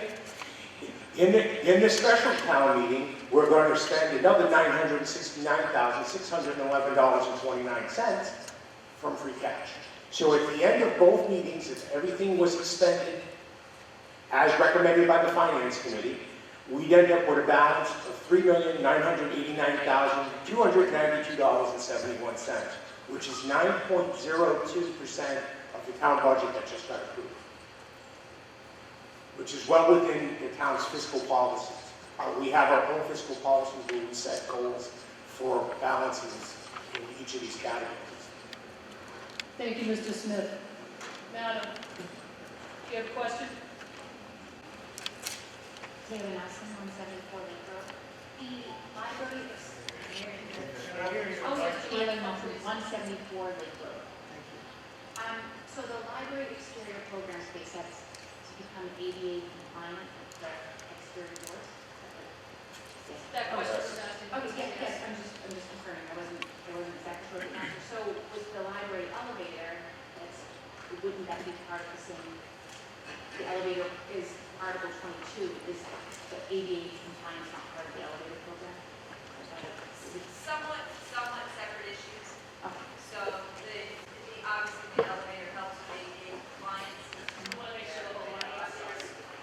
Speaker 5: In the special town meeting, we're going to spend another $969,611.29 from free cash. So at the end of both meetings, if everything was expended as recommended by the Finance Committee, we'd end up with a balance of $3,989,292.71, which is 9.02% of the town budget that just got approved, which is well within the town's fiscal policies. We have our own fiscal policies where we set goals for balances in each of these categories.
Speaker 1: Thank you, Mr. Smith. Madam, do you have a question?
Speaker 19: Taylor Nelson, 174 Lake Road. The library is... Taylor Nelson, 174 Lake Road. So the library exterior program space has to become ADA compliant with the exterior doors?
Speaker 1: That question was asked.
Speaker 19: Yes, I'm just confirming, I wasn't exactly sure of the answer. So with the library elevator, wouldn't that be part of the same, the elevator is Article 22, is the ADA compliance not part of the elevator program?
Speaker 7: Somewhat separate issues.
Speaker 19: Okay.
Speaker 7: So obviously the elevator helps with ADA compliance. We want to make sure the whole line is.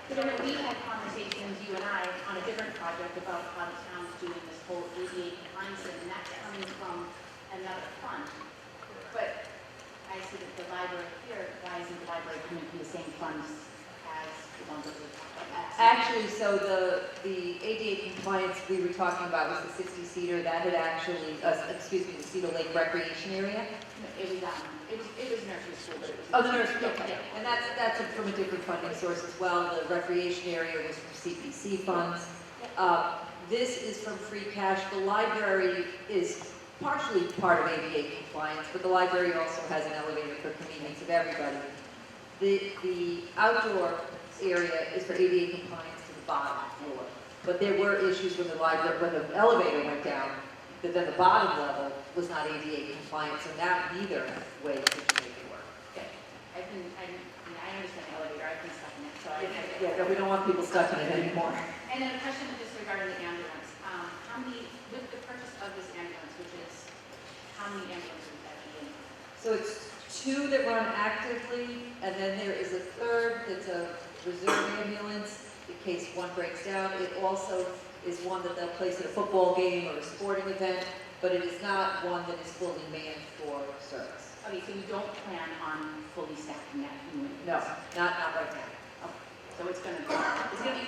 Speaker 19: But then we had conversations, you and I, on a different project about how the town's doing this whole ADA compliance, and that's coming from another fund. But I see that the library here, why isn't the library coming from the same funds as the ones that we talked about?
Speaker 7: Actually, so the ADA compliance we were talking about was the 60-seater. That had actually, the Cedar Lake Recreation Area.
Speaker 19: It was nursery school, but it was.
Speaker 7: Oh, the nursery, okay. And that's from a different funding source as well. The recreation area was from CPC funds. This is from free cash. The library is partially part of ADA compliance, but the library also has an elevator for convenience of everybody. The outdoor area is for ADA compliance to the bottom floor. But there were issues when the elevator went down, that then the bottom level was not ADA compliant, so now neither way could you make it work.
Speaker 19: Okay. I understand the elevator, I've been stuck in it, so I.
Speaker 7: Yeah, no, we don't want people stuck in it anymore.
Speaker 19: And then a question just regarding the ambulance. How many, with the purchase of this ambulance, which is, how many ambulances would that be in?
Speaker 7: So it's 2 that run actively, and then there is a third that's a reserve ambulance in case one breaks down. It also is one that they'll place at a football game or a sporting event, but it is not one that is fully manned for service.
Speaker 19: Okay, so you don't plan on fully staffing that unit?
Speaker 7: No, not right now.
Speaker 19: So it's gonna be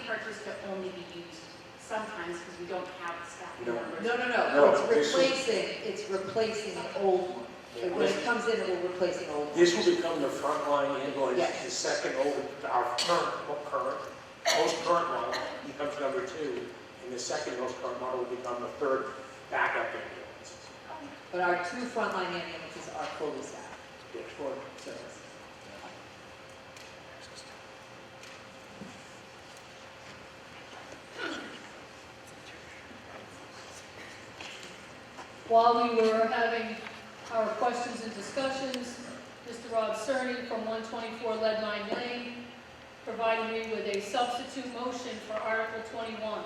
Speaker 19: purchased to only be used sometimes because we don't have the staff numbers?
Speaker 7: No.
Speaker 5: No,
Speaker 7: It's replacing an old one. And when it comes in, it will replace an old one.
Speaker 5: This will become the frontline ambulance,
Speaker 7: Yes.
Speaker 5: the second over, our most current model becomes number 2, and the second most current model will become the third backup ambulance.
Speaker 7: But our 2 frontline ambulances are fully staffed for service.
Speaker 1: While we were having our questions and discussions, Mr. Rob Cerny from 124 Leadmine Lane provided me with a substitute motion for Article 21.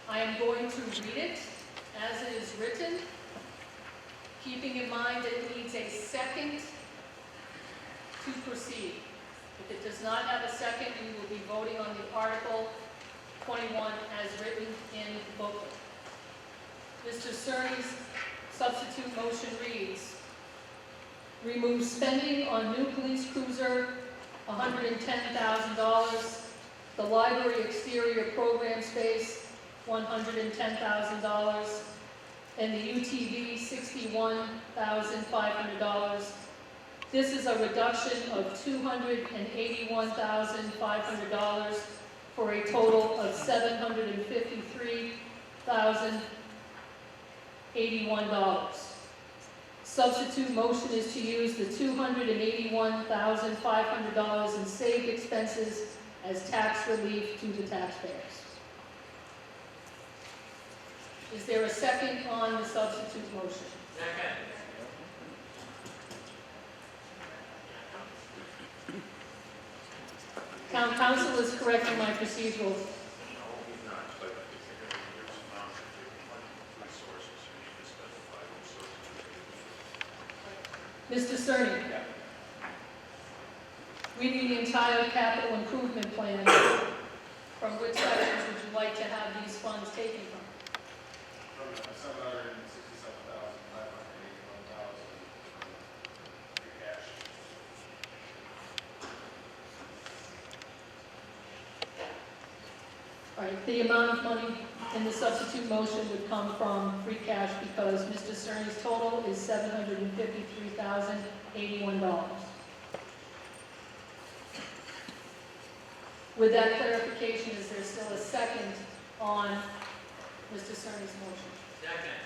Speaker 1: I am going to read it as it is written, keeping in mind that it needs a second to proceed. If it does not have a second, we will be voting on the Article 21 as written in the booklet. Mr. Cerny's substitute motion reads, remove spending on new police cruiser, $110,000, the library exterior program space, $110,000, and the UTV, $61,500. This is a reduction of $281,500 for a total of $753,081. Substitute motion is to use the $281,500 in saved expenses as tax relief to the taxpayers. Is there a second on the substitute motion? Second. Town council is correcting my procedural. Mr. Cerny, reading the entire capital improvement plan, from which sections would you like to have these funds taken from?
Speaker 12: From the $767,581 free cash.
Speaker 1: All right, the amount of money in the substitute motion would come from free cash because Mr. Cerny's total is $753,081. With that clarification, is there still a second on Mr. Cerny's motion? Second.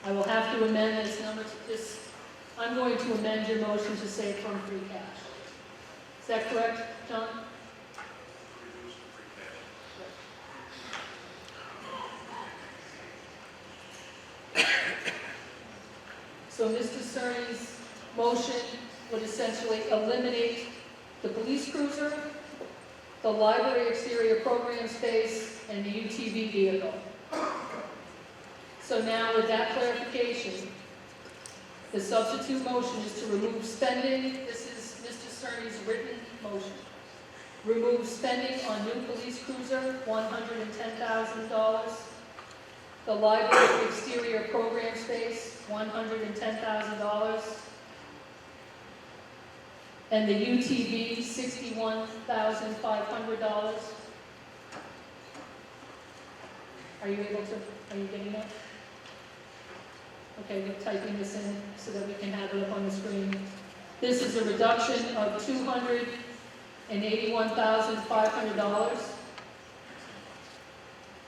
Speaker 1: I will have to amend this number to this. I'm going to amend your motion to say from free cash. Is that correct, John? So Mr. Cerny's motion would essentially eliminate the police cruiser, the library exterior program space, and the UTV vehicle. So now with that clarification, the substitute motion is to remove spending. This is Mr. Cerny's written motion. Remove spending on new police cruiser, $110,000. The library exterior program space, $110,000. And the UTV, $61,500. Are you getting that? Okay, we're typing this in so that we can have it up on the screen. This is a reduction of $281,500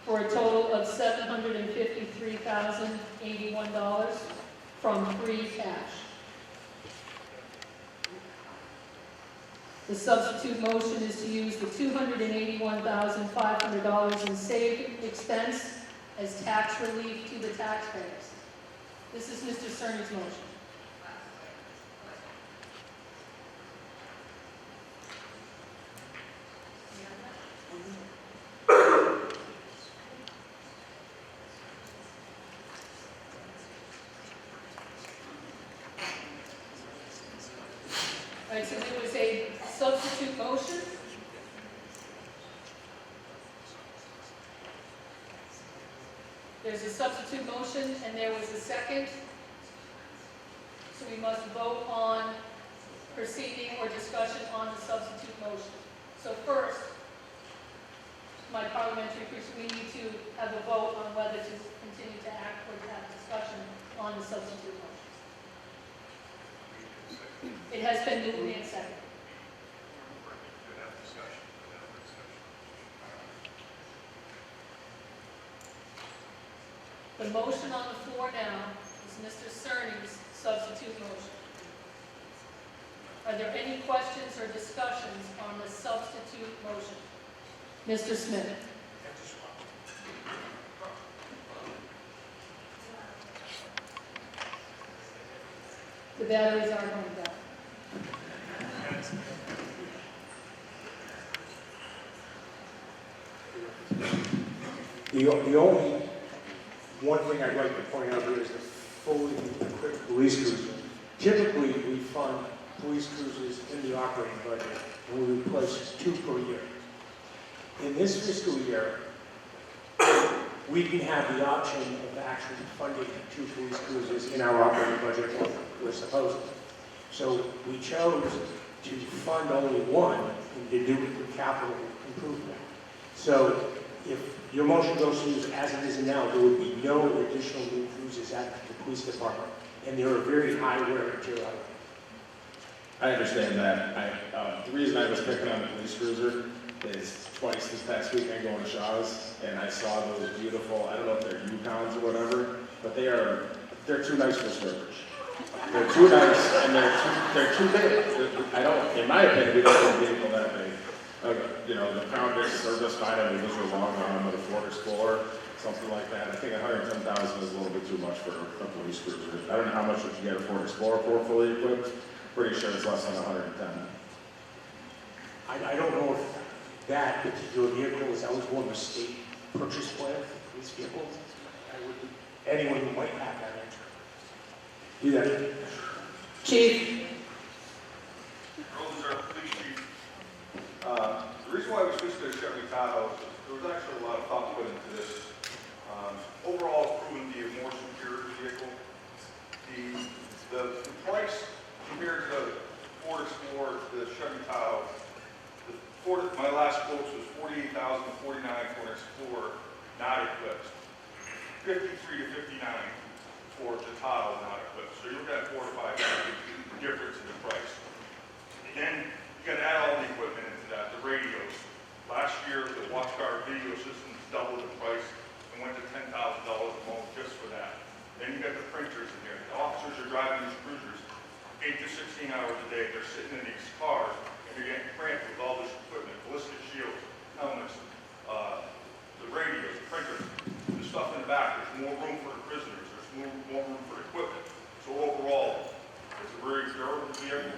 Speaker 1: for a total of $753,081 from free cash. The substitute motion is to use the $281,500 in saved expense as tax relief to the taxpayers. This is Mr. Cerny's motion. All right, so there was a substitute motion. There's a substitute motion, and there was a second. So we must vote on proceeding or discussion on the substitute motion. So first, my parliamentary priest, we need to have a vote on whether to continue to act or to have discussion on the substitute motion. It has been moved and seconded. The motion on the floor now is Mr. Cerny's substitute motion. Are there any questions or discussions on the substitute motion? Mr. Smith. The batteries are going down.
Speaker 5: The only one thing I'd like to point out here is the fully equipped police cruiser. Typically, we fund police cruisers in the operating budget, and we replace 2 per year. In this fiscal year, we can have the option of actually funding 2 police cruisers in our operating budget, or we're supposed to. So we chose to fund only 1 and to do it with capital improvement. So if your motion goes through as it is now, there would be no additional new cruisers at the police department, and they're a very high wear and tear item.
Speaker 4: I understand that. The reason I was picking on the police cruiser is twice this past weekend going to Shaw's, and I saw those beautiful, I don't know if they're Yukons or whatever, but they're too nice for Sturbridge. They're too nice, and they're too big. I don't, in my opinion, we don't need a vehicle that big. You know, the Crown Vic service fine, I mean, those were long on with a Ford Explorer, something like that. I think $110,000 is a little bit too much for a police cruiser. I don't know how much would you get a Ford Explorer for fully equipped. Pretty sure it's less than 110.
Speaker 5: I don't know if that particular vehicle is eligible in the state purchase plan for police vehicles. Anyone who might have that entry. Do that.
Speaker 1: Chief.
Speaker 13: Rollins, our police chief. The reason why we switched to a Chevy Tahoe is there was actually a lot of thought put into this. Overall, it's proven to be a more secure vehicle. The price compared to the Ford Explorer, the Chevy Tahoe, my last quote was $48,049 for an Explorer, not equipped. $53 to $59 for the Tahoe, not equipped. So you're looking at $4 to $5 difference in the price. And then you got to add all the equipment into that, the radios. Last year, the WatchGuard video systems doubled the price and went to $10,000 a month just for that. Then you got the printers in there. The officers are driving these cruisers 8 to 16 hours a day. They're sitting in these cars and they're getting cramped with all this equipment, ballistic shields, helmets, the radios, the printers, the stuff in the back. There's more room for the prisoners. There's more room for equipment. So overall, it's a very durable vehicle.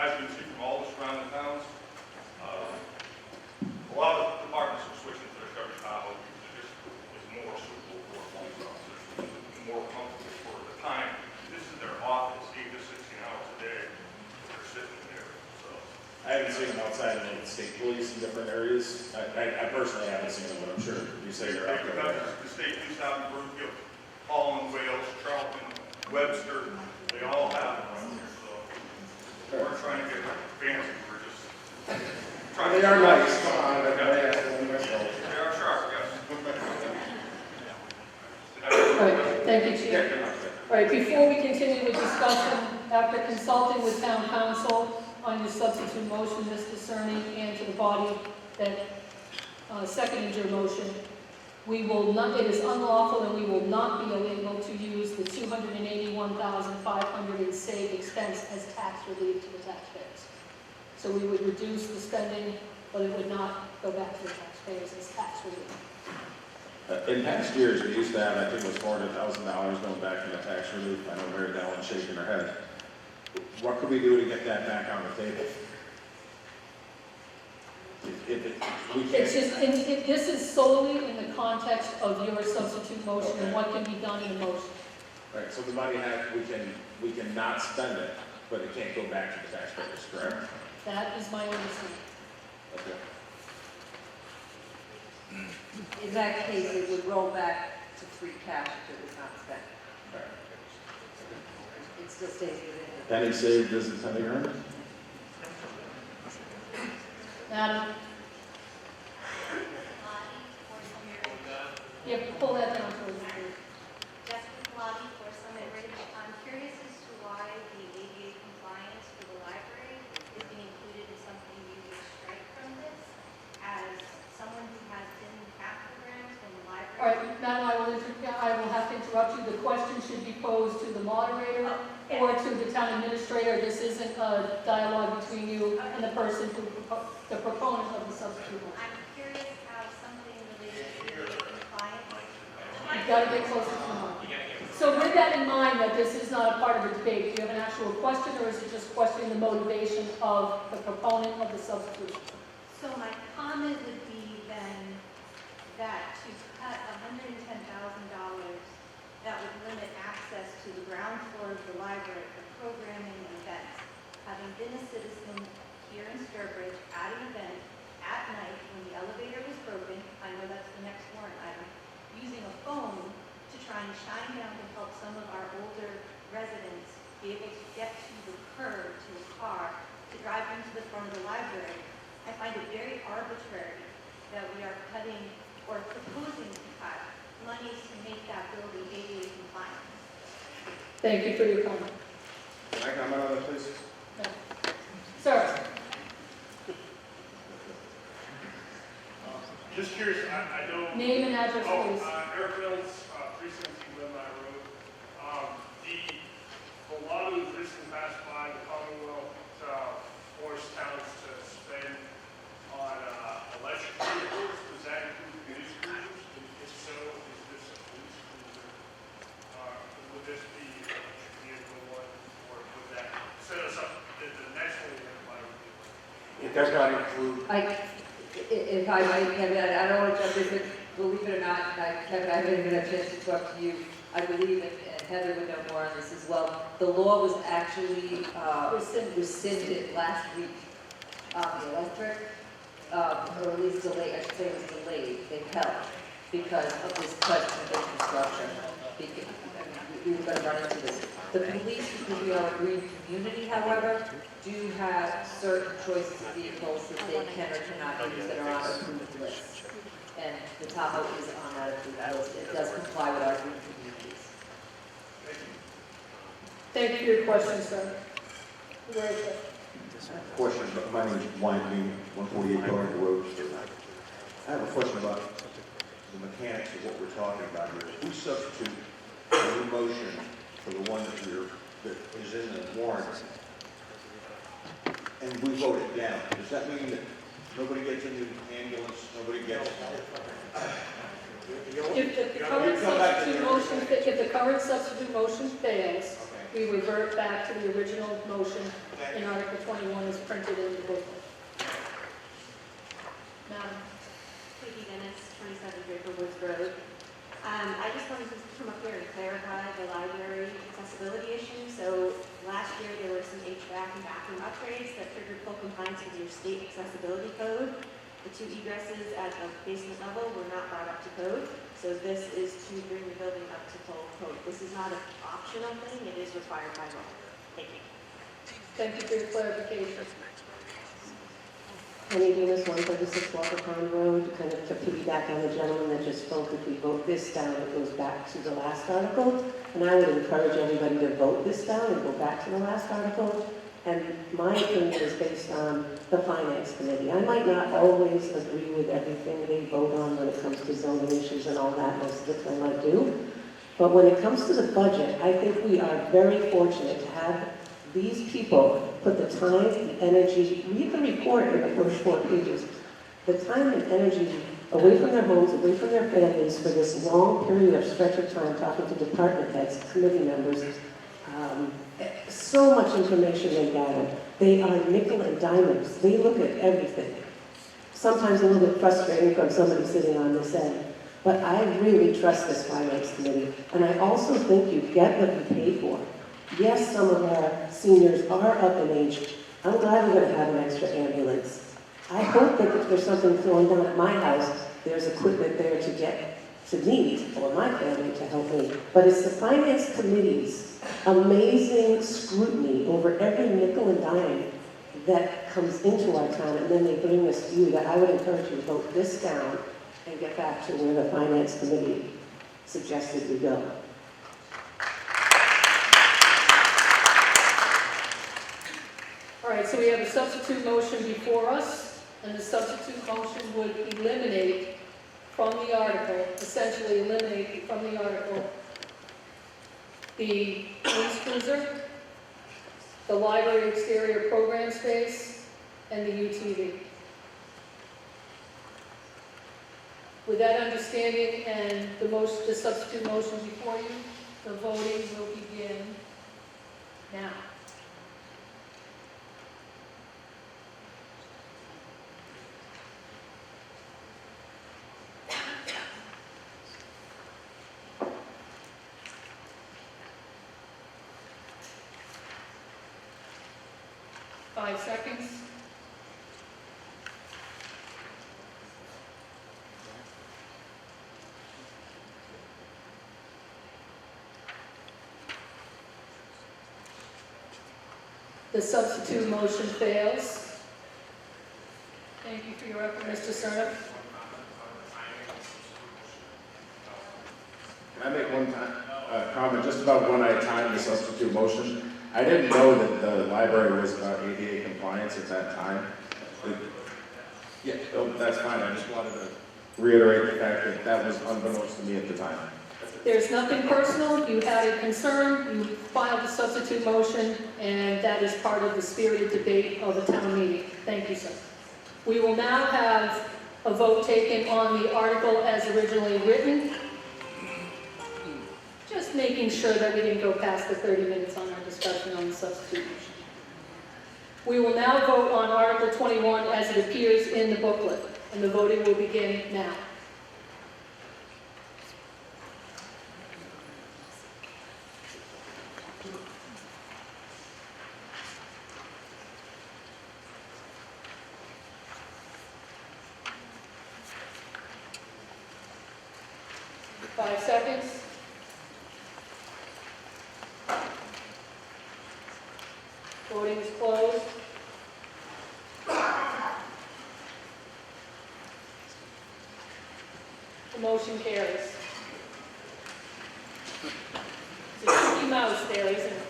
Speaker 13: As you can see from all the surrounding towns, a lot of departments are switching to the Chevy Tahoe because it just is more suitable for police officers, more comfortable for the time. This is their office, 8 to 16 hours a day. They're sitting there. So
Speaker 4: I haven't seen them outside of the state police in different areas. I personally haven't seen them, but I'm sure you say they're out there.
Speaker 13: the state police out in Brookfield, Holland, Wales, Charlton, Webster, they all have them around here. So we're trying to get fancy. We're just trying
Speaker 4: They
Speaker 13: to
Speaker 4: are nice. Come on, they
Speaker 13: are sharp, yes.
Speaker 1: All right, thank you, Chief. All right, before we continue with discussion, after consulting with town council on your substitute motion, Mr. Cerny, and to the body that seconded your motion, we will not, it is unlawful and we will not be able to use the $281,500 in saved expense as tax relief to the taxpayers. So we would reduce the spending, but it would not go back to the taxpayers as tax relief.
Speaker 4: In past years, we used to have, I think it was $400,000 going back in the tax relief. I know Mary Dellen shaking her head. What could we do to get that back on the table? We
Speaker 1: It's
Speaker 4: can't,
Speaker 1: just, this is solely in the context of your substitute motion and what can be done in a motion.
Speaker 4: right, so the money we can not spend it, but it can't go back to the taxpayers, correct?
Speaker 1: That is my understanding.
Speaker 4: Okay.
Speaker 7: In that case, it would roll back to free cash if it was not spent. It still stays within it.
Speaker 4: Penny saved isn't penny earned?
Speaker 1: Madam? Yeah, pull that down to us, please.
Speaker 9: Jessica Pilati for Summit Ridge. I'm curious as to why the ADA compliance for the library is being included as something you would strike from this. As someone who has been in CAP programs from the library.
Speaker 1: All right, Madam, I will have to interrupt you. The question should be posed to the moderator or to the town administrator. This isn't a dialogue between you and the person who, the proponent of the substitute motion.
Speaker 9: I'm curious how something related to ADA compliance.
Speaker 1: You've got to get closer to the mic. So with that in mind, that this is not a part of the debate, do you have an actual question, or is it just questioning the motivation of the proponent of the substitute?
Speaker 9: So my comment would be then that to cut $110,000, that would limit access to the ground floor of the library for programming and events. Having been a citizen here in Sturbridge at an event at night when the elevator was broken, I know that's the next warrant item, using a phone to try and shine down to help some of our older residents be able to get to the curb, to a car, to drive into the front of the library. I find it very arbitrary that we are cutting or proposing to cut monies to make that building ADA compliant.
Speaker 1: Thank you for your comment.
Speaker 4: Can I comment on that, please?
Speaker 1: Sir?
Speaker 15: Just curious, I don't.
Speaker 1: Name and address, please.
Speaker 15: Eric Reynolds, precinct 2 Glen Mile Road. A lot of the recently passed by the Commonwealth forced towns to spend on electric vehicles. Does that include police cruisers? And if so, is this a police cruiser? Would this be an electric vehicle one, or would that set us up that the next one we're going to buy would be?
Speaker 5: It does not include,
Speaker 7: If I might, Kevin, I don't want to jump in, but believe it or not, Kevin, I haven't even had a chance to talk to you. I believe, and Heather would know more on this as well, the law was actually rescinded last week on the electric, or at least delayed, I should say it was delayed, they held, because of this question of infrastructure. We were going to run into this. The police, because we are a green community, however, do have certain choices of vehicles that they can or cannot use that are on approved lists. And the Tahoe is on that approved list. It does comply with our green communities.
Speaker 1: Thank you for your question, sir. Very good.
Speaker 16: Question, my name is Wayne Bean, 148 Garden Road. I have a question about the mechanics of what we're talking about here. If we substitute a new motion for the one that is in the warrant, and we vote it down, does that mean that nobody gets a new ambulance, nobody gets?
Speaker 1: If the current substitute motion fails, we revert back to the original motion in Article 21 as printed in the booklet. Madam.
Speaker 9: Vicky Dennis, 27 Draper Woods Road. I just wanted to come up here and clarify the library accessibility issue. So last year there were some HVAC and bathroom upgrades that triggered full compliance with your state accessibility code. The 2 egresses at the basement level were not brought up to code. So this is to bring the building up to full code. This is not an optional thing, it is required by law. Thank you.
Speaker 1: Thank you for your clarification.
Speaker 17: Penny Dumas, 136 Walker Pond Road, kind of to piggyback on the gentleman that just spoke, if we vote this down, it goes back to the last article. And I would encourage everybody to vote this down and go back to the last article. And my opinion is based on the Finance Committee. I might not always agree with everything they vote on when it comes to zoning issues and all that, most of the time I do. But when it comes to the budget, I think we are very fortunate to have these people put the time, the energy, read the report in the first 4 pages, the time and energy away from their homes, away from their families for this long period of stretch of time, talking to department heads, committee members. So much information they gather. They are nickel and dimers. They look at everything. Sometimes a little bit frustrating from somebody sitting on this end. But I really trust this finance committee. And I also think you get what you pay for. Yes, some of our seniors are up in age. I'm glad we're going to have an extra ambulance. I hope that if there's something thrown down at my house, there's equipment there to get to need for my family to help me. But it's the finance committee's amazing scrutiny over every nickel and dime that comes into our town, and then they bring this to you, that I would encourage you to vote this down and get back to where the finance committee suggested we go.
Speaker 1: All right, so we have a substitute motion before us, and the substitute motion would eliminate from the article, essentially eliminate from the article, the police cruiser, the library exterior program space, and the UTV. With that understanding and the substitute motion before you, the voting will begin now. Five seconds. The substitute motion fails. Thank you for your effort, Mr. Cerna.
Speaker 4: Can I make one comment just about when I timed the substitute motion? I didn't know that the library was about ADA compliance at that time. Yeah, that's fine. I just wanted to reiterate the fact that that was unbeknownst to me at the time.
Speaker 1: There's nothing personal. You had a concern, you filed a substitute motion, and that is part of the spirited debate of the town meeting. Thank you, sir. We will now have a vote taken on the article as originally written. Just making sure that we didn't go past the 30 minutes on our discussion on the substitute motion. We will now vote on Article 21 as it appears in the booklet, and the voting will begin now. Five seconds. Voting is closed. The motion carries. It's a tricky mouse there, isn't it?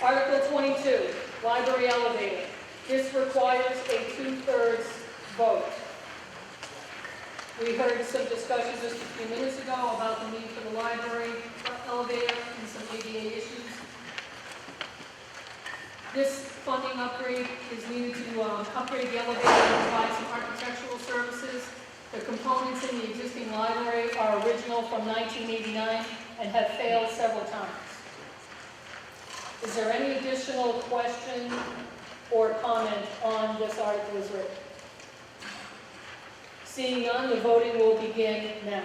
Speaker 1: Article 22, library elevator. This requires a 2/3 vote. We heard some discussion just a few minutes ago about the need for the library elevator and some ADA issues. This funding upgrade is needed to upgrade the elevator and provide some architectural services. The components in the existing library are original from 1989 and have failed several times. Is there any additional question or comment on this article as written? Seeing none, the voting will begin now.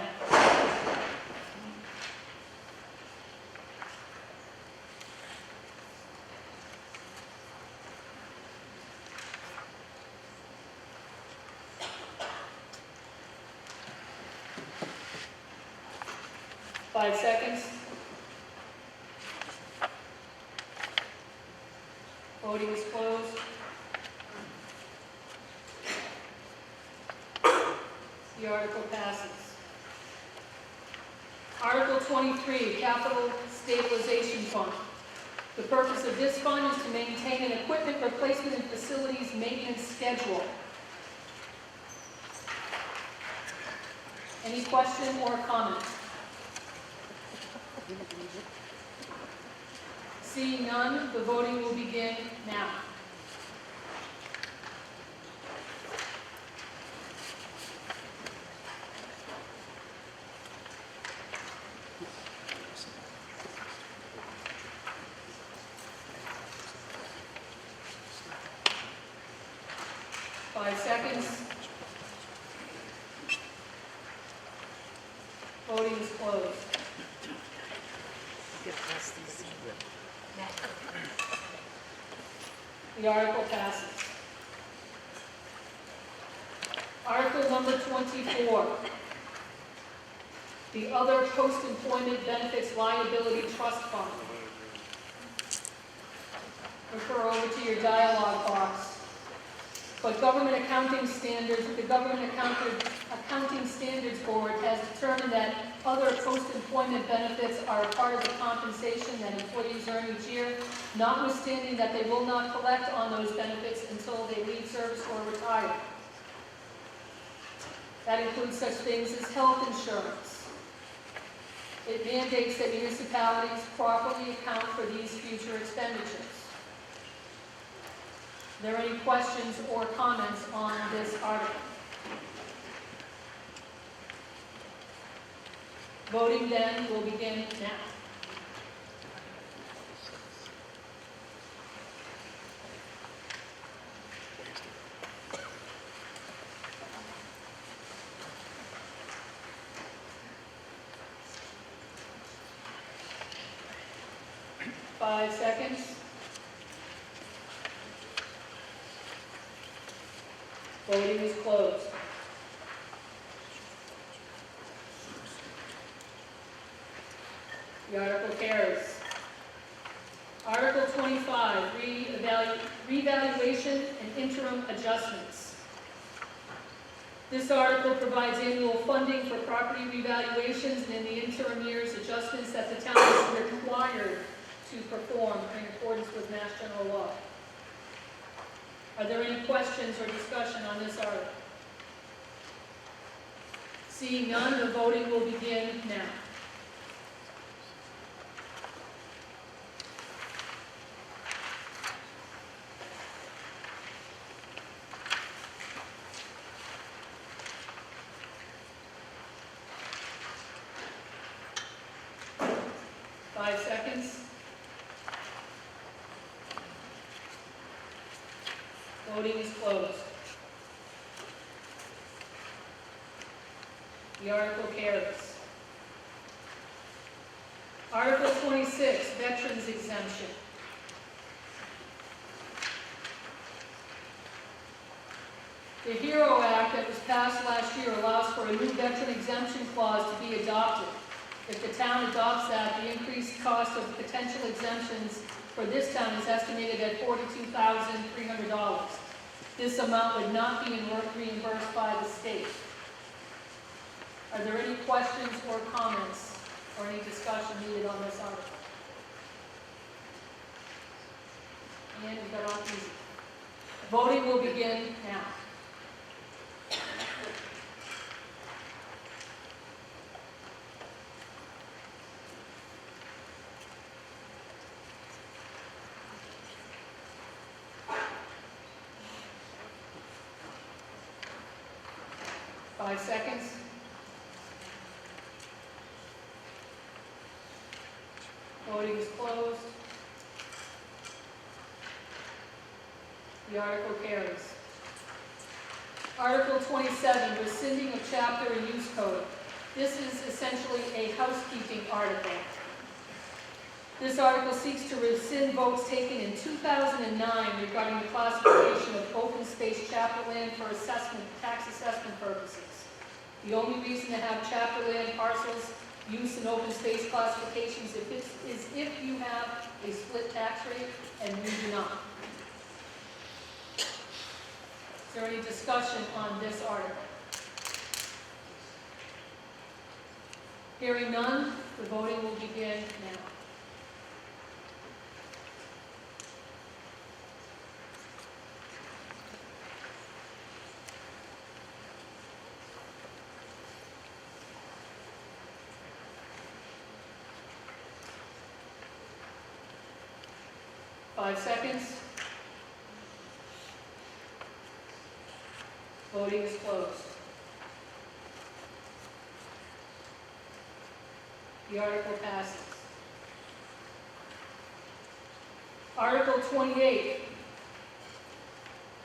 Speaker 1: Five seconds. Voting is closed. The article passes. Article 23, Capital Stabilization Fund. The purpose of this fund is to maintain an equipment replacement and facilities maintenance schedule. Any question or comment? Seeing none, the voting will begin now. seconds. Voting is closed. The article passes. Article number 24. The Other Post-Employment Benefits Liability Trust Fund. Refer over to your dialogue box. But government accounting standards, the Government Accounting Standards Board has determined that other post-employment benefits are a part of the compensation that employees earn each year, notwithstanding that they will not collect on those benefits until they leave service or retire. That includes such things as health insurance. It mandates that municipalities properly account for these future expenditures. Are there any questions or comments on this article? Voting then will begin now. Five seconds. Voting is closed. The article carries. Article 25, revaluation and interim adjustments. This article provides annual funding for property revaluations and in the interim years adjustments that the town is required to perform in accordance with Mass General Law. Are there any questions or discussion on this article? Seeing none, the voting will begin now. Five seconds. Voting is closed. The article carries. Article 26, Veterans Exemption. The HERO Act that was passed last year allows for a new veteran exemption clause to be adopted. If the town adopts that, the increased cost of potential exemptions for this town is estimated at $42,300. This amount would not be reimbursed by the state. Are there any questions or comments or any discussion needed on this article? And we got off easy. Voting will begin now. Five seconds. Voting is closed. The article carries. Article 27, rescinding of chapter and use code. This is essentially a housekeeping article. This article seeks to rescind votes taken in 2009 regarding the classification of open space chapter land for assessment, tax assessment purposes. The only reason to have chapter land parcels use in open space classifications is if you have a split tax rate and we do not. Is there any discussion on this article? Hearing none, the voting will begin now. Five seconds. Voting is closed. The article passes. Article 28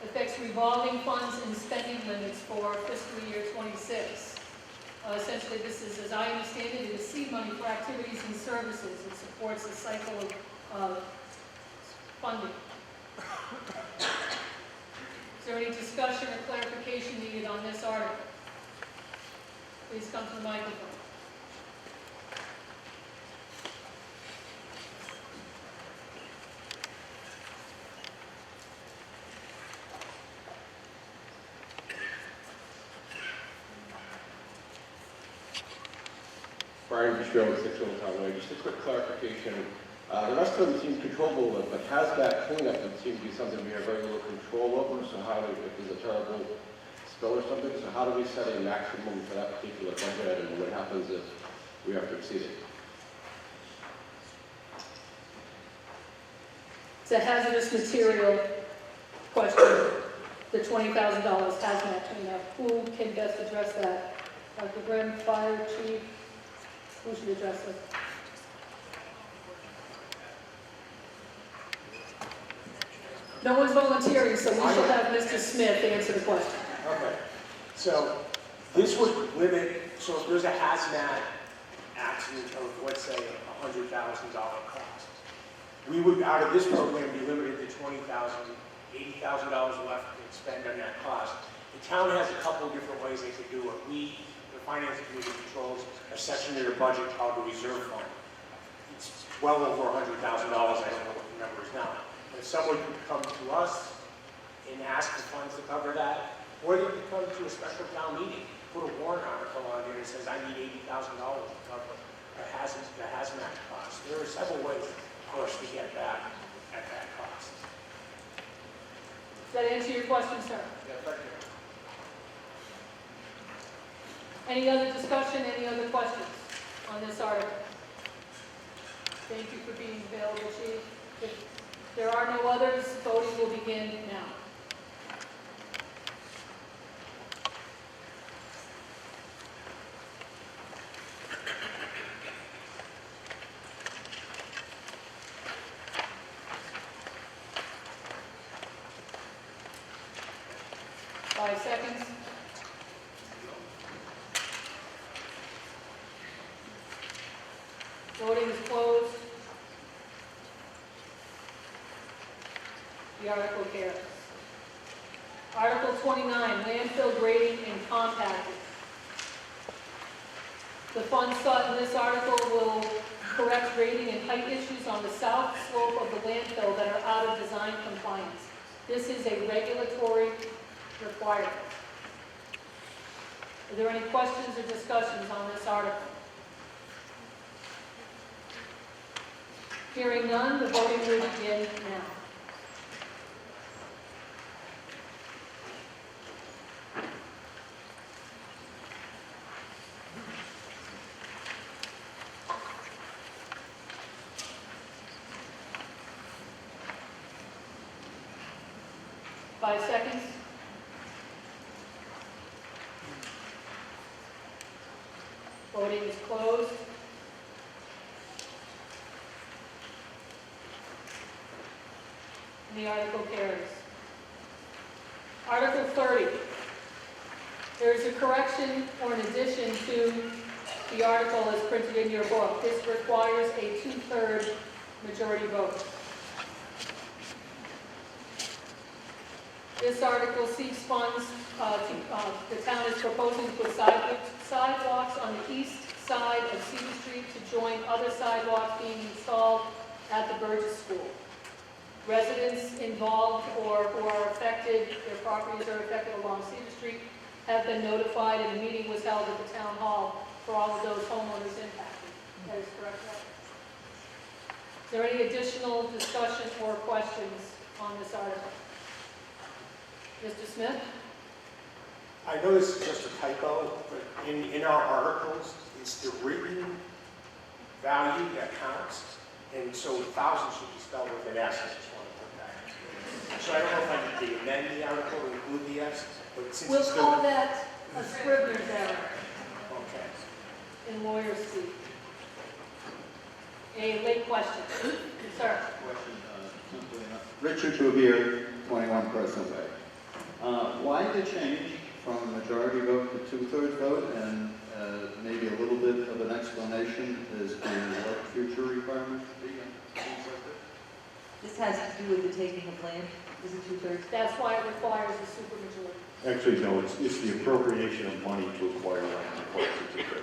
Speaker 1: affects revolving funds and spending limits for fiscal year '26. Essentially, this is, as I understand it, it is seed money for activities and services. It supports a cycle of funding. Is there any discussion or clarification needed on this article? Please come to the microphone.
Speaker 14: Brian Bistro, 6 Old Town Way. Just a quick clarification. The rest of them seem controllable, but hazmat cleanup would seem to be something we have very little control over. So how do, if there's a terrible spill or something, so how do we set a maximum for that particular budget, and what happens if we have to exceed it?
Speaker 1: It's a hazardous material question. The $20,000 hazmat cleanup. Who can best address that? Dr. Grimm, Fire Chief? Who should address it? No one's volunteering, so we shall have Mr. Smith answer the question.
Speaker 5: Okay, so this would limit, so if there's a hazmat accident of, let's say, $100,000 cost, we would, out of this program, be limited to $20,000, $80,000 left to spend on that cost. The town has a couple of different ways they could do it. We, the Finance Committee, controls a section of their budget called the Reserve Fund. It's well over $100,000, I don't know what the number is now. But someone could come to us and ask for funds to cover that, or they could come to a special town meeting, put a warrant article on there that says, I need $80,000 to cover the hazmat cost. There are several ways for us to get back at that cost.
Speaker 1: Does that answer your question, sir?
Speaker 5: Yeah, thank you.
Speaker 1: Any other discussion, any other questions on this article? Thank you for being available, Chief. If there are no others, voting will begin now. Five seconds. Voting is closed. The article carries. Article 29, landfill grading and compacting. The funds sought in this article will correct grading and height issues on the south slope of the landfill that are out of design compliance. This is a regulatory requirement. Are there any questions or discussions on this article? Hearing none, the voting will begin now. Five seconds. Voting is closed. And the article carries. Article 30. There is a correction or an addition to the article as printed in your book. This requires a 2/3 majority vote. This article seeks funds, the town is proposing to put sidewalks on the east side of Cedar Street to join other sidewalks being installed at the Burgess School. Residents involved or who are affected, their properties are affected along Cedar Street, have been notified, and a meeting was held at the town hall for all of those homeowners impacted. That is correct, right? Is there any additional discussion or questions on this article? Mr. Smith?
Speaker 5: I know this is just a typo, but in our articles, it's the written value that counts, and so 1,000 should be spelled with an S. I just want to put that. So I don't know if I need to amend the article to include the S, but since
Speaker 1: We'll
Speaker 5: it's still...
Speaker 1: call that a Scrivener's error
Speaker 5: Okay.
Speaker 1: in lawyer's speak. A late question. Sir?
Speaker 18: Richard Bouvier, 21 Crescent Way. Why the change from a majority vote to two-thirds vote, and maybe a little bit of an explanation as to what future requirements would be and things like that?
Speaker 7: This has to do with the taking of land, is it two-thirds?
Speaker 1: That's why it requires a supermajority.
Speaker 3: Actually, no, it's the appropriation of money to acquire land required for two-thirds.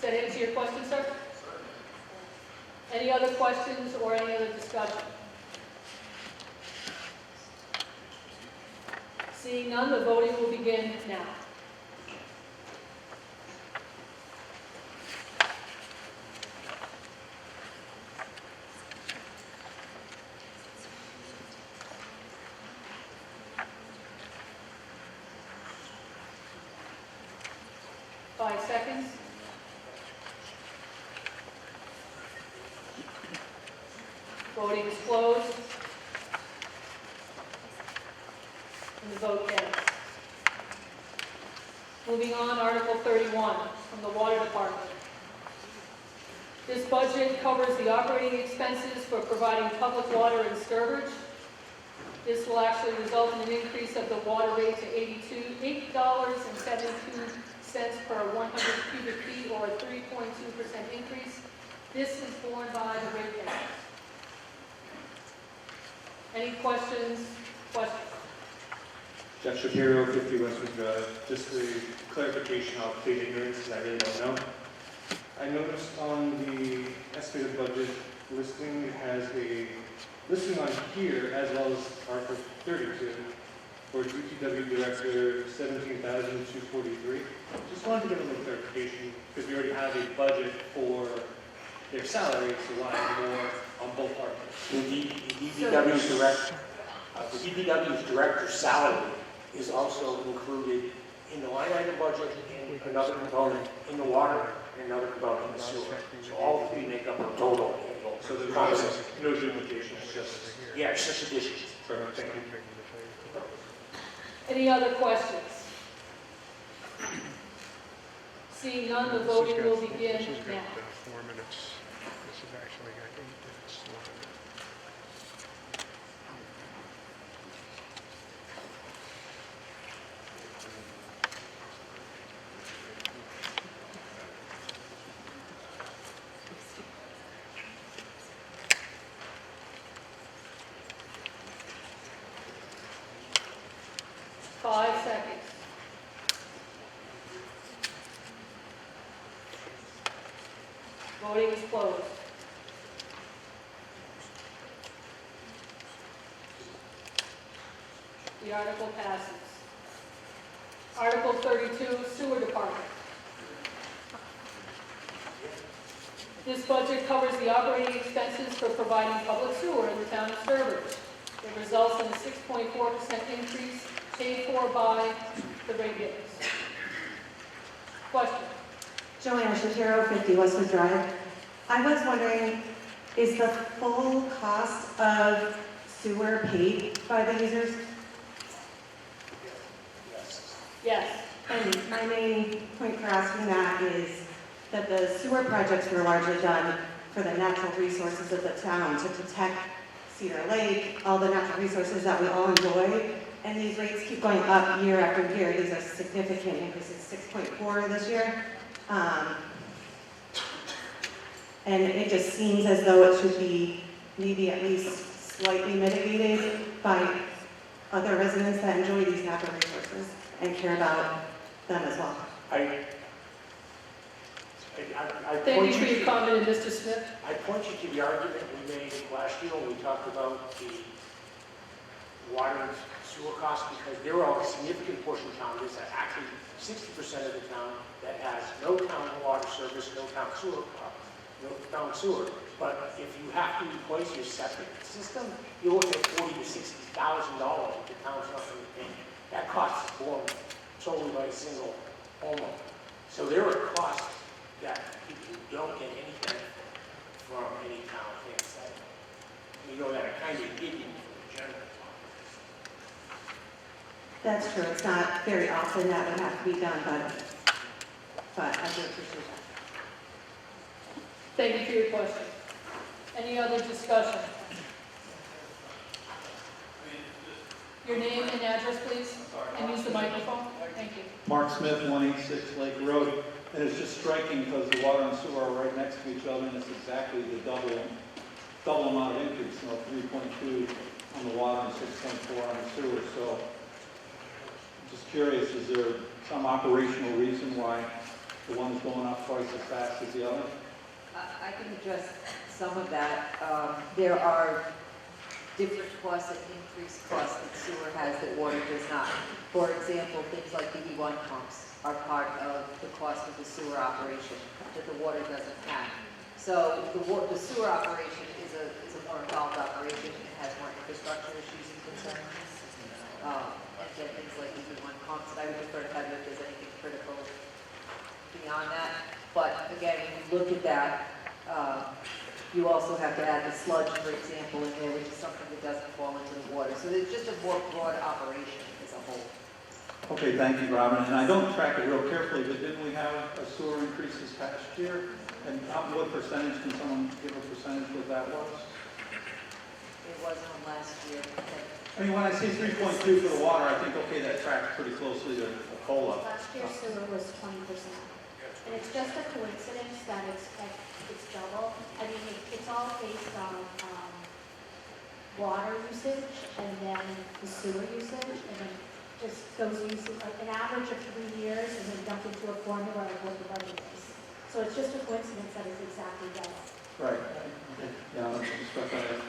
Speaker 1: Does that answer your question, sir? Any other questions or any other discussion? Seeing none, the voting will begin now. Five seconds. Voting is closed. And the vote ends. Moving on, Article 31 from the Water Department. This budget covers the operating expenses for providing public water in Sturbridge. This will actually result in an increase of the water rate to $8.72 per 100 cubic feet, or a 3.2% increase. This is borne by the ratepayers. Any questions? Questions?
Speaker 21: Jeff Shapiro, 50 Westwood Drive. Just a clarification, I'll plead ignorance because I really don't know. I noticed on the estimated budget listing, it has a listing on here as well as Article 32 for DPW Director, $17,243. Just wanted to get a little clarification because we already have a budget for their salary, so why more on both articles?
Speaker 5: The DPW's director's salary is also included in the line item budget, and another component in the water, and another component in the sewer. So all three make up a total.
Speaker 21: So there's no duplication, it's just...
Speaker 5: Yeah, it's just additions.
Speaker 21: Perfect, thank you.
Speaker 1: Any other questions? Seeing none, the voting will begin now.
Speaker 12: 4 minutes. This is actually got 8 minutes.
Speaker 1: Five seconds. Voting is closed. The article passes. Article 32, Sewer Department. This budget covers the operating expenses for providing public sewer in the town of Sturbridge. It results in a 6.4% increase paid for by the ratepayers. Question?
Speaker 23: Joanna Shapiro, 50 Westwood Drive. I was wondering, is the full cost of sewer paid by the users?
Speaker 1: Yes.
Speaker 23: And my main point for asking that is that the sewer projects were largely done for the natural resources of the town to protect Cedar Lake, all the natural resources that we all enjoy. And these rates keep going up year after year. These are significant increases, 6.4 this year. And it just seems as though it should be maybe at least slightly mitigated by other residents that enjoy these natural resources and care about them as well.
Speaker 1: Thank you for your comment, Mr. Smith.
Speaker 5: I point you to the argument we made last year when we talked about the water and sewer costs, because there are a significant portion of town, there's actually 60% of the town that has no town water service, no town sewer. But if you have to replace your septic system, you're looking at $40,000 to $60,000 if the town's not going to pay. That cost is borne solely by a single homeowner. So there are costs that people who don't get anything from any town can't say. You know, that are kind of hidden from the general populace.
Speaker 23: That's true. It's not very often that would have to be done, but I do appreciate that.
Speaker 1: Thank you for your question. Any other discussion? Your name and address, please, and use the microphone. Thank you.
Speaker 11: Mark Smith, 186 Lake Road. And it's just striking because the water and sewer are right next to each other, and it's exactly the double amount of increase, 3.2 on the water and 6.4 on the sewer. So I'm just curious, is there some operational reason why the one is going up twice as fast as the other?
Speaker 7: I can address some of that. There are different costs and increased costs that sewer has that water does not. For example, things like the E1 pumps are part of the cost of the sewer operation that the water doesn't have. So the sewer operation is a more involved operation. It has more infrastructure issues and concerns. And then things like the E1 pumps, and I would defer to Heather if there's anything critical beyond that. But again, when you look at that, you also have to add the sludge, for example, in there, which is something that doesn't fall into the water. So it's just a more broad operation as a whole.
Speaker 11: Okay, thank you, Robin. And I don't track it real carefully, but didn't we have a sewer increase this past year? And what percentage, can someone give a percentage what that was?
Speaker 7: It wasn't on last year.
Speaker 11: I mean, when I see 3.2 for the water, I think, okay, that tracks pretty closely to the COLA.
Speaker 9: Last year's sewer was 20%. And it's just a coincidence that it's double. I mean, it's all based on water usage and then the sewer usage, and then just goes using like an average of 3 years and then dumped into a formula of what the budget is. So it's just a coincidence that it's exactly double.
Speaker 11: Right. Yeah, that's just what I-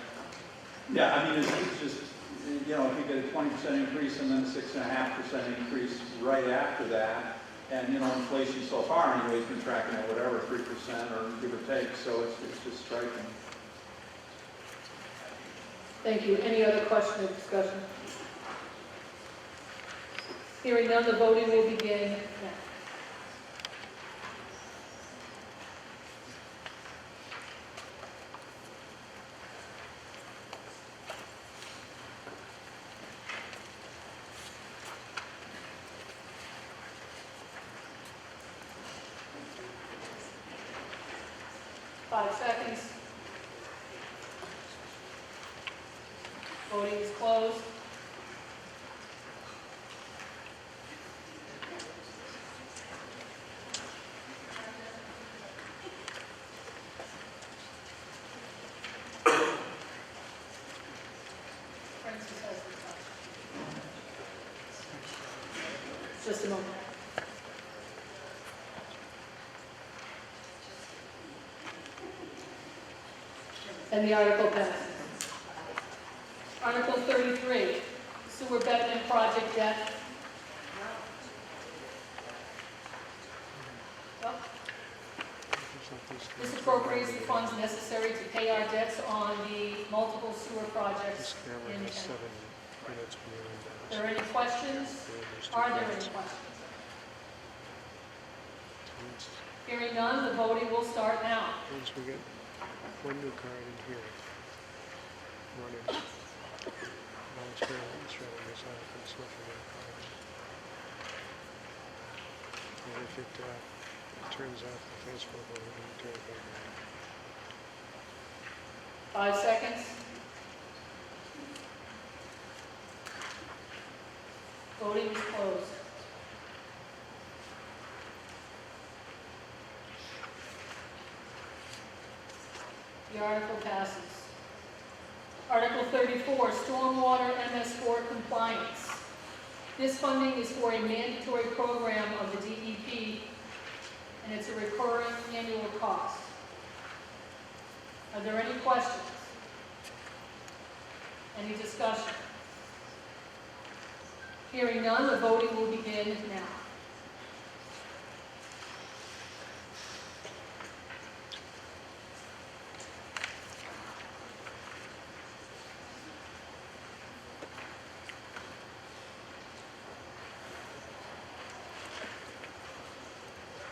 Speaker 11: yeah, I mean, it's just, if you get a 20% increase and then a 6.5% increase right after that, and, inflation so far anyway has been tracking at whatever, 3% or give or take, so it's just striking.
Speaker 1: Thank you. Any other question or discussion? Hearing none, the voting will begin now. Five seconds. Voting is closed. Francis has the time. Just a moment. And the article passes. Article 33, sewer betterment project debt. Well, this appropriates the funds necessary to pay our debts on the multiple sewer projects in town. Are there any questions? Are there any questions? Hearing none, the voting will start now.
Speaker 6: Once we get one new card in here, one in. Now it's showing this out and switching that card. And if it turns out the transfer will turn it back on.
Speaker 1: 5 seconds. Voting is closed. The article passes. Article 34, stormwater MS4 compliance. This funding is for a mandatory program of the DEP, and it's a recurring annual cost. Are there any questions? Any discussion? Hearing none, the voting will begin now.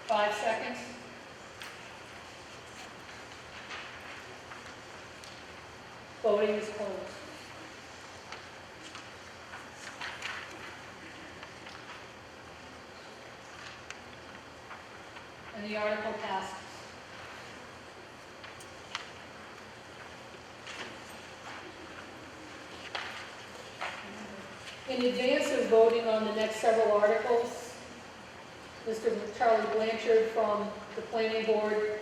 Speaker 1: Five seconds. Voting is closed. And the article passes. In advance of voting on the next several articles, Mr. Charlie Blanchard from the Planning Board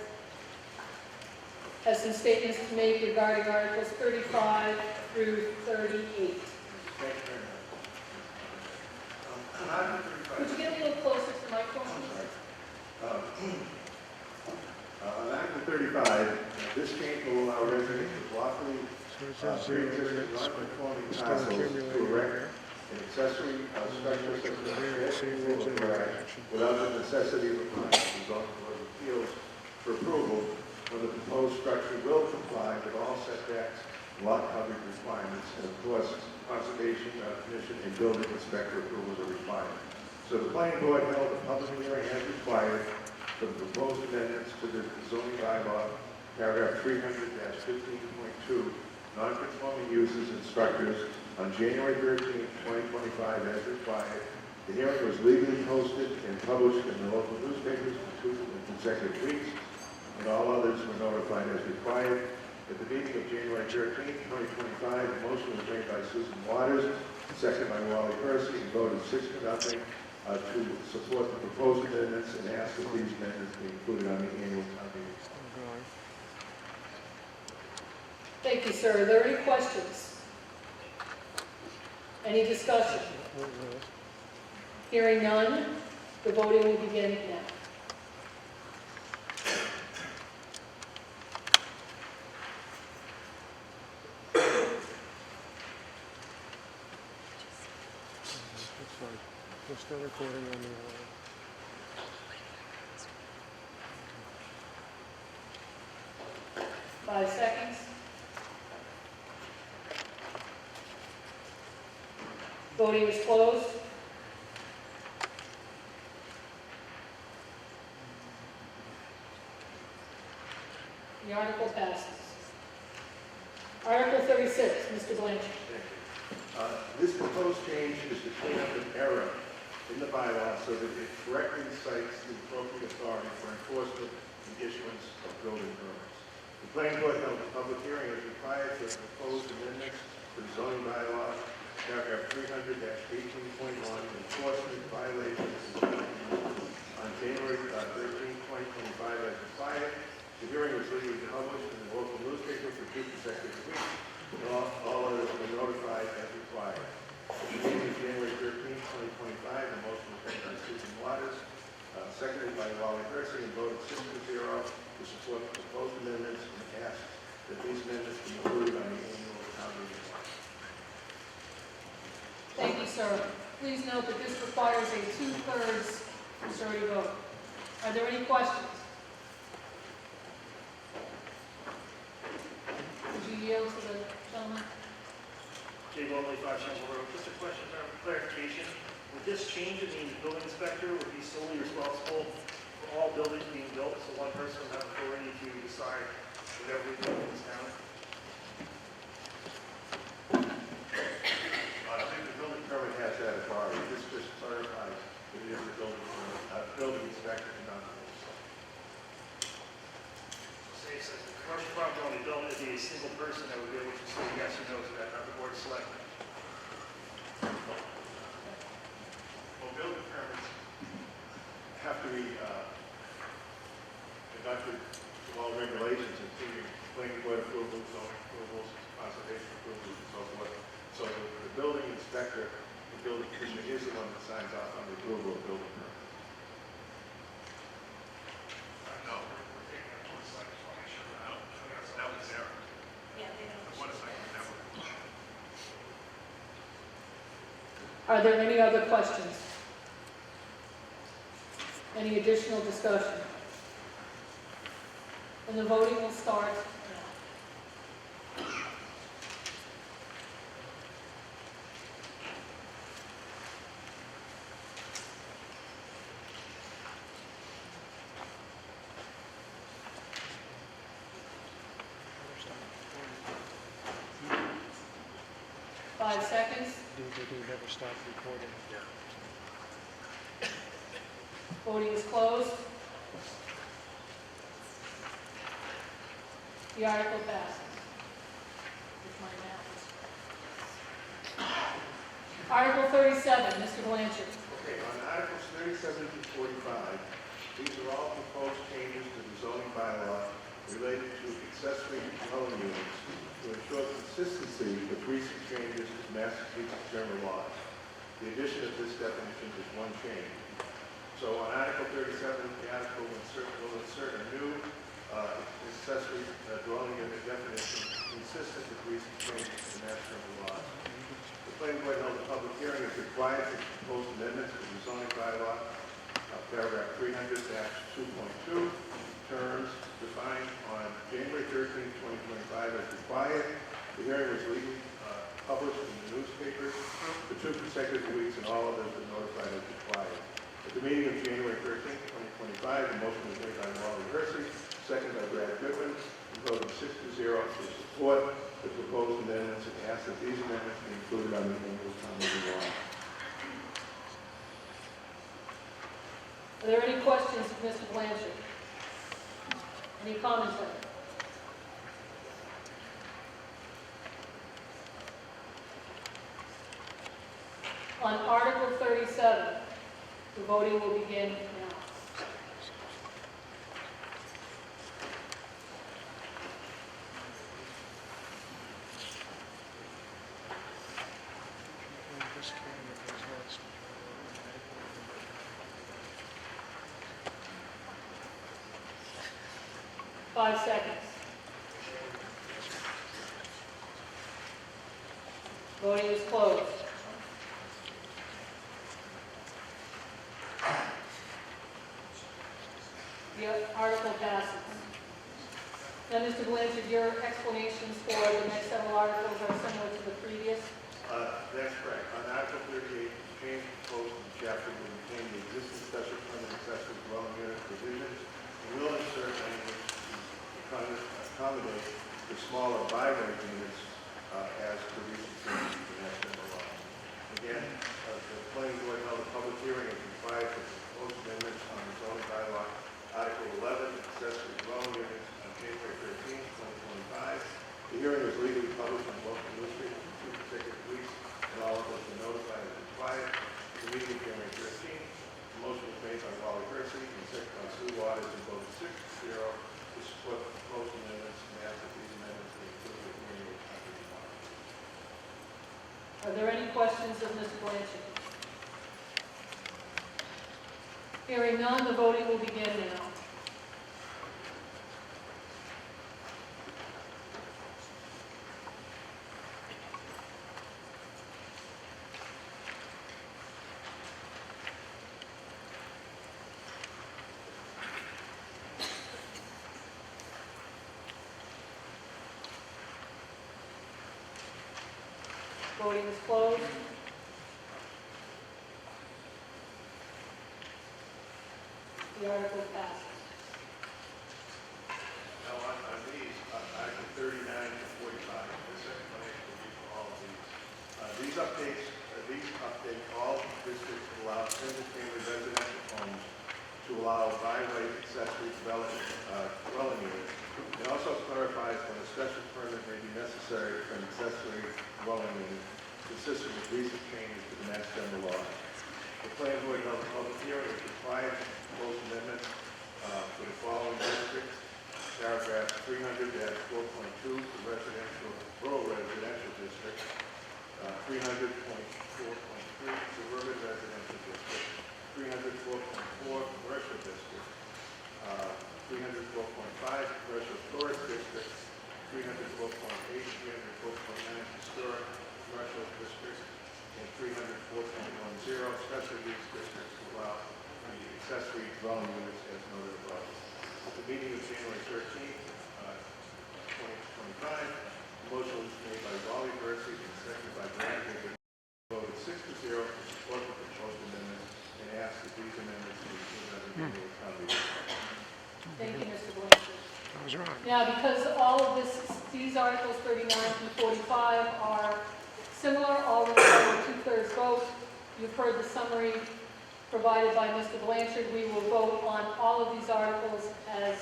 Speaker 1: has some statements to make regarding Articles 35 through 38. Could you get a little closer to the microphone?
Speaker 3: On Article 35, this change will allow residents of lawfully pre-existing non-conforming parcels to erect an accessory structure such as a shed or garage without the necessity of applying to the zoning board of appeals for approval, when the proposed structure will comply with all setbacks, lot coverage requirements, and of course, conservation commission and building inspector approvals are required. So the planning board held a public hearing as required for the proposed amendments to the zoning bylaw, paragraph 300-15.2, non-conforming uses and structures on January 13, 2025 as required. The hearing was legally posted and published in the local newspapers for 2 consecutive weeks, and all others were notified as required. At the meeting of January 13, 2025, a motion was made by Susan Waters, seconded by Wally Percy, and voted 6-0 to support the proposed amendments and ask that these amendments be included on the annual town meeting.
Speaker 1: Thank you, sir. Are there any questions? Any discussion? Hearing none, the voting will begin now.
Speaker 6: We're still recording on the
Speaker 1: 5 seconds. Voting is closed. The article passes. Article 36, Mr. Blanchard.
Speaker 3: This proposed change is to clean up an error in the bylaw so that it correctly cites the appropriate authority for enforcement and issuance of building permits. The planning board held a public hearing as required for the proposed amendments to the zoning bylaw, paragraph 300-18.1, enforcement violations on January 13, 2025 as required. The hearing was legally published in the local newspaper for 2 consecutive weeks, and all others were notified as required. At the meeting of January 13, 2025, the motion was made by Susan Waters, seconded by Wally Percy, and voted 6-0 to support the proposed amendments and asked that these amendments be included on the annual town meeting.
Speaker 1: Thank you, sir. Please note that this requires a 2/3 majority vote. Are there any questions? Would you yield to the gentleman?
Speaker 15: Jay Longley, 5 Shamble Road. Just a question for clarification. With this change, it means the building inspector would be solely responsible for all buildings being built, so one person would have authority to decide whatever we build in this town?
Speaker 3: I think the building permit has that authority. This just clarifies that it is a building permit, building inspector and not the
Speaker 15: Say it says the commercial property only built, it'd be a single person that would be able to say yes or no to that, not the board of selectmen.
Speaker 3: Well, building permits have to be conducted to all regulations, including planning board approvals, zoning approvals, conservation approvals, and so forth. So the building inspector, the building commissioner is the one that signs off on the approval of building permits.
Speaker 15: No, we're taking it to one side, just want to make sure that was there.
Speaker 9: Yeah, they don't.
Speaker 15: One second, never.
Speaker 1: Are there any other questions? Any additional discussion? And the voting will start now.
Speaker 6: wall.
Speaker 1: 5 seconds.
Speaker 6: They never stopped recording.
Speaker 1: Voting is closed. The article passes. With my mouse. Article 37, Mr. Blanchard.
Speaker 16: Okay, on Articles 37 to 45, these are all proposed changes to the zoning bylaw related to accessory dwelling units to ensure consistency with recent changes to Massachusetts general laws. The addition of this definition is one change. So on Article 37, the article will insert a new accessory dwelling unit definition consistent with recent changes to Mass general laws. The planning board held a public hearing is required to propose amendments to the zoning bylaw, paragraph 300-2.2, terms defined on January 13, 2025 as required. The hearing was legally published in the newspapers for 2 consecutive weeks, and all others were notified as required. At the meeting of January 13, 2025, the motion was made by Wally Hersey, seconded by Brad Goodman, and voted 6-0 to support the proposed amendments and ask that these amendments be included on the annual town meeting warrant.
Speaker 1: Are there any questions of Mr. Blanchard? Any commentary? On Article 37, the voting will begin now.
Speaker 6: This camera is lost.
Speaker 1: 5 seconds. Voting is closed. The article passes. Now, Mr. Blanchard, your explanations for the next several articles are similar to the previous.
Speaker 16: That's correct. On Article 38, the change proposed in the chapter will retain the existing special permit accessory dwelling unit provisions and will insert language to accommodate the smaller by-right units as per recent changes to the national law. Again, the planning board held a public hearing as required for proposed amendments on the zoning bylaw, Article 11, accessory dwelling units, on January 13, 2025. The hearing was legally published on local newspapers for 2 consecutive weeks, and all of us were notified as required. The meeting of January 13th, the motion was made by Wally Hersey and seconded by Sue Waters, and voted 6-0 to support the proposed amendments and ask that these amendments be included in the annual town meeting warrant.
Speaker 1: Are there any questions of Mr. Blanchard? Hearing none, the voting will begin now. Voting is closed. The article passes.
Speaker 16: Now, on these, Article 39 to 45, this explanation will be for all of these. These update all districts to allow single-family residential homes to allow by-right accessory dwelling units. It also clarifies when a special permit may be necessary for an accessory dwelling unit, consistent with recent changes to the Mass General Law. The planning board held a public hearing is required to propose amendments for the following districts. Paragraph 300-4.2, the residential, rural residential district, 300.4.3, suburban residential district, 304.4, commercial district, 304.5, commercial tourist district, 304.8, 304.9, historic commercial district, and 304.10, special use districts to allow the accessory dwelling units as noted above. At the meeting of January 13th, 2025, the motion was made by Wally Hersey and seconded by Brad Goodman. Voted 6-0 to support the proposed amendments and asked that these amendments be included on the annual town meeting.
Speaker 1: Thank you, Mr. Blanchard.
Speaker 6: I was wrong.
Speaker 1: Now, because all of these articles 39 through 45 are similar, all require a 2/3 vote. You've heard the summary provided by Mr. Blanchard. We will vote on all of these articles as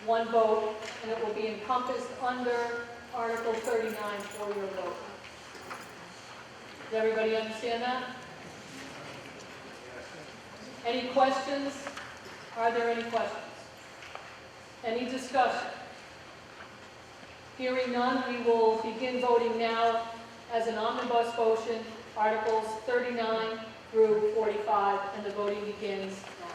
Speaker 1: one vote, and it will be encompassed under Article 39 for your vote. Does everybody understand that? Any questions? Are there any questions? Any discussion? Hearing none, we will begin voting now as an omnibus motion, Articles 39 through 45, and the voting begins now.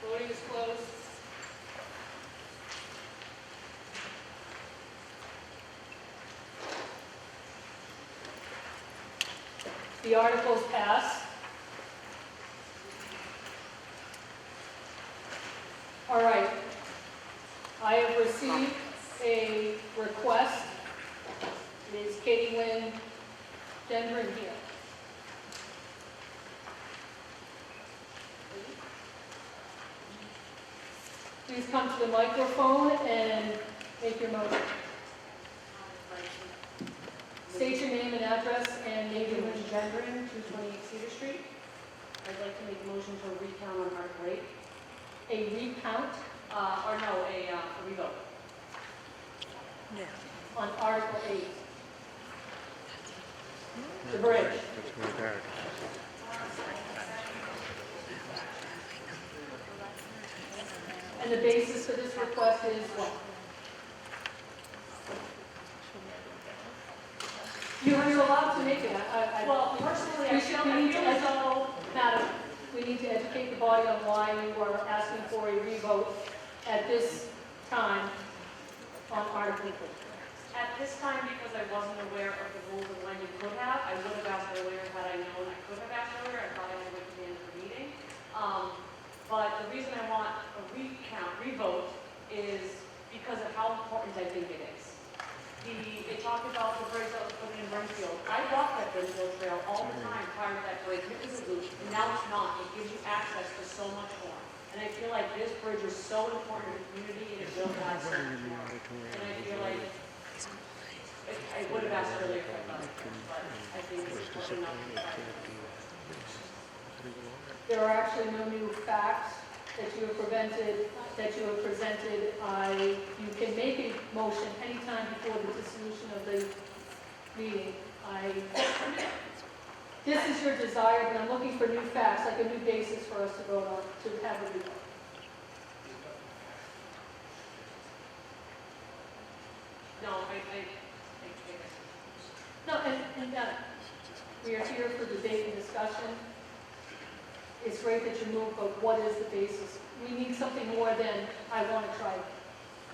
Speaker 1: Voting is closed. The articles pass. All right. I have received a request. Is Katie Lynn Gendron here? Please come to the microphone and make your motion. State your name and address and name your motion.
Speaker 2: Gendron, 228 Cedar Street. I'd like to make a motion to recount on Article 8.
Speaker 1: A recount
Speaker 2: A revote.
Speaker 1: on Article 8. The bridge.
Speaker 6: That's really bad.
Speaker 1: And the basis for this request is what? You're allowed to make it.
Speaker 2: Well, personally, I
Speaker 1: We
Speaker 2: feel
Speaker 1: should, we need to
Speaker 2: as though,
Speaker 1: Madam, we need to educate the body on why you are asking for a revote at this time on Article 8.
Speaker 2: at this time, because I wasn't aware of the rules of when you could have, I would have asked earlier had I known I could have asked earlier. I thought I would wait to the end of the meeting. But the reason I want a revote, is because of how important I think it is. It talked about the bridge that was put in Brimfield. I walk that Brimfield Trail all the time prior to that bridge. It was a loop, and now it's not. It gives you access to so much more. And I feel like this bridge is so important to the community, and it will add so much more. And I feel like, I would have asked earlier if I thought, but I think it's important enough.
Speaker 1: There are actually no new facts that you have presented. You can make a motion anytime before the dissolution of the meeting. This is your desire, but I'm looking for new facts, like a new basis for us to vote on, to have a revote.
Speaker 2: No,
Speaker 1: No, and we are here for debate and discussion. It's great that you moved, but what is the basis? We need something more than, I want to try.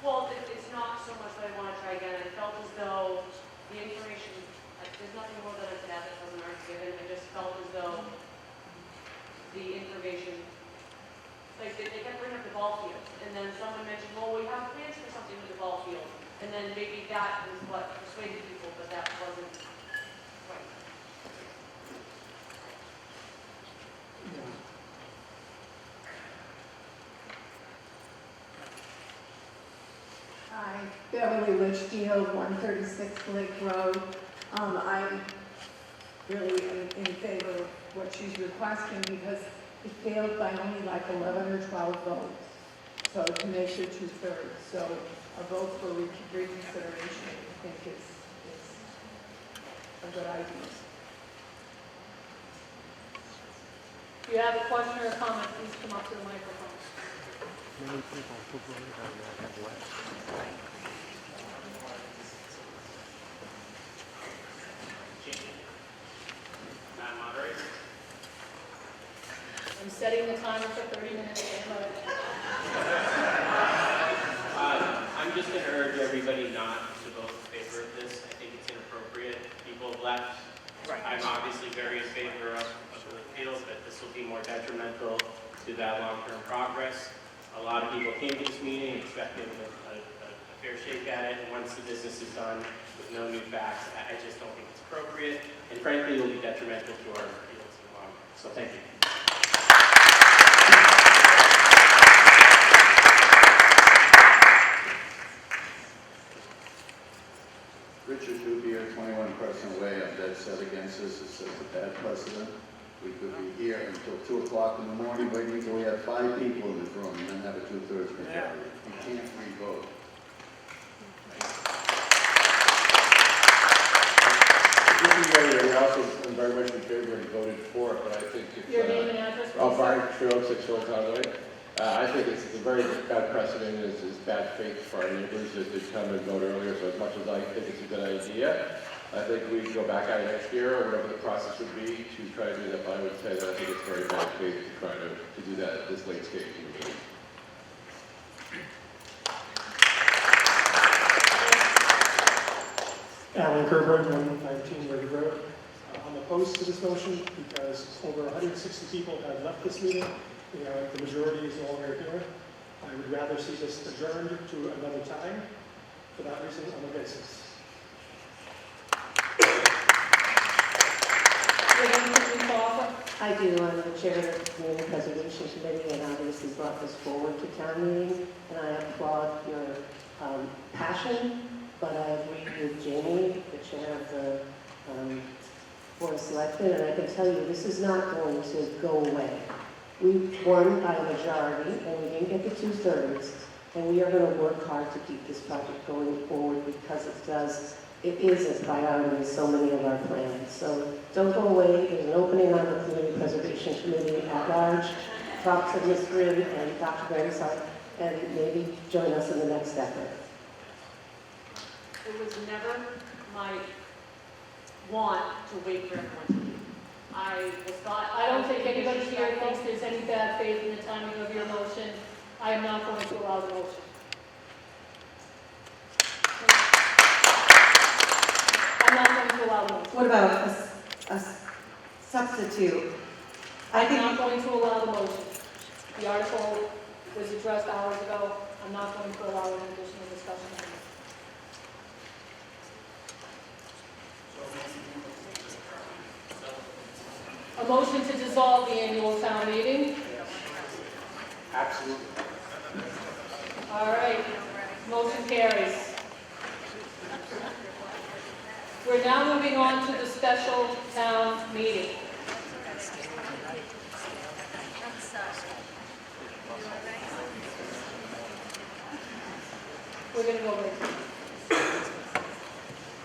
Speaker 2: well, it's not so much that I want to try again. I felt as though the information, there's nothing more that I could add that wasn't already given. I just felt as though the information, like they kept bringing up the ball field, and then someone mentioned, well, we have plans for something with the ball field, and then maybe that was what persuaded people, but that wasn't right.
Speaker 10: Hi, Beverly Litchfield, 136 Lake Road. I'm really in favor of what she's requesting because it failed by only like 11 or 12 votes. So to make it 2/3. So a vote for reconsideration, I think is a good idea.
Speaker 1: If you have a question or a comment, please come up to the microphone.
Speaker 6: Many people who voted on that have left.
Speaker 22: Madam Moderator.
Speaker 1: I'm setting the timer for 30 minutes.
Speaker 22: I'm just going to urge everybody not to vote in favor of this. I think it's inappropriate. People have left. I'm obviously very in favor of the fields, but this will be more detrimental to that long-term progress. A lot of people came to this meeting expecting a fair shake at it, and once the business is done with no new facts, I just don't think it's appropriate, and frankly, it will be detrimental to our fields in the long run. So thank you.
Speaker 18: basis, it sets a bad precedent. We could be here until 2 o'clock in the morning, waiting until we have 5 people in this room, and then have a 2/3 majority. We can't re-vote.
Speaker 14: We also am very much in favor and voted for it, but I think it's...
Speaker 1: Your name and address?
Speaker 14: Brian Trudeau, 6 Old Town Way. I think it's a very bad precedent, and it's bad faith for our neighbors that did come and vote earlier, so as much as I think it's a good idea, I think we can go back at it next year, or whatever the process would be, to try to do that, but I would say that I think it's very bad faith to try to do that at this late stage in the meeting.
Speaker 6: Alan Kerber, 119 River Road. I'm opposed to this motion because over 160 people have left this meeting. The majority is no longer here. I would rather see this adjourned to another time. For that reason, I'm against this.
Speaker 17: I do. I'm the chair of the Community Preservation Committee and obviously brought this forward to town meeting. And I applaud your passion, but I agree with Jamie, the chair of the Board of Selectmen, and I can tell you this is not going to go away. We won by a majority, and we didn't get the 2/3, and we are going to work hard to keep this project going forward because it is a priority in so many of our plans. So don't go away. There's an opening on the Community Preservation Committee at large. Talk to Ms. Grimm and Dr. Burnside, and maybe join us in the next effort.
Speaker 2: It was never my want to wait for everyone to leave.
Speaker 1: I don't think anybody here thinks there's any bad faith in the timing of your motion. I am not going to allow the motion. I'm not going to allow the motion.
Speaker 23: What about a substitute?
Speaker 1: I'm not going to allow the motion. The article was addressed hours ago. I'm not going to allow an additional discussion on it. A motion to dissolve the annual town meeting.
Speaker 5: Absolutely.
Speaker 1: All right, motion carries. We're now moving on to the special town meeting. We're going to go right.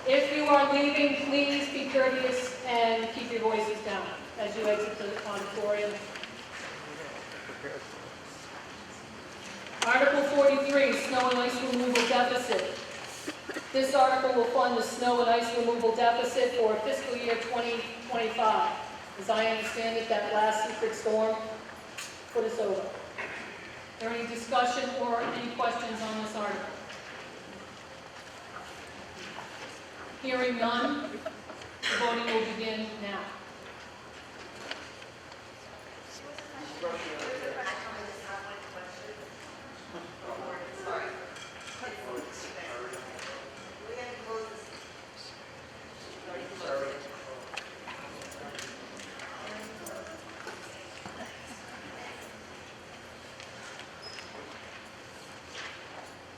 Speaker 1: If you are leaving, please be courteous and keep your voices down as you exit the auditorium. Article 43, snow and ice removal deficit. This article will fund the snow and ice removal deficit for fiscal year 2025. As I understand it, that last secret storm put us over. Is there any discussion or any questions on this article? Hearing none, the voting will begin now.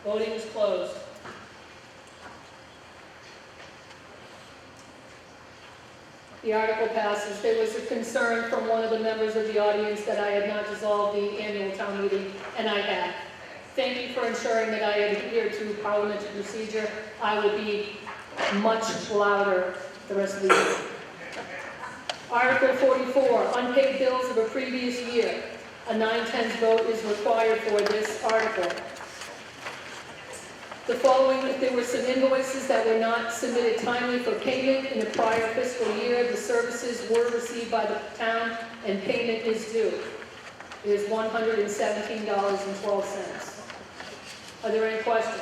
Speaker 1: Voting is closed. The article passes. There was a concern from one of the members of the audience that I had not dissolved the annual town meeting, and I had. Thank you for ensuring that I adhere to parliamentary procedure. I will be much louder the rest of the year. Article 44, unpaid bills of a previous year. A 9/10 vote is required for this article. The following, if there were some invoices that were not submitted timely for payment in the prior fiscal year, the services were received by the town and payment is due. It is $117.12. Are there any questions?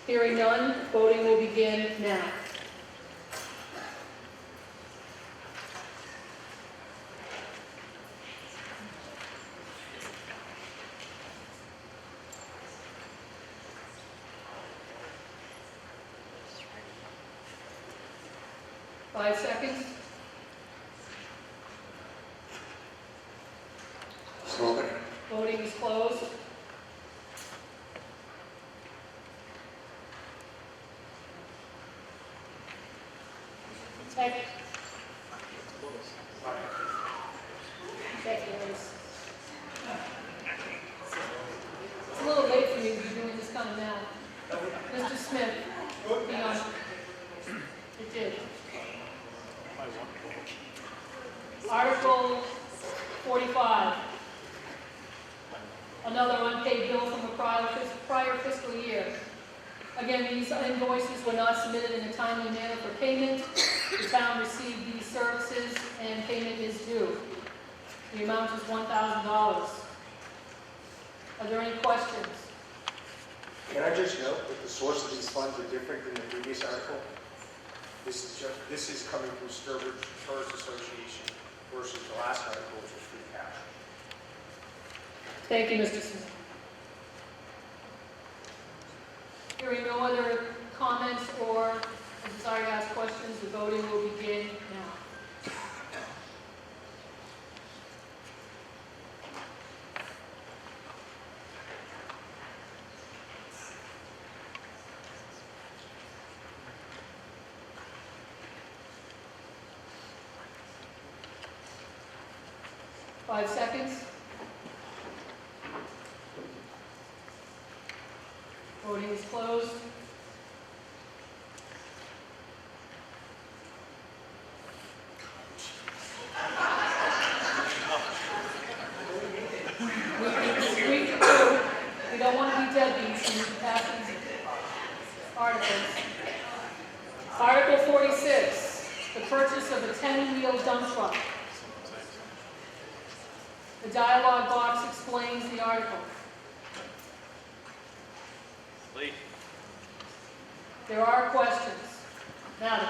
Speaker 1: Hearing none, voting will begin now. Five seconds. Voting is closed. Okay. Thank you, Liz. It's a little late for you to be doing this kind of now. Mr. Smith, be on. It did. Article 45. Another unpaid bill from a prior fiscal year. Again, these invoices were not submitted in a timely manner for payment. The town received these services and payment is due. The amount is $1,000. Are there any questions?
Speaker 5: Can I just note that the source of these funds are different than the previous article? This is coming from Sturbridge Tourist Association versus the last article, which was free cash.
Speaker 1: Thank you, Mr. Smith. Hearing no other comments or a desire to ask questions, the voting will begin now. Five seconds. Voting is closed. We don't want to be deadbeats and pass these articles. Article 46, the purchase of a 10-wheel dump truck. The dialogue box explains the article.
Speaker 22: Lee.
Speaker 1: There are questions. Madam.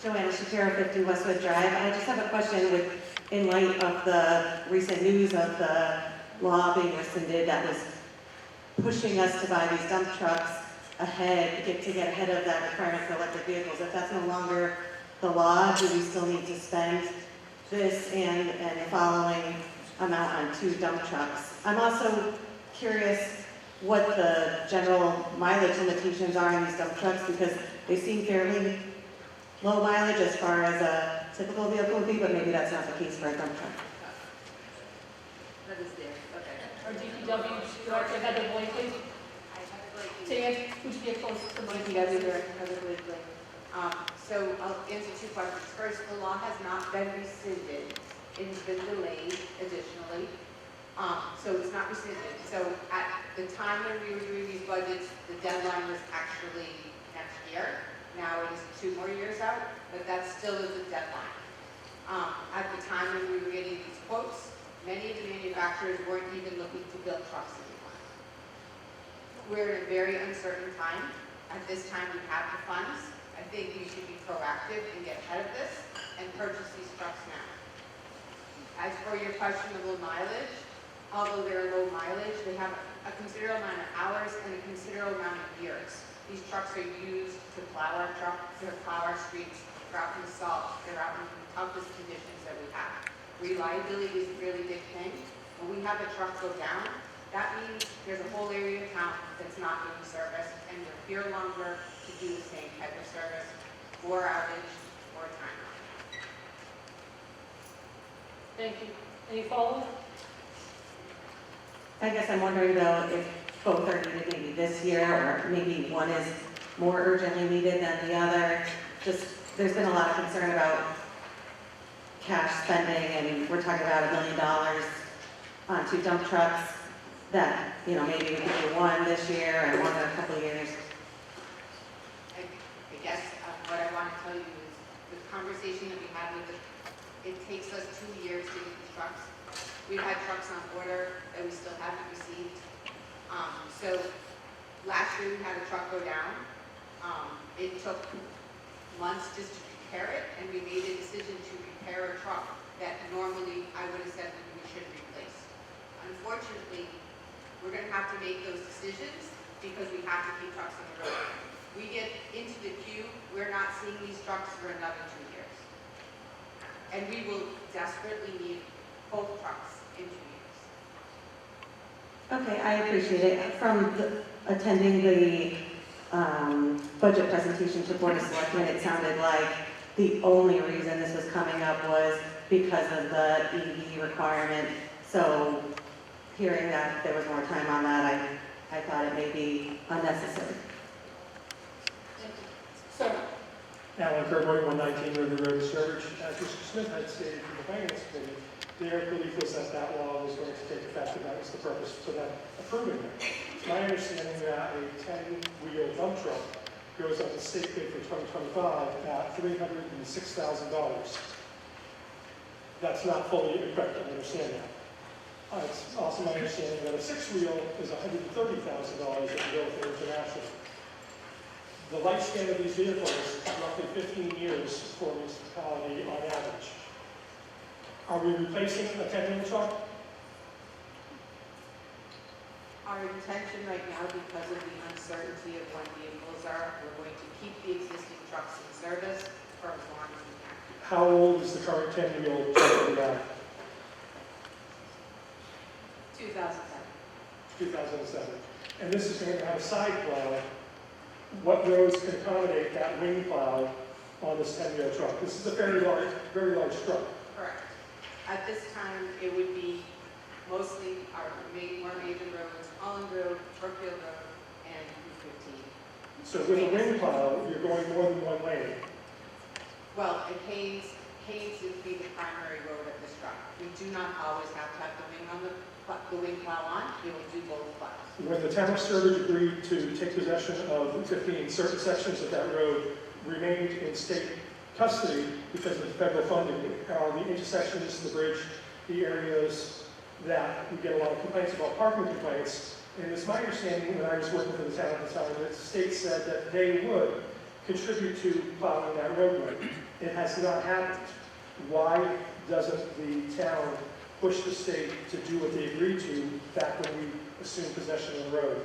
Speaker 23: Joanna Shapiro, 50 Westwood Drive. I just have a question in light of the recent news of the law being rescinded that was pushing us to buy these dump trucks ahead, to get ahead of that requirement for electric vehicles. If that's no longer the law, do we still need to spend this and the following amount on 2 dump trucks? I'm also curious what the general mileage limitations are on these dump trucks, because they seem fairly low mileage as far as a typical vehicle would be, but maybe that's not the case for a dump truck.
Speaker 7: That is there, okay.
Speaker 1: Our DPW Director, Heather Blakely. Would you get close to the mic?
Speaker 8: DPW Director Heather Blakely. So I'll answer 2 questions. First, the law has not been rescinded. It's been delayed additionally. So it's not rescinded. So at the time when we were doing these budgets, the deadline was actually next year. Now it is 2 more years out, but that still is a deadline. At the time when we were getting these quotes, many of the manufacturers weren't even looking to build trucks anymore. We're in a very uncertain time. At this time, we have the funds. I think we should be proactive and get ahead of this and purchase these trucks now. As for your question of low mileage, although they're low mileage, they have a considerable amount of hours and a considerable amount of years. These trucks are used to plow our streets, throughout the salt, throughout the toughest conditions that we have. Reliability is a really big thing. When we have a truck go down, that means there's a whole area of town that's not being serviced, and we're here longer to do the same type of service, more outage, more time.
Speaker 1: Thank you. Any follow-up?
Speaker 23: I guess I'm wondering though if both are needed maybe this year, or maybe one is more urgently needed than the other. Just, there's been a lot of concern about cash spending, and we're talking about $1 million on 2 dump trucks that, you know, maybe we could do one this year and one in a couple of years.
Speaker 8: I guess what I want to tell you is the conversation that we had with it takes us 2 years to get these trucks. We've had trucks on order that we still haven't received. So last year we had a truck go down. It took months just to repair it, and we made a decision to repair a truck that normally I would have said that we should replace. Unfortunately, we're going to have to make those decisions because we have to keep trucks on the road. We get into the queue, we're not seeing these trucks for another 2 years. And we will desperately need both trucks in 2 years.
Speaker 23: Okay, I appreciate it. From attending the budget presentation to Board of Selectmen, it sounded like The only reason this was coming up was because of the EV requirement. So hearing that there was more time on that, I thought it may be unnecessary.
Speaker 1: Sir?
Speaker 6: Alan Kerboy, 119 River Road, Sturbridge. As Mr. Smith had stated from the Finance Committee, their belief was that that law was going to take effect, and that was the purpose for them approving it. It's my understanding that a 10-wheel dump truck goes up the state bid for 2025 at $306,000. That's not fully equipped, I understand that. It's also my understanding that a 6-wheel is $130,000 at Bill International. The lifespan of these vehicles is roughly 15 years for a municipality on average. Are we replacing a 10-wheel truck?
Speaker 8: Our intention right now, because of the uncertainty of when vehicles are, we're going to keep the existing trucks in service for as long as we can.
Speaker 6: How old is the current 10-wheel truck that we have?
Speaker 8: 2007.
Speaker 6: 2007. And this is going to have a side plow. What roads can accommodate that wing plow on this 10-wheel truck? This is a very large truck.
Speaker 8: Correct. At this time, it would be mostly our more major roads, Holland Road, Brookfield Road, and Route 15.
Speaker 6: So with a wing plow, you're going more than one lane.
Speaker 8: Well, and Haynes would be the primary road of this truck. We do not always have to have the wing plow on. We will do both plows.
Speaker 6: When the town of Sturbridge agreed to take possession of Route 15, certain sections of that road remained in state custody because of the federal funding. The intersections, the bridge, the areas that we get a lot of complaints about, parking complaints. And it's my understanding when I was working for the town at the time that the state said that they would contribute to plowing that roadway. It has not happened. Why doesn't the town push the state to do what they agreed to back when we assumed possession of the road?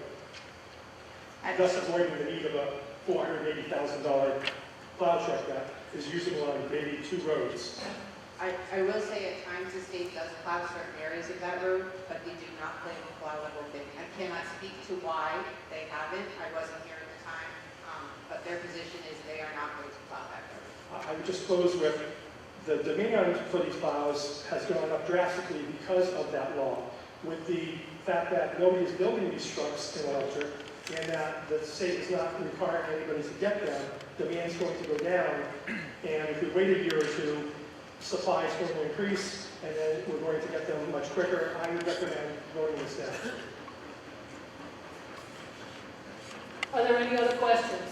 Speaker 6: Thus avoiding the need of a $480,000 plow truck that is using on maybe 2 roads.
Speaker 8: I will say at times the state does plow certain areas of that road, but they do not plan to plow the whole thing. I cannot speak to why they haven't. I wasn't here at the time, but their position is they are not going to plow that road.
Speaker 6: I would just close with the demand for these plows has gone up drastically because of that law. With the fact that nobody is building these trucks in electric and that the state is not requiring anybody to get them, demand is going to go down. And if we wait a year or two, supply is going to increase, and then we're going to get them much quicker. I would recommend voting this down.
Speaker 1: Are there any other questions?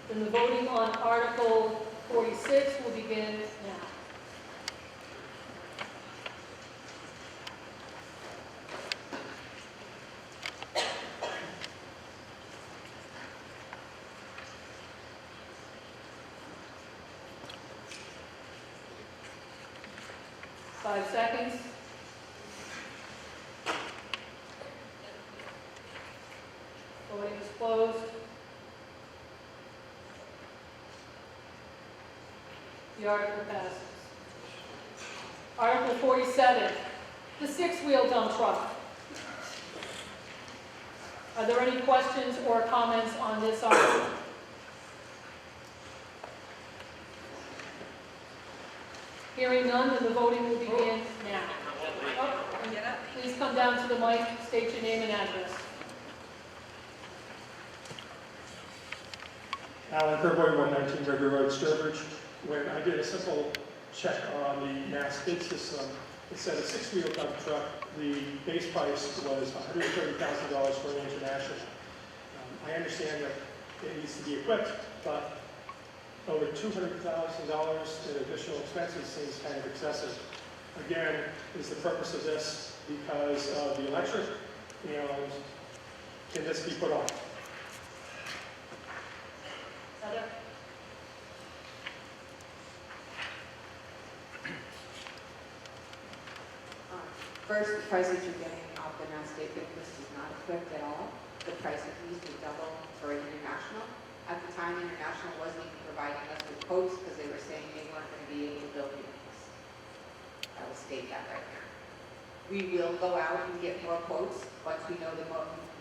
Speaker 1: Then the voting on Article 46 will begin now. Five seconds. Voting is closed. The article passes. Article 47, the 6-wheel dump truck. Are there any questions or comments on this article? Hearing none, then the voting will begin now. Oh, please come down to the mic, state your name and address.
Speaker 6: Alan Kerboy, 119 River Road, Sturbridge. When I did a simple check on the mass bid system, it said a 6-wheel dump truck, the base price was $130,000 for an international. I understand that it needs to be equipped, but over $200,000 in additional expenses seems kind of excessive. Again, is the purpose of this because of the electric, and can this be put on?
Speaker 1: Heather?
Speaker 8: First, the prices you're getting off the Mass State bid list is not equipped at all. The price of these would double for international. At the time, international wasn't even providing us with quotes because they were saying they weren't going to be able to build units. I will state that right now. We will go out and get more quotes. Once we know the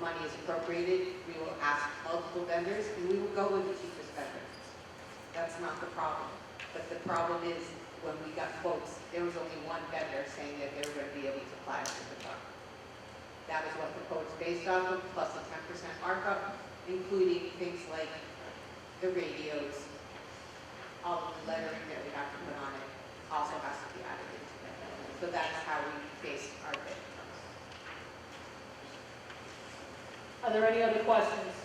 Speaker 8: money is appropriated, we will ask multiple vendors, and we will go with the cheapest vendor. That's not the problem. But the problem is, when we got quotes, there was only one vendor saying that they were going to be able to plow with the truck. That is what the quote's based off of, plus a 10% markup, including things like the radios, all of the lettering that we have to put on it also has to be added into it. So that's how we based our bid.
Speaker 1: Are there any other questions?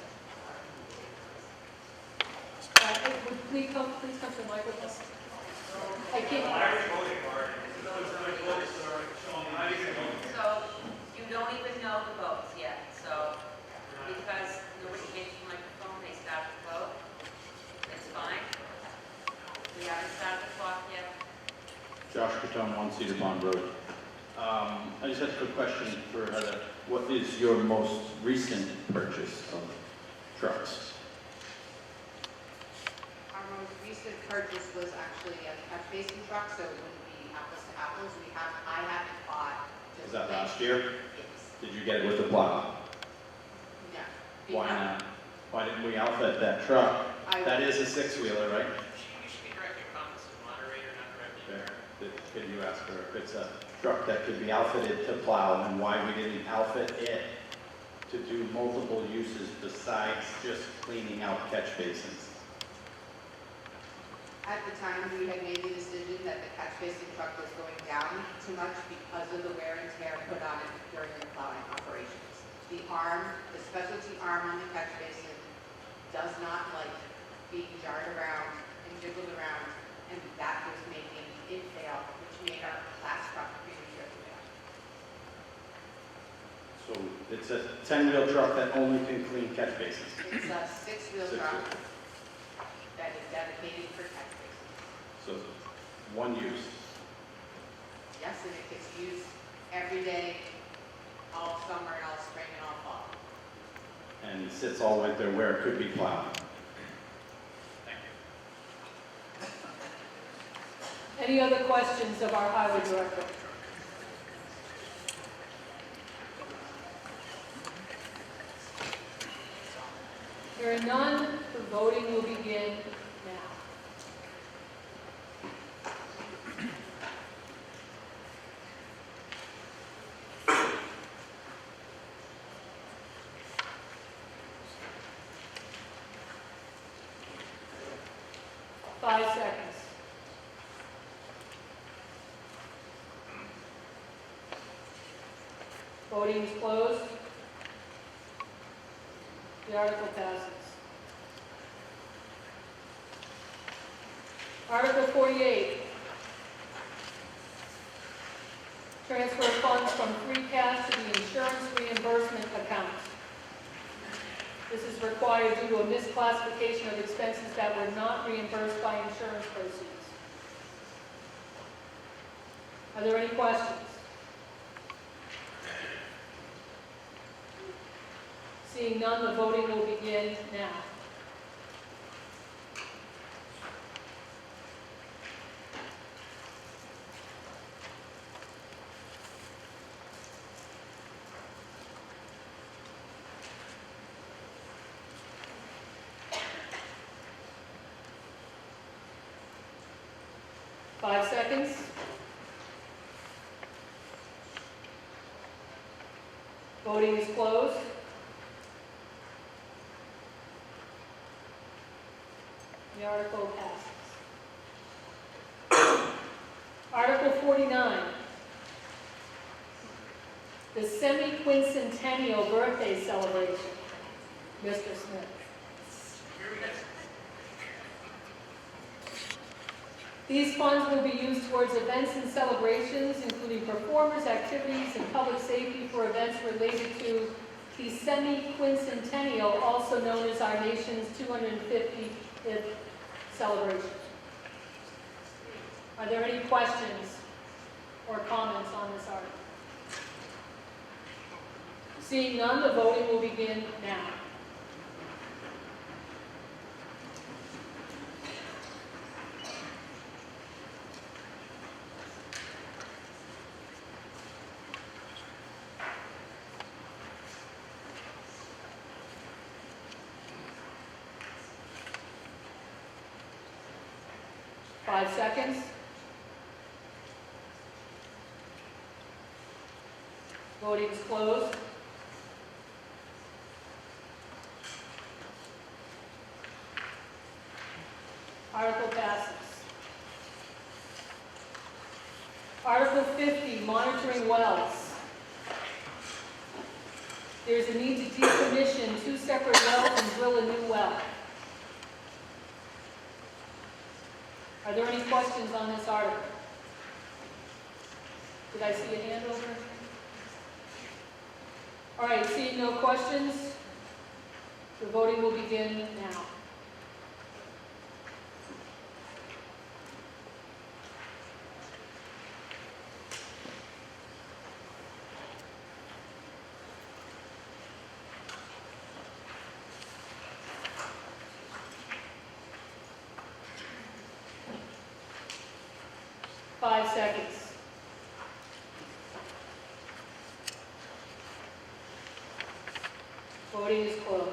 Speaker 1: Please come to the microphone. I can't.
Speaker 13: So you don't even know the votes yet, so because nobody came to the microphone, they start the vote. It's fine. We haven't started the clock yet.
Speaker 19: Josh Catone, 1 Cedar Pond Road. I just had a quick question for Heather. What is your most recent purchase of trucks?
Speaker 8: Our most recent purchase was actually a catch basin truck, so it wouldn't be apples to apples. I haven't bought.
Speaker 19: Was that last year?
Speaker 8: Yes.
Speaker 19: Did you get it with the plow?
Speaker 8: No.
Speaker 19: Why not? Why didn't we outfit that truck? That is a 6-wheeler, right?
Speaker 22: You should be directing comments to the moderator, not directly to her.
Speaker 19: Could you ask her if it's a truck that could be outfitted to plow and why we didn't outfit it to do multiple uses besides just cleaning out catch basins?
Speaker 8: At the time, we had made the decision that the catch basin truck was going down too much because of the wear and tear put on it during the plowing operations. The arm, the specialty arm on the catch basin does not like being jarred around and jiggled around, and that was making it fail, which made our last truck prematurely fail.
Speaker 19: So it's a 10-wheel truck that only can clean catch basins.
Speaker 8: It's a 6-wheel truck that is dedicated for catch basins.
Speaker 19: So one use.
Speaker 8: Yes, and it gets used every day, all summer and all spring and all fall.
Speaker 19: And sits all winter where it could be plowed.
Speaker 1: Any other questions of our highway director? Hearing none, the voting will begin now. Five seconds. Voting is closed. The article passes. Article 48. Transfer funds from free cash to the insurance reimbursement account. This is required due to a misclassification of expenses that were not reimbursed by insurance proceeds. Are there any questions? Seeing none, the voting will begin now. Five seconds. Voting is closed. The article passes. Article 49. The semi-quincentennial birthday celebration. Mr. Smith. These funds will be used towards events and celebrations, including performers, activities, and public safety for events related to the semi-quincentennial, also known as our nation's 250th celebration. Are there any questions or comments on this article? Seeing none, the voting will begin now. 5 seconds. Voting is closed. Article passes. Article 50, monitoring wells. There's a need to decommission 2 separate wells and drill a new well. Are there any questions on this article? Did I see a hand over? All right, seeing no questions, the voting will begin now. Five seconds. Voting is closed.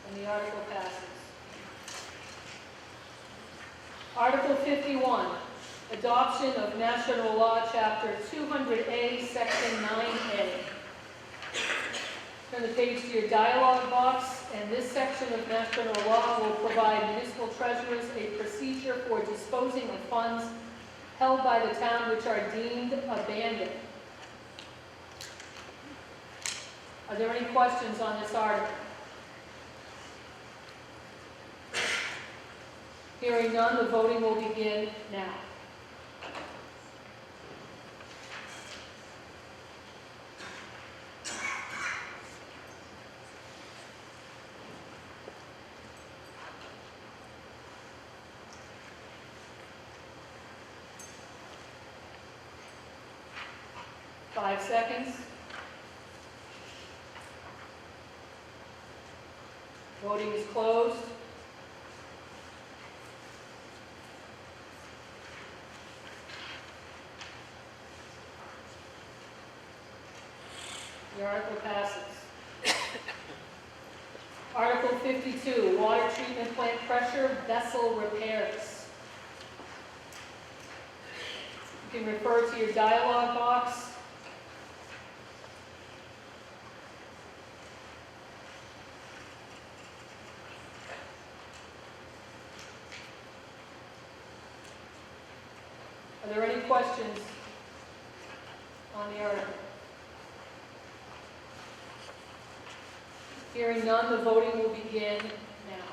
Speaker 1: And the article passes. Article 51, adoption of Mass General Law, Chapter 200A, Section 9A. Turn the page to your dialogue box, and this section of Mass General Law will provide municipal treasurers a procedure for disposing of funds held by the town which are deemed abandoned. Are there any questions on this article? Hearing none, the voting will begin now. Five seconds. Voting is closed. The article passes. Article 52, water treatment plant pressure vessel repairs. You can refer to your dialogue box. Are there any questions on the article? Hearing none, the voting will begin now.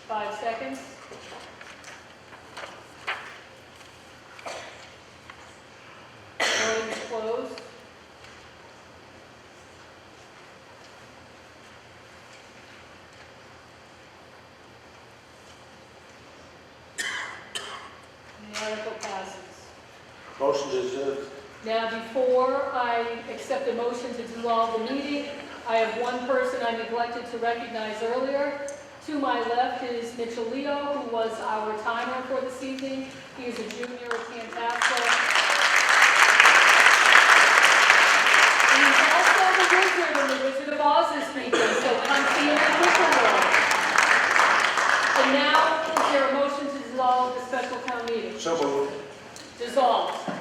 Speaker 1: Five seconds. Voting is closed. And the article passes.
Speaker 5: Motion to adjourn.
Speaker 1: Now, before I accept a motion to dissolve the meeting, I have one person I neglected to recognize earlier. To my left is Mitchell Leo, who was our timer for this evening. He is a junior at Tantasco. And he's also the wizard, and the Wizard of Oz is speaking, so come see him in Mitchell World. And now, is there a motion to dissolve the special town meeting?
Speaker 5: So moved.
Speaker 1: Dissolved.